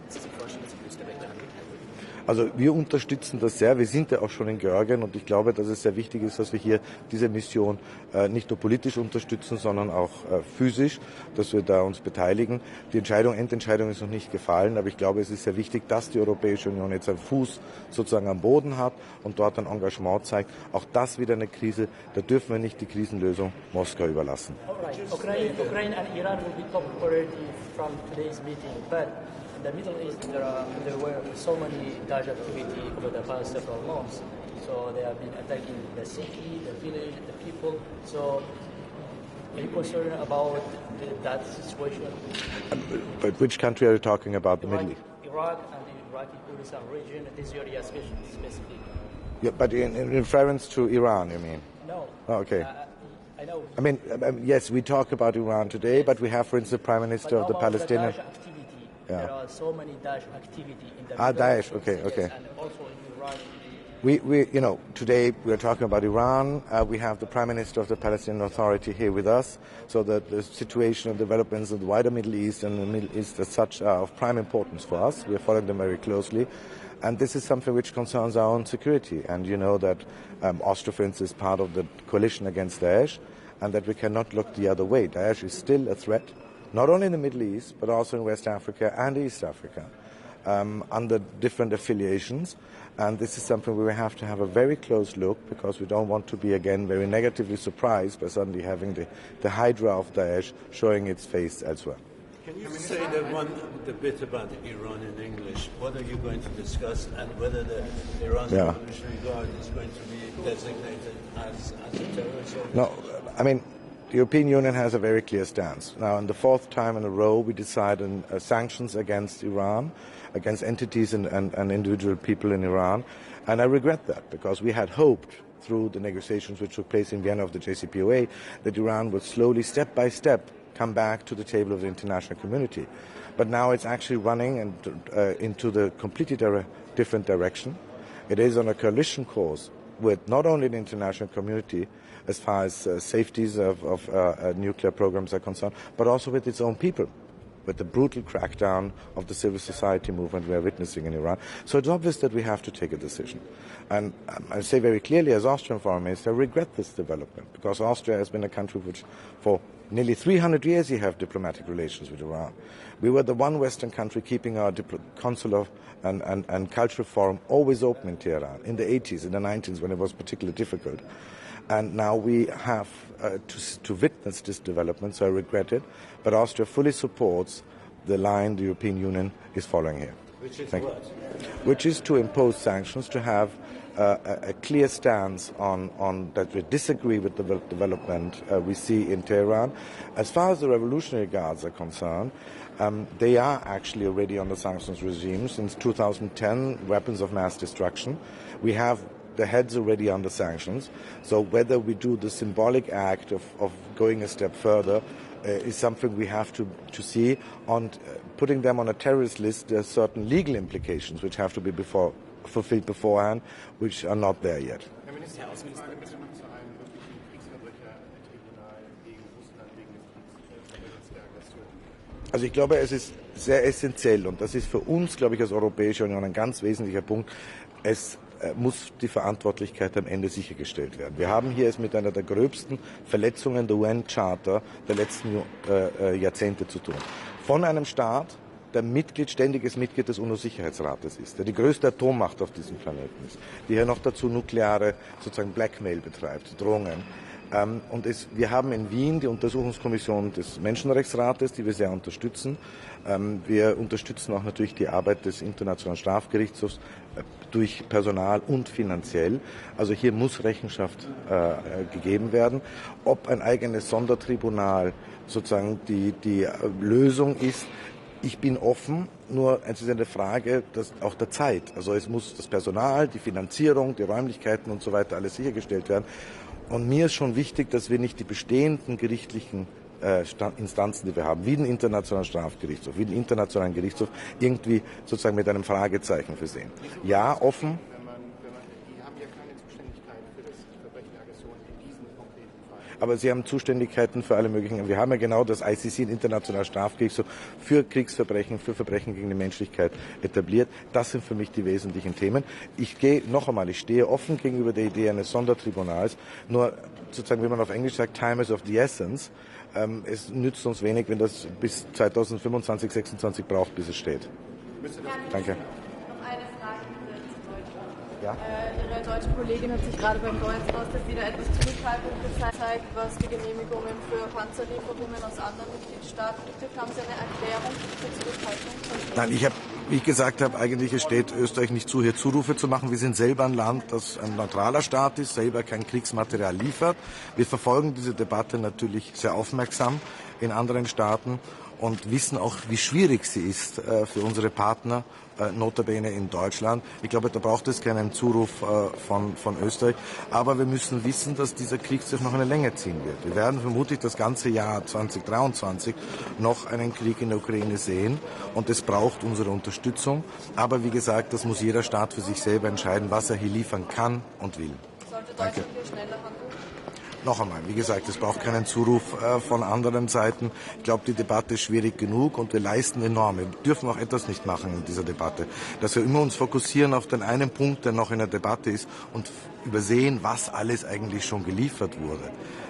Sie sich vorstellen, dass Österreich daran mithalten? Also wir unterstützen das sehr. Wir sind ja auch schon in Georgien und ich glaube, dass es sehr wichtig ist, dass wir hier diese Mission nicht nur politisch unterstützen, sondern auch physisch, dass wir da uns beteiligen. Die Endentscheidung ist noch nicht gefallen, aber ich glaube, es ist sehr wichtig, dass die Europäische Union jetzt einen Fuß sozusagen am Boden hat und dort ein Engagement zeigt. Auch das wieder eine Krise. Da dürfen wir nicht die Krisenlösung Moskau überlassen. Ukraine and Iran will be top priority from today's meeting, but in the Middle East, there were so many Daesh activity over the past several months. So they have been attacking the city, the village, the people. So are you concerned about that situation? But which country are you talking about? The Middle East? Iraq and the Iraqi Kurdistan region, this area specifically. Yeah, but in reference to Iran, you mean? No. Oh, okay. I know. I mean, yes, we talk about Iran today, but we have, for instance, the Prime Minister of the Palestinian. Yeah. There are so many Daesh activity in the Daesh, okay. And also in Iran. We today we are talking about Iran. We have the Prime Minister of the Palestinian Authority here with us, so that the situation and developments in the wider Middle East and the Middle East as such are of prime importance for us. We are following them very closely. And this is something which concerns our own security. And you know that Austria, for instance, is part of the coalition against Daesh, and that we cannot look the other way. Daesh is still a threat, not only in the Middle East, but also in West Africa and East Africa, under different affiliations. And this is something we have to have a very close look, because we don't want to be, again, very negatively surprised by suddenly having the hydra of Daesh showing its face elsewhere. Can you say the bit about Iran in English? What are you going to discuss, and whether the Iran Revolutionary Guard is going to be designated as a terrorist organization? No, I mean, the European Union has a very clear stance. Now, in the fourth time in a row, we decided on sanctions against Iran, against entities and individual people in Iran. And I regret that, because we had hoped, through the negotiations which took place in Vienna of the JCPOA, that Iran would slowly, step by step, come back to the table of the international community. But now it's actually running into the completely different direction. It is on a coalition course with not only the international community as far as safeties of nuclear programs are concerned, but also with its own people, with the brutal crackdown of the civil society movement we are witnessing in Iran. So it's obvious that we have to take a decision. And I say very clearly, as Austrian Foreign Minister, I regret this development, because Austria has been a country which, for nearly 300 years, we have diplomatic relations with Iran. We were the one Western country keeping our consular and cultural forum always open in Tehran, in the 80s, in the 90s, when it was particularly difficult. And now we have to witness this development, so I regret it. But Austria fully supports the line the European Union is following here. Which is what? Which is to impose sanctions, to have a clear stance on that we disagree with the development we see in Tehran. As far as the Revolutionary Guards are concerned, they are actually already on the sanctions regime since 2010, weapons of mass destruction. We have the heads already under sanctions. So whether we do the symbolic act of going a step further is something we have to see. On putting them on a terrorist list, there are certain legal implications which have to be fulfilled beforehand, which are not there yet. Also ich glaube, es ist sehr essentiell, und das ist für uns, glaube ich, als Europäische Union ein ganz wesentlicher Punkt. Es muss die Verantwortlichkeit am Ende sichergestellt werden. Wir haben hier es mit einer der gröbsten Verletzungen der UN-Charta der letzten Jahrzehnte zu tun. Von einem Staat, der ständiges Mitglied des UNO-Sicherheitsrates ist, der die größte Atommacht auf diesem Planeten ist, die hier noch dazu nukleare sozusagen Blackmail betreibt, Drohungen. Wir haben in Wien die Untersuchungskommission des Menschenrechtsrates, die wir sehr unterstützen. Wir unterstützen auch natürlich die Arbeit des Internationalen Strafgerichtshofs durch Personal und finanziell. Also hier muss Rechenschaft gegeben werden. Ob ein eigenes Sondertribunal sozusagen die Lösung ist, ich bin offen, nur es ist eine Frage auch der Zeit. Also es muss das Personal, die Finanzierung, die Räumlichkeiten und so weiter alles sichergestellt werden. Und mir ist schon wichtig, dass wir nicht die bestehenden gerichtlichen Instanzen, die wir haben, wie den Internationalen Strafgerichtshof, wie den Internationalen Gerichtshof, irgendwie sozusagen mit einem Fragezeichen versehen. Ja, offen. aber sie haben Zuständigkeiten für alle möglichen. Wir haben ja genau das ICC, den Internationalen Strafgerichtshof, für Kriegsverbrechen, für Verbrechen gegen die Menschlichkeit etabliert. Das sind für mich die wesentlichen Themen. Ich stehe offen gegenüber der Idee eines Sondertribunals, nur sozusagen, wie man auf Englisch sagt, time is of the essence. Es nützt uns wenig, wenn das bis 2025, 2026 braucht, bis es steht. Danke. Noch eine Frage zu Deutschland. Ja? Ihre deutsche Kollegin hat sich gerade beim Deutschland wieder etwas Zurückhaltung gezeigt, was die Genehmigungen für Panzerlieferungen aus anderen Mitgliedstaaten betrifft. Haben Sie eine Erklärung zur Zurückhaltung? Nein, wie ich gesagt habe, eigentlich es steht Österreich nicht zu, hier Zurufe zu machen. Wir sind selber ein Land, das ein neutraler Staat ist, selber kein Kriegsmaterial liefert. Wir verfolgen diese Debatte natürlich sehr aufmerksam in anderen Staaten und wissen auch, wie schwierig sie ist für unsere Partner, notabene in Deutschland. Ich glaube, da braucht es keinen Zuruf von Österreich. Aber wir müssen wissen, dass dieser Krieg sich noch eine Länge ziehen wird. Wir werden vermutlich das ganze Jahr 2023 noch einen Krieg in der Ukraine sehen. Und es braucht unsere Unterstützung. Aber wie gesagt, das muss jeder Staat für sich selber entscheiden, was er hier liefern kann und will. Danke. Noch einmal, wie gesagt, es braucht keinen Zuruf von anderen Seiten. Ich glaube, die Debatte ist schwierig genug und wir leisten enorm. Wir dürfen auch etwas nicht machen in dieser Debatte. Dass wir immer uns fokussieren auf den einen Punkt, der noch in der Debatte ist und übersehen, was alles eigentlich schon geliefert wurde.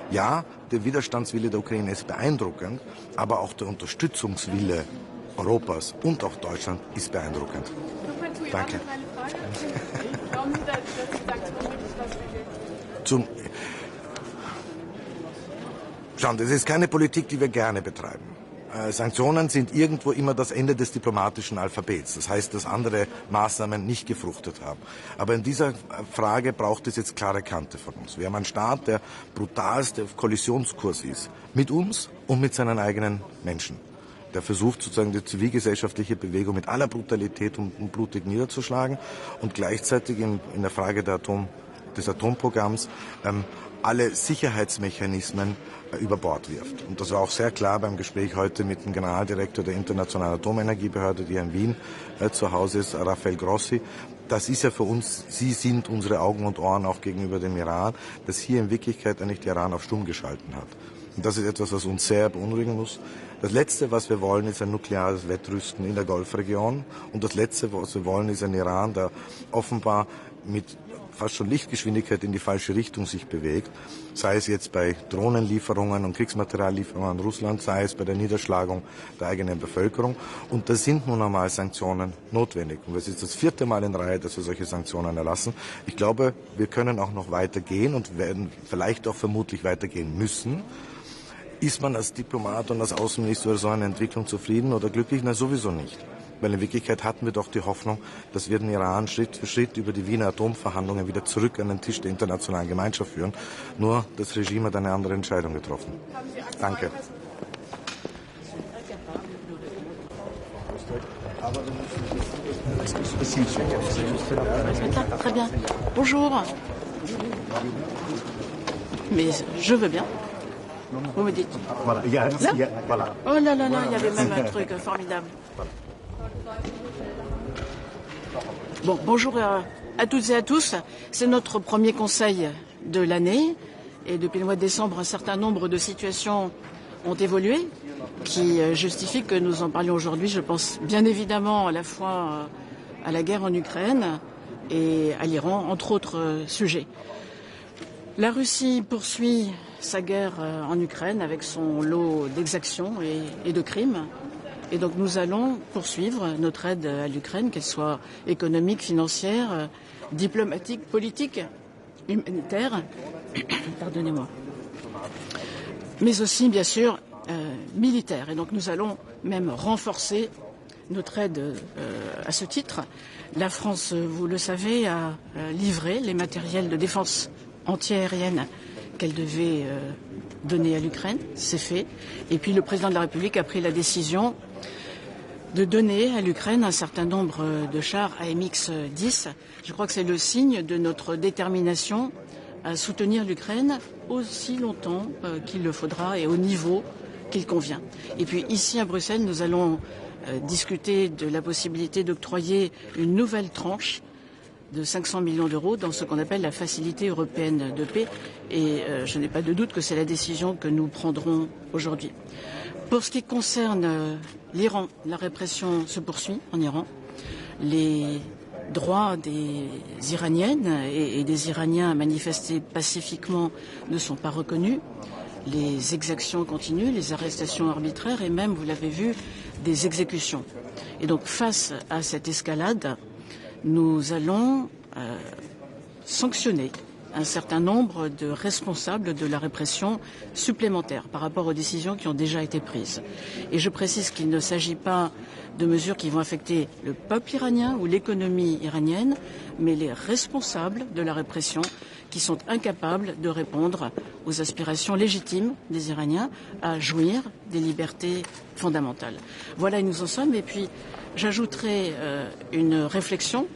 Ja, der Widerstandswille der Ukraine ist beeindruckend, aber auch der Unterstützungswille Europas und auch Deutschland ist beeindruckend. Danke. Schauen, das ist keine Politik, die wir gerne betreiben. Sanktionen sind irgendwo immer das Ende des diplomatischen Alphabets. Das heißt, dass andere Maßnahmen nicht gefruchtet haben. Aber in dieser Frage braucht es jetzt klare Kante von uns. Wir haben einen Staat, der brutalst auf Kollisionskurs ist. Mit uns und mit seinen eigenen Menschen. Der versucht sozusagen die zivilgesellschaftliche Bewegung mit aller Brutalität und blutig niederzuschlagen und gleichzeitig in der Frage des Atomprogramms alle Sicherheitsmechanismen über Bord wirft. Und das war auch sehr klar beim Gespräch heute mit dem Generaldirektor der Internationalen Atomenergiebehörde, die in Wien zu Hause ist, Rafael Grossi. Das ist ja für uns, Sie sind unsere Augen und Ohren auch gegenüber dem Iran, dass hier in Wirklichkeit eigentlich der Iran auf stumm geschalten hat. Und das ist etwas, was uns sehr beunruhigen muss. Das Letzte, was wir wollen, ist ein nukleares Wettrüsten in der Golfregion. Und das Letzte, was wir wollen, ist ein Iran, der offenbar mit fast schon Lichtgeschwindigkeit in die falsche Richtung sich bewegt, sei es jetzt bei Drohnenlieferungen und Kriegsmateriallieferungen an Russland, sei es bei der Niederschlagung der eigenen Bevölkerung. Und da sind nun einmal Sanktionen notwendig. Und es ist das 4. Mal in Reihe, dass wir solche Sanktionen erlassen. Ich glaube, wir können auch noch weitergehen und werden vielleicht auch vermutlich weitergehen müssen. Ist man als Diplomat und als Außenminister über so eine Entwicklung zufrieden oder glücklich? Na, sowieso nicht. Weil in Wirklichkeit hatten wir doch die Hoffnung, dass wir den Iran Schritt für Schritt über die Wiener Atomverhandlungen wieder zurück an den Tisch der internationalen Gemeinschaft führen. Nur das Regime hat eine andere Entscheidung getroffen. Danke. Très bien. Bonjour. Mais je veux bien. Vous me dites. Voilà. Là voilà. Oh là là là, il y avait même un truc formidable. Bon, bonjour à toutes et à tous. C'est notre premier conseil de l'année. Et depuis le mois de décembre, un certain nombre de situations ont évolué qui justifient que nous en parlions aujourd'hui. Je pense bien évidemment à la fois à la guerre en Ukraine et à l'Iran, entre autres sujets. La Russie poursuit sa guerre en Ukraine avec son lot d'exactions et de crimes. Et donc nous allons poursuivre notre aide à l'Ukraine, qu'elle soit économique, financière, diplomatique, politique, humanitaire, pardonnez-moi, mais aussi bien sûr militaire. Et donc nous allons même renforcer notre aide à ce titre. La France, vous le savez, a livré les matériels de défense antiaérienne qu'elle devait donner à l'Ukraine, c'est fait. Et puis le président de la République a pris la décision de donner à l'Ukraine un certain nombre de chars AMX-10. Je crois que c'est le signe de notre détermination à soutenir l'Ukraine aussi longtemps qu'il le faudra et au niveau qu'il convient. Et puis ici à Bruxelles, nous allons discuter de la possibilité d'octroyer une nouvelle tranche de 500 millions d'euros dans ce qu'on appelle la facilité européenne de paix. Et je n'ai pas de doute que c'est la décision que nous prendrons aujourd'hui. Pour ce qui concerne l'Iran, la répression se poursuit en Iran. Les droits des Iraniennes et des Iraniens à manifester pacifiquement ne sont pas reconnus. Les exactions continuent, les arrestations arbitraires et même, vous l'avez vu, des exécutions. Et donc, face à cette escalade, nous allons sanctionner un certain nombre de responsables de la répression supplémentaire par rapport aux décisions qui ont déjà été prises. Et je précise qu'il ne s'agit pas de mesures qui vont affecter le peuple iranien ou l'économie iranienne, mais les responsables de la répression qui sont incapables de répondre aux aspirations légitimes des Iraniens à jouir des libertés fondamentales. Voilà, nous en sommes. Et puis, j'ajouterai une réflexion.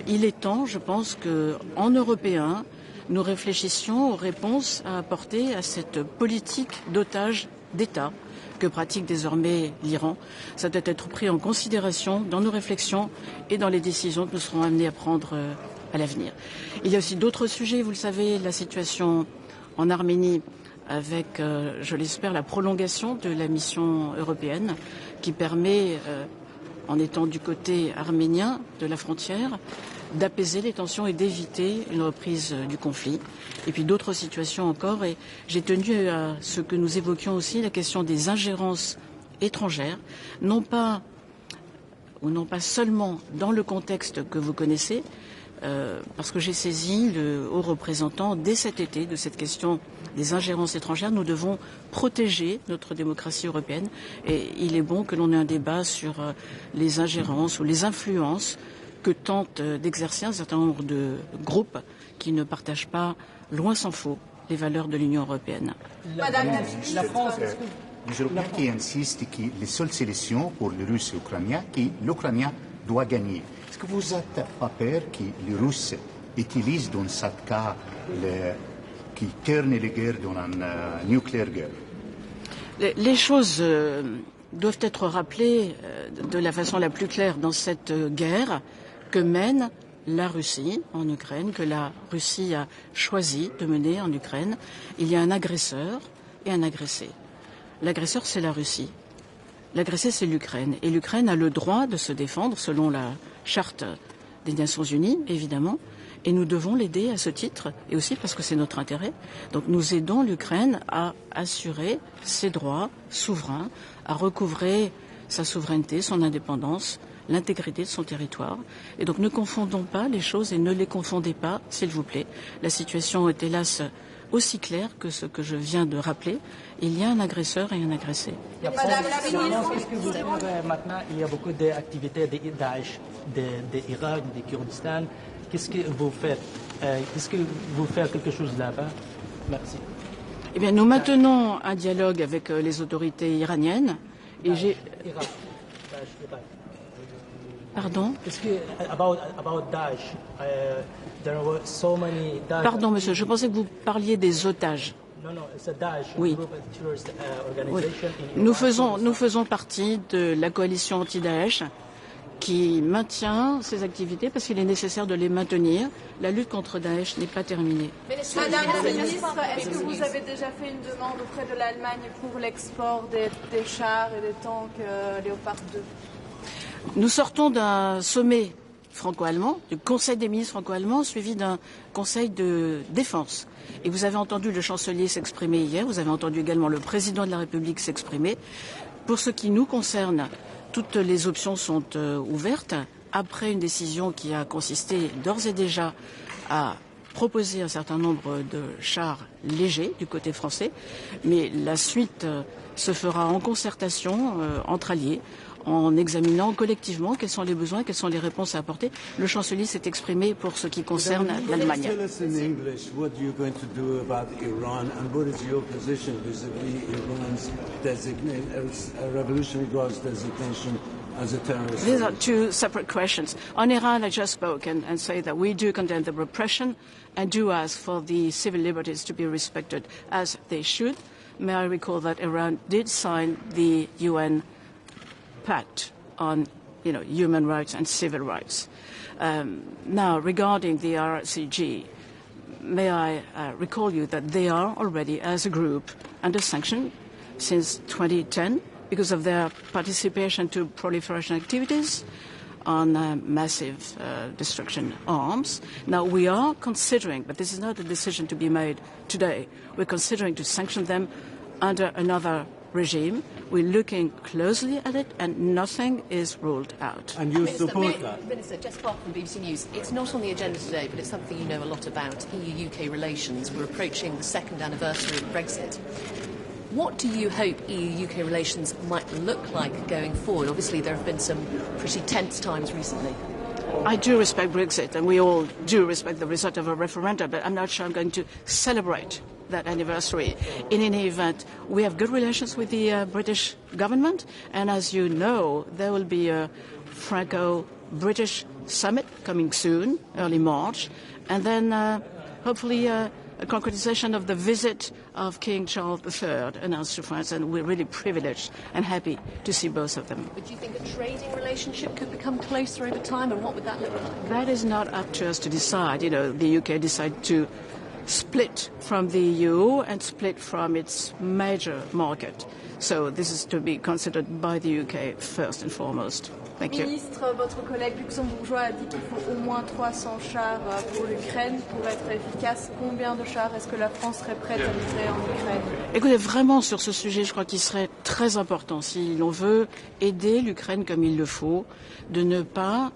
Il est temps, je pense, qu'en Européens, nous réfléchissions aux réponses à apporter à cette politique d'otages d'État que pratique désormais l'Iran. Ça doit être pris en considération dans nos réflexions et dans les décisions que nous serons amenés à prendre à l'avenir. Il y a aussi d'autres sujets, vous le savez, la situation en Arménie avec, je l'espère, la prolongation de la mission européenne qui permet, en étant du côté arménien de la frontière, d'apaiser les tensions et d'éviter une reprise du conflit. Et puis d'autres situations encore. Et j'ai tenu à ce que nous évoquions aussi la question des ingérences étrangères, non pas seulement dans le contexte que vous connaissez, parce que j'ai saisi le haut représentant dès cet été de cette question des ingérences étrangères. Nous devons protéger notre démocratie européenne et il est bon que l'on ait un débat sur les ingérences ou les influences que tentent d'exercer un certain nombre de groupes qui ne partagent pas, loin s'en faut, les valeurs de l'Union européenne. La France, les Européens qui insistent que les seules solutions pour les Russes et les Ukrainiens, que l'Ukrainien doit gagner. Est-ce que vous n'avez pas peur que les Russes utilisent dans ce cas qui tournent les guerres dans une nucléaire guerre? Les choses doivent être rappelées de la façon la plus claire dans cette guerre que mène la Russie en Ukraine, que la Russie a choisi de mener en Ukraine. Il y a un agresseur et un agressé. L'agresseur, c'est la Russie. L'agressé, c'est l'Ukraine. Et l'Ukraine a le droit de se défendre selon la charte des Nations Unies, évidemment. Et nous devons l'aider à ce titre, et aussi parce que c'est notre intérêt. Donc nous aidons l'Ukraine à assurer ses droits souverains, à recouvrer sa souveraineté, son indépendance, l'intégrité de son territoire. Et donc ne confondons pas les choses et ne les confondez pas, s'il vous plaît. La situation est hélas aussi claire que ce que je viens de rappeler. Il y a un agresseur et un agressé. Qu'est-ce que vous savez maintenant? Il y a beaucoup d'activités de Daesh, d'Irak, du Kurdistan. Qu'est-ce que vous faites? Est-ce que vous faites quelque chose là-bas? Merci. Eh bien, nous maintenons un dialogue avec les autorités iraniennes. Et j'ai... Pardon? Est-ce que about Daesh, there were so many Daesh. Pardon, monsieur, je pensais que vous parliez des otages. Non, c'est Daesh. Oui. Oui. Nous faisons partie de la coalition anti-Daesh qui maintient ces activités parce qu'il est nécessaire de les maintenir. La lutte contre Daesh n'est pas terminée. Madame la ministre, est-ce que vous avez déjà fait une demande auprès de l'Allemagne pour l'export des chars et des tanks Léopard 2? Nous sortons d'un sommet franco-allemand, du Conseil des ministres franco-allemands, suivi d'un Conseil de défense. Et vous avez entendu le chancelier s'exprimer hier, vous avez entendu également le président de la République s'exprimer. Pour ce qui nous concerne, toutes les options sont ouvertes, après une décision qui a consisté d'ores et déjà à proposer un certain nombre de chars légers du côté français, mais la suite se fera en concertation entre alliés, en examinant collectivement quels sont les besoins, quelles sont les réponses à apporter. Le chancelier s'est exprimé pour ce qui concerne l'Allemagne. These are two separate questions. On Iran, I just spoke and say that we do condemn the repression and do ask for the civil liberties to be respected as they should. May I recall that Iran did sign the UN Pact on human rights and civil rights. Now, regarding the RCG, may I recall you that they are already, as a group, under sanction since 2010 because of their participation to proliferation activities on massive destruction arms. Now, we are considering, but this is not a decision to be made today, we're considering to sanction them under another regime. We're looking closely at it, and nothing is ruled out. And you support that? Minister, Jess Parker from BBC News. It's not on the agenda today, but it's something you know a lot about, EU-UK relations. We're approaching the second anniversary of Brexit. What do you hope EU-UK relations might look like going forward? Obviously, there have been some pretty tense times recently. I do respect Brexit, and we all do respect the result of a referendum, but I'm not sure I'm going to celebrate that anniversary. In any event, we have good relations with the British government, and as you know, there will be a Franco-British summit coming soon, early March, and then hopefully a concretization of the visit of King Charles III announced to France, and we're really privileged and happy to see both of them. But do you think a trading relationship could become closer over time, and what would that look like? That is not up to us to decide. The UK decided to split from the EU and split from its major market. So this is to be considered by the UK first and foremost. Thank you. Ministre, votre collègue luxembourgeois a dit qu'il faut au moins 300 chars pour l'Ukraine pour être efficace. Combien de chars est-ce que la France serait prête à livrer en Ukraine? Écoutez, vraiment sur ce sujet, je crois qu'il serait très important, si l'on veut aider l'Ukraine comme il le faut, de ne pas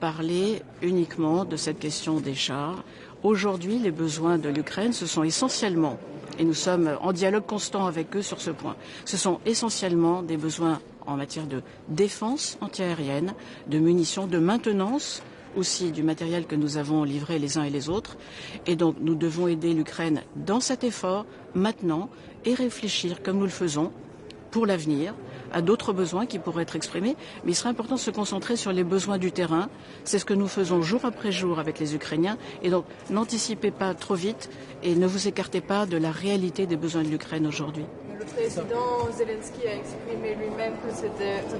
parler uniquement de cette question des chars. Aujourd'hui, les besoins de l'Ukraine, ce sont essentiellement, et nous sommes en dialogue constant avec eux sur ce point, ce sont essentiellement des besoins en matière de défense antiaérienne, de munitions, de maintenance aussi du matériel que nous avons livré les uns et les autres. Et donc nous devons aider l'Ukraine dans cet effort maintenant et réfléchir comme nous le faisons pour l'avenir à d'autres besoins qui pourraient être exprimés. Mais il serait important de se concentrer sur les besoins du terrain. C'est ce que nous faisons jour après jour avec les Ukrainiens. Et donc n'anticipez pas trop vite et ne vous écartez pas de la réalité des besoins de l'Ukraine aujourd'hui. Le président Zelensky a exprimé lui-même que ça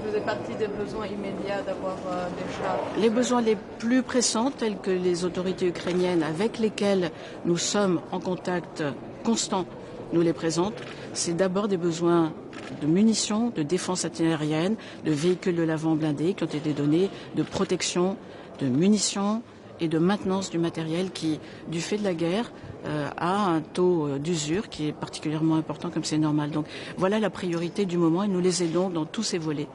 faisait partie des besoins immédiats d'avoir des chars. Les besoins les plus pressants, tels que les autorités ukrainiennes avec lesquelles nous sommes en contact constant, nous les présentent, c'est d'abord des besoins de munitions, de défense antiaérienne, de véhicules de l'avant blindés qui ont été donnés, de protection, de munitions et de maintenance du matériel qui, du fait de la guerre, a un taux d'usure qui est particulièrement important, comme c'est normal. Donc voilà la priorité du moment et nous les aidons dans tous ces volets.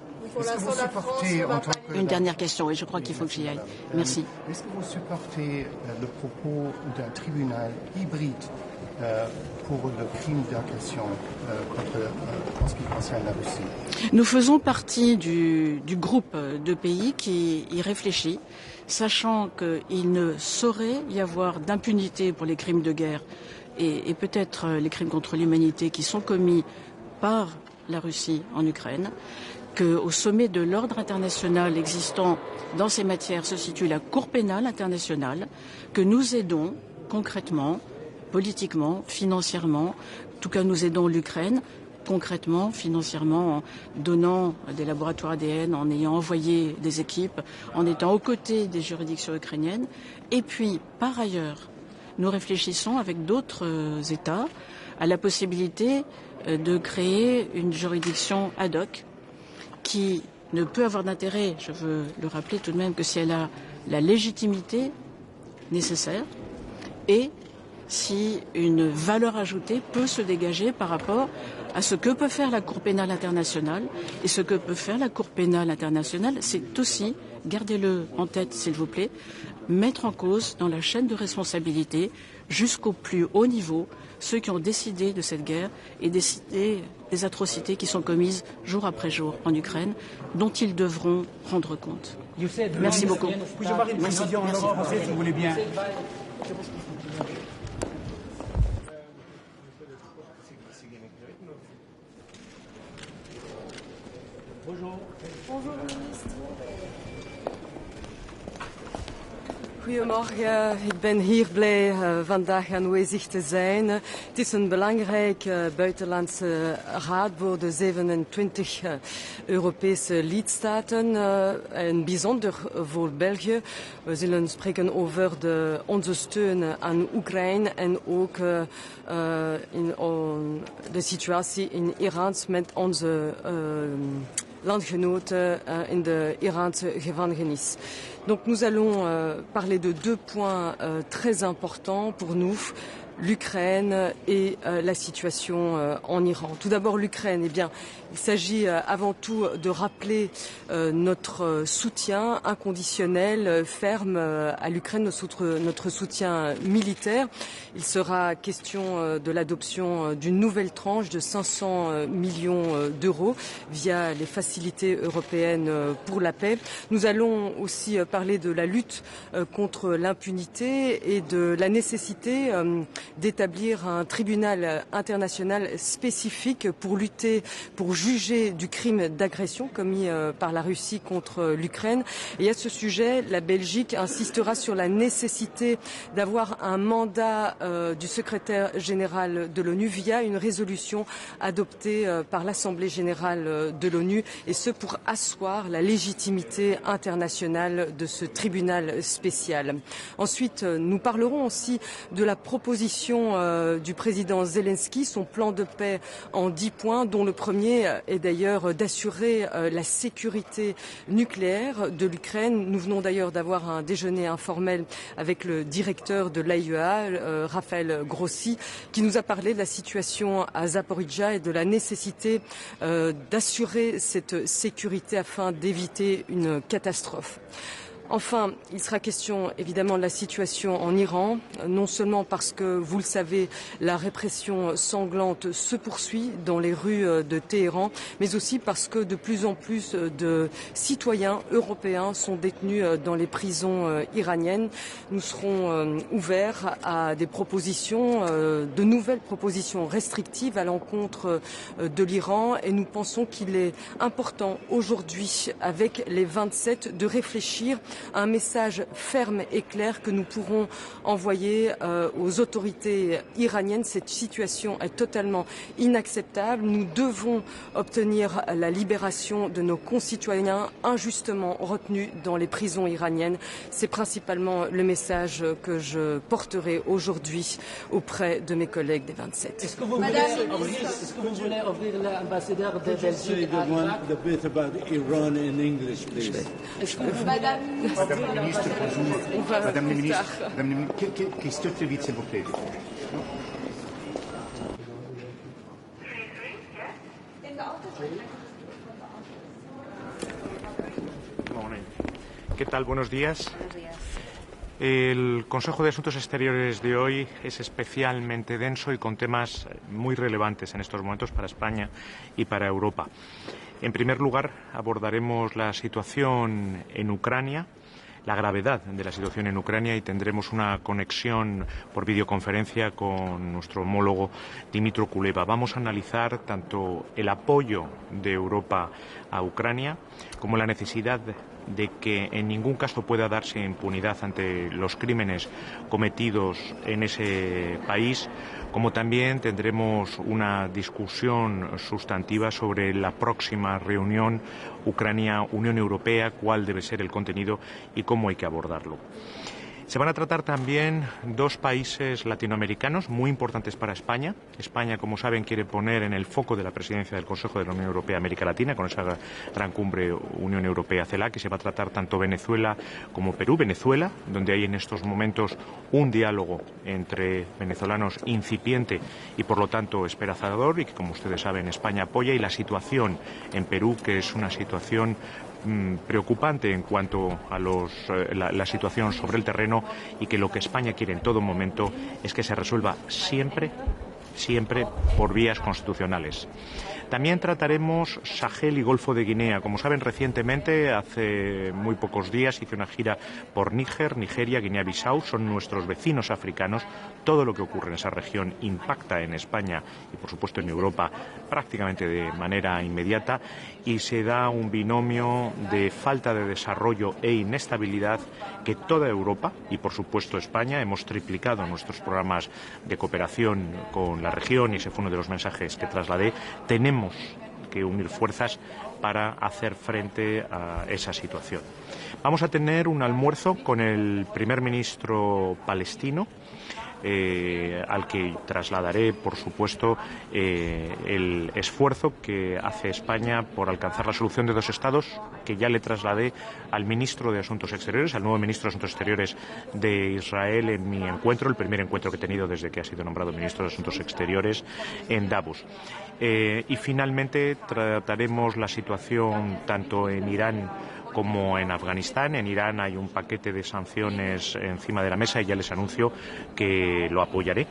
Une dernière question, et je crois qu'il faut que j'y aille. Merci. Est-ce que vous supportez le propos d'un tribunal hybride pour le crime d'agression en ce qui concerne la Russie? Nous faisons partie du groupe de pays qui y réfléchit, sachant qu'il ne saurait y avoir d'impunité pour les crimes de guerre et peut-être les crimes contre l'humanité qui sont commis par la Russie en Ukraine, qu'au sommet de l'ordre international existant dans ces matières se situe la Cour pénale internationale, que nous aidons concrètement, politiquement, financièrement, en tout cas nous aidons l'Ukraine, concrètement, financièrement, en donnant des laboratoires ADN, en ayant envoyé des équipes, en étant aux côtés des juridictions ukrainiennes. Et puis, par ailleurs, nous réfléchissons avec d'autres États à la possibilité de créer une juridiction ad hoc qui ne peut avoir d'intérêt, je veux le rappeler tout de même, que si elle a la légitimité nécessaire et si une valeur ajoutée peut se dégager par rapport à ce que peut faire la Cour pénale internationale. Et ce que peut faire la Cour pénale internationale, c'est aussi, gardez-le en tête s'il vous plaît, mettre en cause dans la chaîne de responsabilité jusqu'au plus haut niveau ceux qui ont décidé de cette guerre et décidé des atrocités qui sont commises jour après jour en Ukraine, dont ils devront rendre compte. Merci beaucoup. Puis-je avoir une précision en langue française, si vous voulez bien? Bonjour. Bonjour, ministre. Goedemorgen, ik ben hier blij vandaag aanwezig te zijn. Het is een belangrijke buitenlandse raad voor de 27 Europese lidstaten en bijzonder voor België. We zullen spreken over onze steun aan Oekraïne en ook de situatie in Iran met onze landgenoten in de Iraanse gevangenis. Donc nous allons parler de deux points très importants pour nous, l'Ukraine et la situation en Iran. Tout d'abord l'Ukraine, eh bien, il s'agit avant tout de rappeler notre soutien inconditionnel, ferme à l'Ukraine, notre soutien militaire. Il sera question de l'adoption d'une nouvelle tranche de 500 millions d'euros via les facilités européennes pour la paix. Nous allons aussi parler de la lutte contre l'impunité et de la nécessité d'établir un tribunal international spécifique pour lutter, pour juger du crime d'agression commis par la Russie contre l'Ukraine. Et à ce sujet, la Belgique insistera sur la nécessité d'avoir un mandat du secrétaire général de l'ONU via une résolution adoptée par l'Assemblée générale de l'ONU, et ce pour asseoir la légitimité internationale de ce tribunal spécial. Ensuite, nous parlerons aussi de la proposition du président Zelensky, son plan de paix en 10 points, dont le premier est d'ailleurs d'assurer la sécurité nucléaire de l'Ukraine. Nous venons d'ailleurs d'avoir un déjeuner informel avec le directeur de l'AIEA, Raphaël Grossi, qui nous a parlé de la situation à Zaporijjia et de la nécessité d'assurer cette sécurité afin d'éviter une catastrophe. Enfin, il sera question évidemment de la situation en Iran, non seulement parce que, vous le savez, la répression sanglante se poursuit dans les rues de Téhéran, mais aussi parce que de plus en plus de citoyens européens sont détenus dans les prisons iraniennes. Nous serons ouverts à des propositions, de nouvelles propositions restrictives à l'encontre de l'Iran, et nous pensons qu'il est important aujourd'hui, avec les 27, de réfléchir un message ferme et clair que nous pourrons envoyer aux autorités iraniennes. Cette situation est totalement inacceptable. Nous devons obtenir la libération de nos concitoyens injustement retenus dans les prisons iraniennes. C'est principalement le message que je porterai aujourd'hui auprès de mes collègues des 27. Est-ce que vous voulez ouvrir l'ambassadeur de Belgique à Irak? Madame la ministre, bonjour. Madame la ministre, question très vite, s'il vous plaît. ¿Qué tal? Buenos días. El Consejo de Asuntos Exteriores de hoy es especialmente denso y con temas muy relevantes en estos momentos para España y para Europa. En primer lugar, abordaremos la situación en Ucrania, la gravedad de la situación en Ucrania, y tendremos una conexión por videoconferencia con nuestro homólogo Dimitro Kuleba. Vamos a analizar tanto el apoyo de Europa a Ucrania como la necesidad de que en ningún caso pueda darse impunidad ante los crímenes cometidos en ese país, como también tendremos una discusión sustantiva sobre la próxima reunión Ucrania-Unión Europea, cuál debe ser el contenido y cómo hay que abordarlo. Se van a tratar también dos países latinoamericanos muy importantes para España. España, como saben, quiere poner en el foco de la presidencia del Consejo de la Unión Europea América Latina, con esa gran cumbre Unión Europea-CELAC, que se va a tratar tanto Venezuela como Perú. Venezuela, donde hay en estos momentos un diálogo entre venezolanos incipiente y, por lo tanto, esperanzador, y que, como ustedes saben, España apoya, y la situación en Perú, que es una situación preocupante en cuanto a la situación sobre el terreno, y que lo que España quiere en todo momento es que se resuelva siempre siempre por vías constitucionales. También trataremos Sahel y Golfo de Guinea. Como saben, recientemente, hace muy pocos días, hice una gira por Níger, Nigeria, Guinea-Bissau. Son nuestros vecinos africanos. Todo lo que ocurre en esa región impacta en España y, por supuesto, en Europa prácticamente de manera inmediata. Y se da un binomio de falta de desarrollo e inestabilidad que toda Europa y, por supuesto, España, hemos triplicado nuestros programas de cooperación con la región, y ese fue uno de los mensajes que trasladé. Tenemos que unir fuerzas para hacer frente a esa situación. Vamos a tener un almuerzo con el primer ministro palestino, al que trasladaré, por supuesto, el esfuerzo que hace España por alcanzar la solución de dos estados, que ya le trasladé al ministro de Asuntos Exteriores, al nuevo ministro de Asuntos Exteriores de Israel, en mi encuentro, el primer encuentro que he tenido desde que ha sido nombrado ministro de Asuntos Exteriores en Davos. Y finalmente trataremos la situación tanto en Irán como en Afganistán. En Irán hay un paquete de sanciones encima de la mesa y ya les anuncio que lo apoyaré.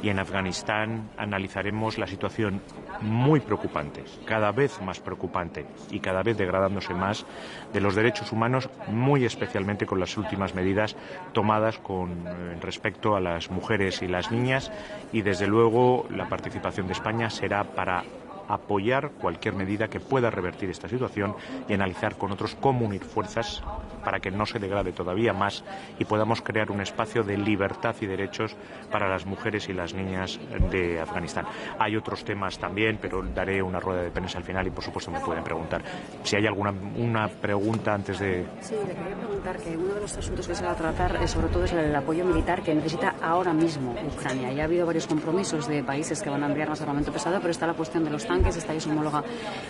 Y en Afganistán analizaremos la situación muy preocupante, cada vez más preocupante y cada vez degradándose más, de los derechos humanos, muy especialmente con las últimas medidas tomadas con respecto a las mujeres y las niñas. Y desde luego la participación de España será para apoyar cualquier medida que pueda revertir esta situación y analizar con otros cómo unir fuerzas para que no se degrade todavía más y podamos crear un espacio de libertad y derechos para las mujeres y las niñas de Afganistán. Hay otros temas también, pero daré una rueda de prensa al final y por supuesto me pueden preguntar. Si hay una pregunta antes de... Sí, le quería preguntar que uno de los asuntos que se va a tratar sobre todo es el apoyo militar que necesita ahora mismo Ucrania. Ya ha habido varios compromisos de países que van a enviar más armamento pesado, pero está la cuestión de los tanques, está ahí su homóloga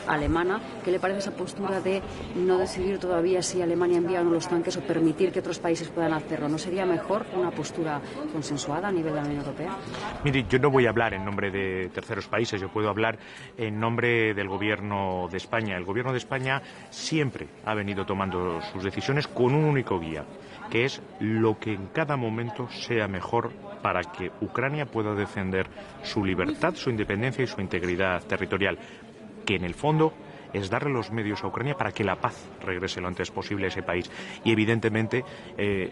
alemana. ¿Qué le parece esa postura de no decidir todavía si Alemania envía o no los tanques o permitir que otros países puedan hacerlo? ¿No sería mejor una postura consensuada a nivel de la Unión Europea? Mire, yo no voy a hablar en nombre de terceros países, yo puedo hablar en nombre del Gobierno de España. El Gobierno de España siempre ha venido tomando sus decisiones con un único guía, que es lo que en cada momento sea mejor para que Ucrania pueda defender su libertad, su independencia y su integridad territorial, que en el fondo es darle los medios a Ucrania para que la paz regrese lo antes posible a ese país. Y evidentemente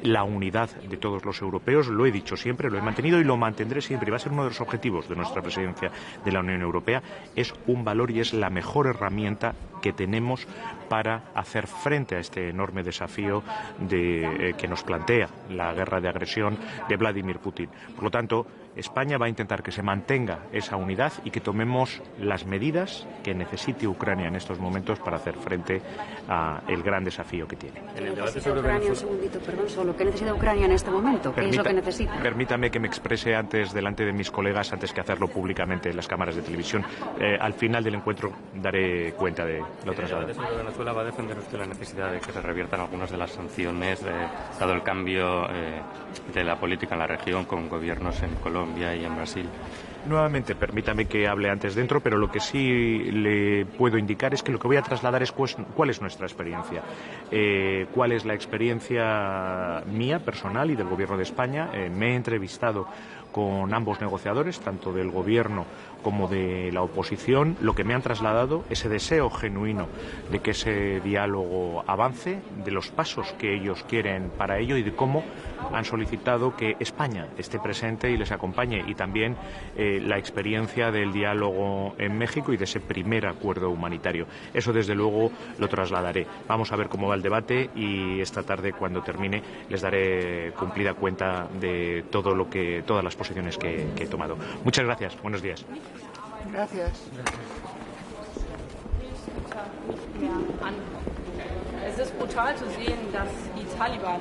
la unidad de todos los europeos, lo he dicho siempre, lo he mantenido y lo mantendré siempre, y va a ser uno de los objetivos de nuestra presidencia de la Unión Europea. Es un valor y es la mejor herramienta que tenemos para hacer frente a este enorme desafío que nos plantea la guerra de agresión de Vladimir Putin. Por lo tanto, España va a intentar que se mantenga esa unidad y que tomemos las medidas que necesite Ucrania en estos momentos para hacer frente al gran desafío que tiene. En el debate sobre Ucrania, un segundito, perdón, solo ¿qué necesita Ucrania en este momento? ¿Qué es lo que necesita? Permítame que me exprese antes delante de mis colegas, antes que hacerlo públicamente en las cámaras de televisión. Al final del encuentro daré cuenta de lo trasladado. En el debate sobre Venezuela, ¿va a defender usted la necesidad de que se reviertan algunas de las sanciones, dado el cambio de la política en la región con gobiernos en Colombia y en Brasil? Nuevamente, permítame que hable antes dentro, pero lo que sí le puedo indicar es que lo que voy a trasladar es cuál es nuestra experiencia, cuál es la experiencia mía personal y del Gobierno de España. Me he entrevistado con ambos negociadores, tanto del Gobierno como de la oposición. Lo que me han trasladado, ese deseo genuino de que ese diálogo avance, de los pasos que ellos quieren para ello y de cómo han solicitado que España esté presente y les acompañe, y también la experiencia del diálogo en México y de ese primer acuerdo humanitario. Eso desde luego lo trasladaré. Vamos a ver cómo va el debate y esta tarde, cuando termine, les daré cumplida cuenta de todas las posiciones que he tomado. Muchas gracias. Buenos días. Gracias. Es ist brutal zu sehen, dass die Taliban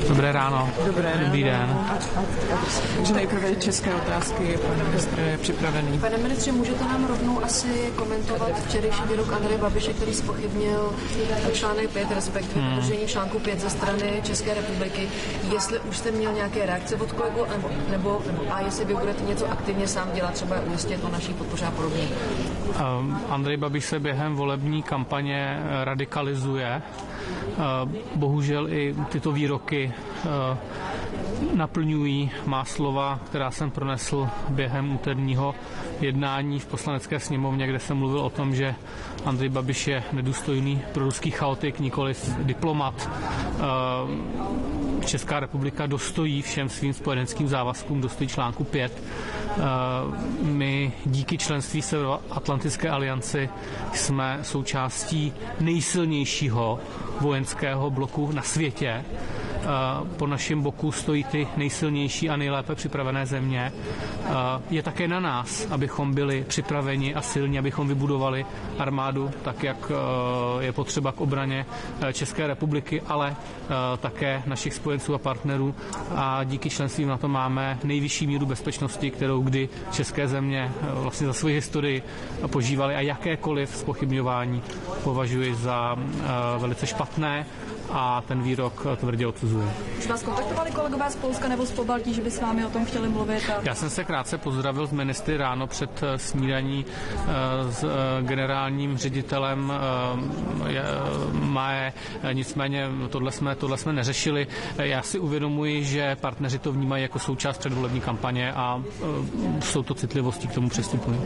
Dobré Dobré ráno. Dobrý den. Takže nejprve české otázky, pane ministře, je připravený. Pane ministře, můžete nám rovnou asi komentovat včerejší výrok Andreje Babiše, který zpochybnil článek 5, respektive dodržení článku 5 ze strany České republiky. Jestli už jste měl nějaké reakce od kolegu, nebo a jestli vy budete něco aktivně sám dělat, třeba ujistit o naší podpoře a podobně. Andrej Babiš se během volební kampaně radikalizuje. Bohužel i tyto výroky naplňují má slova, která jsem pronesl během úterního jednání v Poslanecké sněmovně, kde jsem mluvil o tom, že Andrej Babiš je nedůstojný proruský chaotik, nikoliv diplomat. Česká republika dostojí všem svým spojeneckým závazkům, dostojí článku 5. My díky členství Severoatlantické alianci jsme součástí nejsilnějšího vojenského bloku na světě. Po našem boku stojí ty nejsilnější a nejlépe připravené země. Je také na nás, abychom byli připraveni a silní, abychom vybudovali armádu tak, jak je potřeba k obraně České republiky, ale také našich spojenců a partnerů. A díky členství na to máme nejvyšší míru bezpečnosti, kterou kdy české země vlastně za svoji historii požívaly, a jakékoliv zpochybňování považuji za velice špatné a ten výrok tvrdě odsuzuje. Už vás kontaktovali kolegové z Polska nebo z Pobaltí, že by s vámi o tom chtěli mluvit? Já jsem se krátce pozdravil s ministry ráno před snídaní s generálním ředitelem MAE, nicméně tohle jsme neřešili. Já si uvědomuji, že partneři to vnímají jako součást předvolební kampaně a jsou to citlivosti, k tomu přistupují.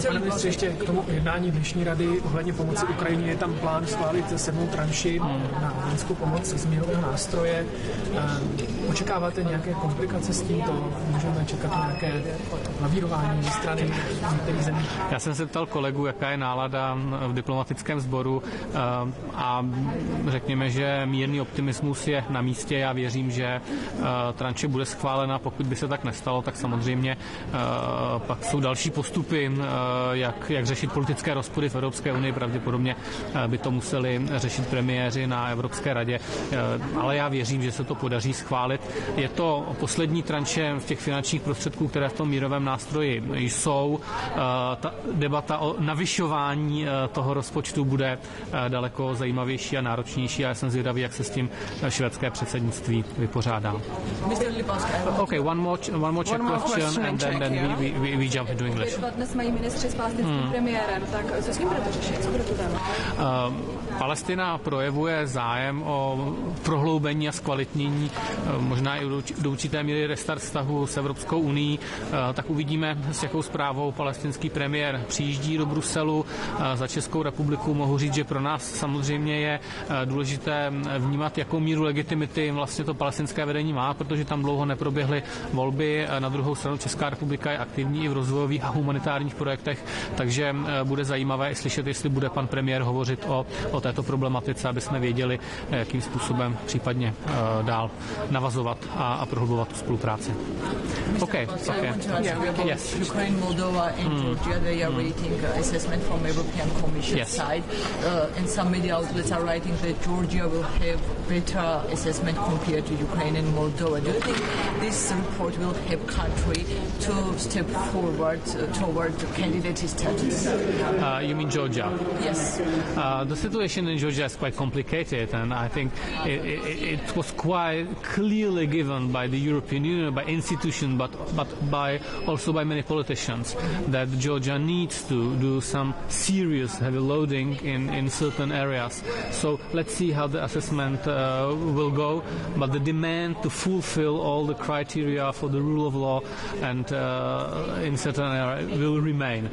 Pane ministře, ještě k tomu jednání dnešní rady ohledně pomoci Ukrajině, je tam plán schválit 7. tranši na vojenskou pomoc z mírového nástroje. Očekáváte nějaké komplikace s tímto? Můžeme čekat nějaké navírování ze strany některých zemí? Já jsem se ptal kolegu, jaká je nálada v diplomatickém sboru a řekněme, že mírný optimismus je na místě. Já věřím, že tranše bude schválena. Pokud by se tak nestalo, tak samozřejmě pak jsou další postupy, jak řešit politické rozpory v Evropské unii. Pravděpodobně by to museli řešit premiéři na Evropské radě, ale já věřím, že se to podaří schválit. Je to poslední tranše v těch finančních prostředků, které v tom mírovém nástroji jsou. Ta debata o navyšování toho rozpočtu bude daleko zajímavější a náročnější a já jsem zvědavý, jak se s tím švédské předsednictví vypořádá. Okay, one more Czech question and then we jump into English. Dnes mají ministři s palestinským premiérem, tak co s ním budete řešit? Co bude to téma? Palestina projevuje zájem o prohloubení a zkvalitnění, možná i do určité míry restart vztahu s Evropskou unií, tak uvidíme, s jakou zprávou palestinský premiér přijíždí do Bruselu. Za Českou republiku mohu říct, že pro nás samozřejmě je důležité vnímat, jakou míru legitimity vlastně to palestinské vedení má, protože tam dlouho neproběhly volby. Na druhou stranu Česká republika je aktivní i v rozvojových a humanitárních projektech, takže bude zajímavé i slyšet, jestli bude pan premiér hovořit o této problematice, aby jsme věděli, jakým způsobem případně dál navazovat a prohlubovat tu spolupráci. Okay. Yes. Ukraine, Moldova and Georgia, they are waiting assessment from European Commission side. And some media outlets are writing that Georgia will have better assessment compared to Ukraine and Moldova. Do you think this report will help country to step forward toward candidate status? You mean Georgia? Yes. The situation in Georgia is quite complicated, and I think it was quite clearly given by the European Union, by institutions, but also by many politicians, that Georgia needs to do some serious heavy loading in certain areas. So let's see how the assessment will go, but the demand to fulfill all the criteria for the rule of law and in certain areas will remain.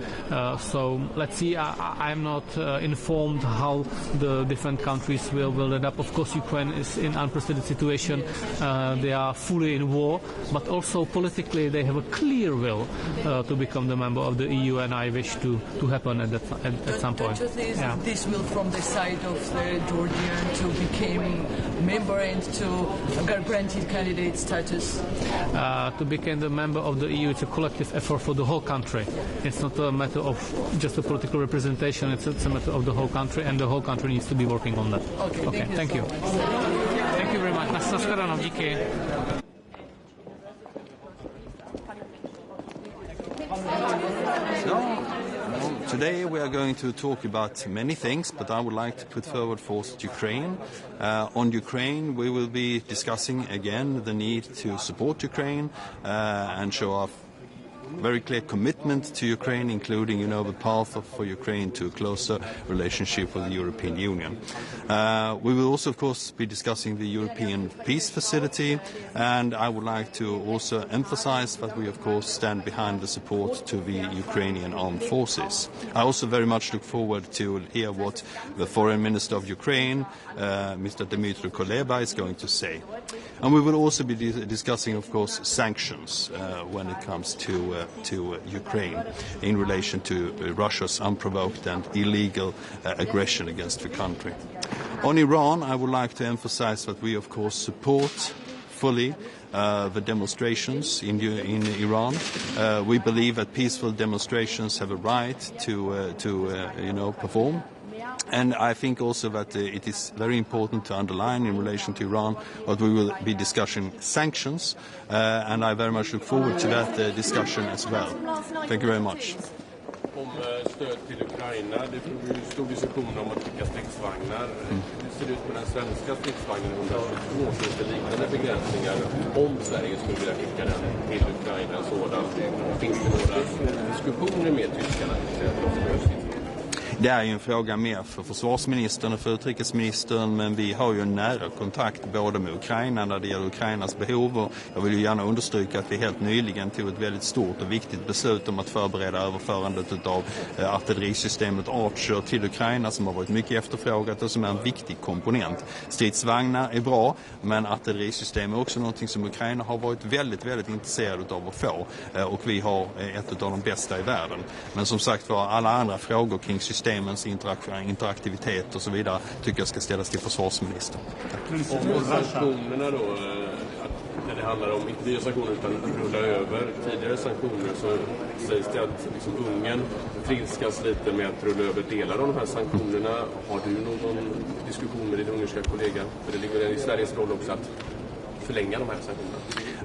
So let's see. I'm not informed how the different countries will end up. Of course, Ukraine is in unprecedented situation. They are fully in war, but also politically they have a clear will to become the member of the EU, and I wish to happen at some point. This will from the side of Georgia to become member and to granted candidate status? To become the member of the EU, it's a collective effort for the whole country. It's not a matter of just a political representation, it's a matter of the whole country, and the whole country needs to be working on that. Okay, thank you. Thank you very much. Nashledanou, díky. Today we are going to talk about many things, but I would like to put forward first Ukraine. On Ukraine, we will be discussing again the need to support Ukraine and show our very clear commitment to Ukraine, including, the path for Ukraine to a closer relationship with the European Union. We will also, of course, be discussing the European Peace Facility, and I would like to also emphasize that we, of course, stand behind the support to the Ukrainian armed forces. I also very much look forward to hear what the Foreign Minister of Ukraine, Mr. Dmytro Kuleba, is going to say. And we will also be discussing, of course, sanctions when it comes to Ukraine in relation to Russia's unprovoked and illegal aggression against the country. On Iran, I would like to emphasize that we, of course, support fully the demonstrations in Iran. We believe that peaceful demonstrations have a right to perform. And I think also that it is very important to underline in relation to Iran that we will be discussing sanctions, and I very much look forward to that discussion as well. Thank you very much. Om stöd till Ukraina, det är en stor diskussion om att skicka stridsvagnar. Hur ser det ut med den svenska stridsvagnen 122? Finns det liknande begränsningar om Sverige skulle vilja skicka den till Ukraina? Finns det några diskussioner med tyskarna? Det är ju en fråga mer för försvarsministern och för utrikesministern, men vi har ju en nära kontakt både med Ukraina när det gäller Ukrainas behov, och jag vill ju gärna understryka att vi helt nyligen tog ett väldigt stort och viktigt beslut om att förbereda överförandet av artillerisystemet Archer till Ukraina, som har varit mycket efterfrågat och som är en viktig komponent. Stridsvagnar är bra, men artillerisystem är också någonting som Ukraina har varit väldigt, väldigt intresserad av att få, och vi har ett av de bästa i världen. Men som sagt var, alla andra frågor kring systemens interaktivitet och så vidare tycker jag ska ställas till försvarsministern. Om sanktionerna då, när det handlar om inte nya sanktioner utan rulla över tidigare sanktioner, så sägs det att Ungern trilskas lite med att rulla över delar av de här sanktionerna. Har du någon diskussion med din ungerska kollega? För det ligger i Sveriges roll också att förlänga de här sanktionerna.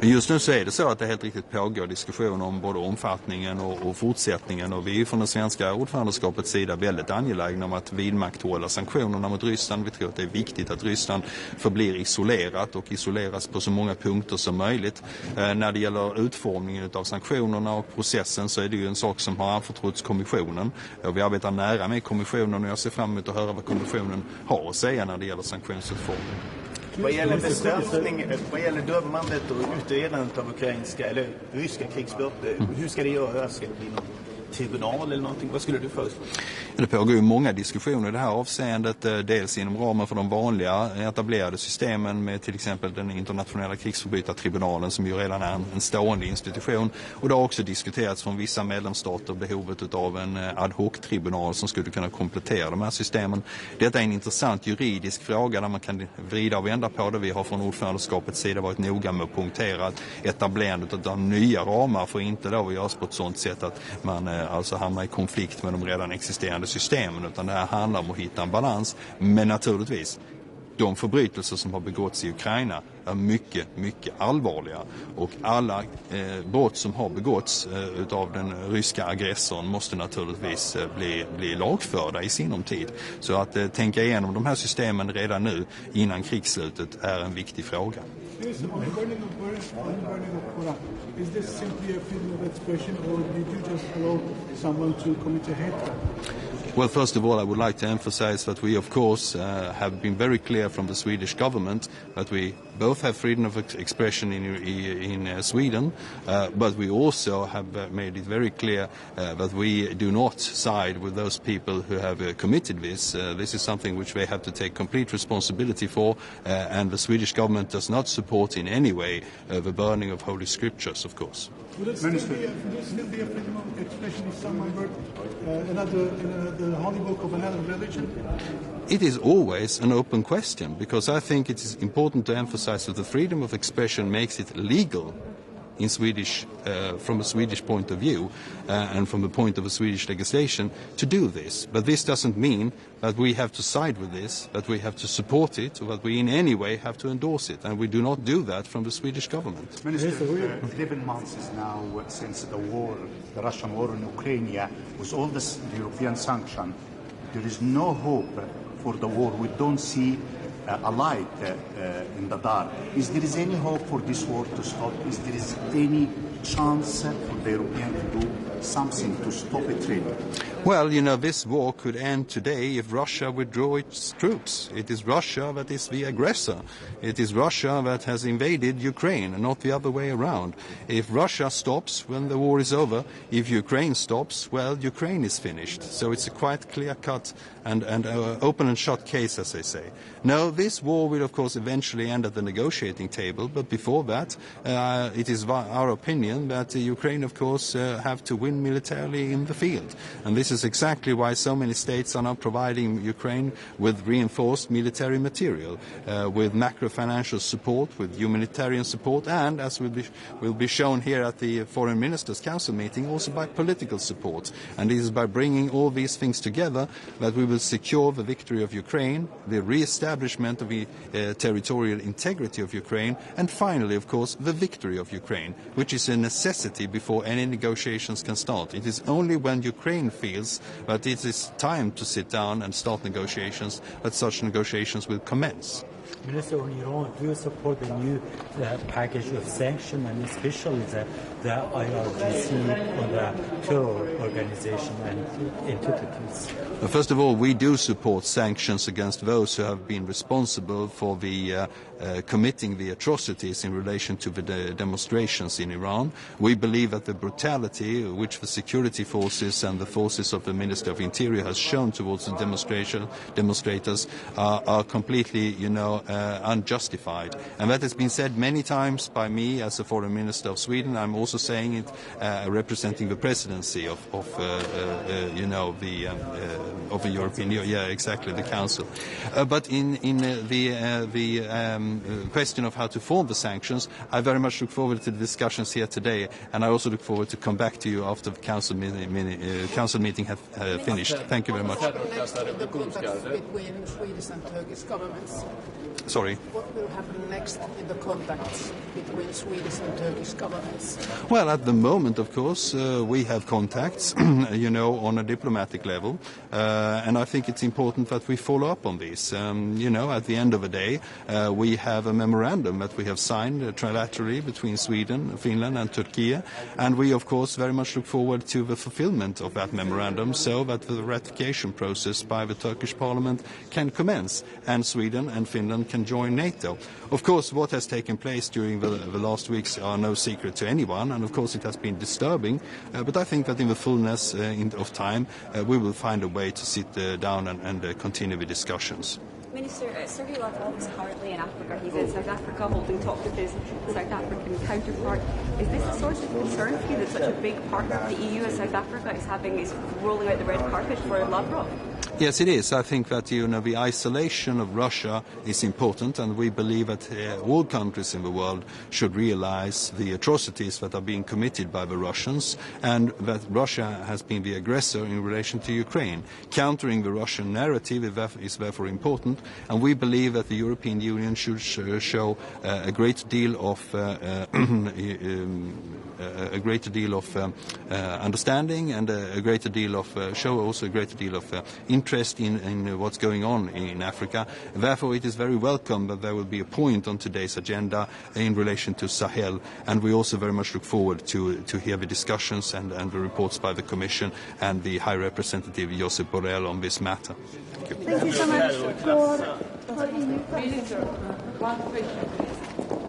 Just nu så är det så att det helt riktigt pågår diskussioner om både omfattningen och fortsättningen, och vi är från den svenska ordförandeskapets sida väldigt angelägna om att vidmakthålla sanktionerna mot Ryssland. Vi tror att det är viktigt att Ryssland förblir isolerat och isoleras på så många punkter som möjligt. När det gäller utformningen av sanktionerna och processen så är det ju en sak som har anförtrotts kommissionen. Vi arbetar nära med kommissionen och jag ser fram emot att höra vad kommissionen har att säga när det gäller sanktionsutformning. Vad gäller bestraffning, vad gäller dömandet och utredandet av ukrainska eller ryska krigsbrott, hur ska det göras? Ska det bli någon tribunal eller någonting? Vad skulle du föreslå? Det pågår ju många diskussioner i det här avseendet, dels inom ramen för de vanliga etablerade systemen med till exempel den internationella krigsförbrytartribunalen, som ju redan är en stående institution, och det har också diskuterats från vissa medlemsstater behovet av en ad hoc-tribunal som skulle kunna komplettera de här systemen. Detta är en intressant juridisk fråga där man kan vrida och vända på det. Vi har från ordförandeskapets sida varit noga med att punktera att etablerandet av nya ramar får inte då göras på ett sådant sätt att man alltså hamnar i konflikt med de redan existerande systemen, utan det här handlar om att hitta en balans. Men naturligtvis, de förbrytelser som har begåtts i Ukraina är mycket, mycket allvarliga, och alla brott som har begåtts av den ryska aggressorn måste naturligtvis bli lagförda i sinom tid. Så att tänka igenom de här systemen redan nu innan krigsslutet är en viktig fråga. Is this simply a freedom of expression, or did you just allow someone to commit a hate crime? Well, first of all, I would like to emphasize that we, of course, have been very clear from the Swedish government that we both have freedom of expression in Sweden, but we also have made it very clear that we do not side with those people who have committed this. This is something which they have to take complete responsibility for, and the Swedish government does not support in any way the burning of holy scriptures, of course. Minister. Would it still be a freedom of expression if someone were the holy book of another religion? It is always an open question, because I think it is important to emphasize that the freedom of expression makes it legal in Swedish, from a Swedish point of view, and from the point of a Swedish legislation, to do this. But this doesn't mean that we have to side with this, that we have to support it, or that we in any way have to endorse it. And we do not do that from the Swedish government. Minister, 11 months is now since the war, the Russian war in Ukraine, with all this European sanction. There is no hope for the war. We don't see a light in the dark. Is there any hope for this war to stop? Is there any chance for the Europeans to do something to stop it really? Well, you know, this war could end today if Russia withdraw its troops. It is Russia that is the aggressor. It is Russia that has invaded Ukraine, and not the other way around. If Russia stops when the war is over, if Ukraine stops, well, Ukraine is finished. So it's a quite clear-cut and open and shut case, as they say. No, this war will, of course, eventually end at the negotiating table, but before that, it is our opinion that Ukraine, of course, have to win militarily in the field. And this is exactly why so many states are now providing Ukraine with reinforced military material, with macro-financial support, with humanitarian support, and, as will be shown here at the Foreign Ministers' Council meeting, also by political support. And it is by bringing all these things together that we will secure the victory of Ukraine, the re-establishment of the territorial integrity of Ukraine, and finally, of course, the victory of Ukraine, which is a necessity before any negotiations can start. It is only when Ukraine feels that it is time to sit down and start negotiations that such negotiations will commence. Minister, on Iran, do you support the new package of sanctions, and especially the IRGC on the terror organization and entities? First of all, we do support sanctions against those who have been responsible for the committing the atrocities in relation to the demonstrations in Iran. We believe that the brutality which the security forces and the forces of the Minister of Interior has shown towards the demonstrators are completely, unjustified. And that has been said many times by me as a Foreign Minister of Sweden. I'm also saying it representing the presidency of the European Union. Yeah, exactly, the Council. But in the question of how to form the sanctions, I very much look forward to the discussions here today, and I also look forward to come back to you after the Council meeting has finished. Thank you very much. The contacts between Swedish and Turkish governments. Sorry. What will happen next in the contacts between Swedish and Turkish governments? Well, at the moment, of course, we have contacts, on a diplomatic level, and I think it's important that we follow up on this. At the end of the day, we have a memorandum that we have signed trilaterally between Sweden, Finland and Turkey, and we, of course, very much look forward to the fulfillment of that memorandum so that the ratification process by the Turkish Parliament can commence, and Sweden and Finland can join NATO. Of course, what has taken place during the last weeks are no secret to anyone, and of course it has been disturbing, but I think that in the fullness of time we will find a way to sit down and continue the discussions. Minister, Sergei Lavrov is currently in Africa. He's in South Africa holding talks with his South African counterpart. Is this a source of concern for you that such a big partner of the EU as South Africa is rolling out the red carpet for Lavrov? Yes, it is. I think that the isolation of Russia is important, and we believe that all countries in the world should realize the atrocities that are being committed by the Russians, and that Russia has been the aggressor in relation to Ukraine. Countering the Russian narrative is therefore important, and we believe that the European Union should show a great deal of understanding and a greater deal of show also a greater deal of interest in what's going on in Africa. Therefore, it is very welcome that there will be a point on today's agenda in relation to Sahel, and we also very much look forward to hear the discussions and the reports by the Commission and the High Representative Josep Borrell on this matter. Thank you. Thank you so much.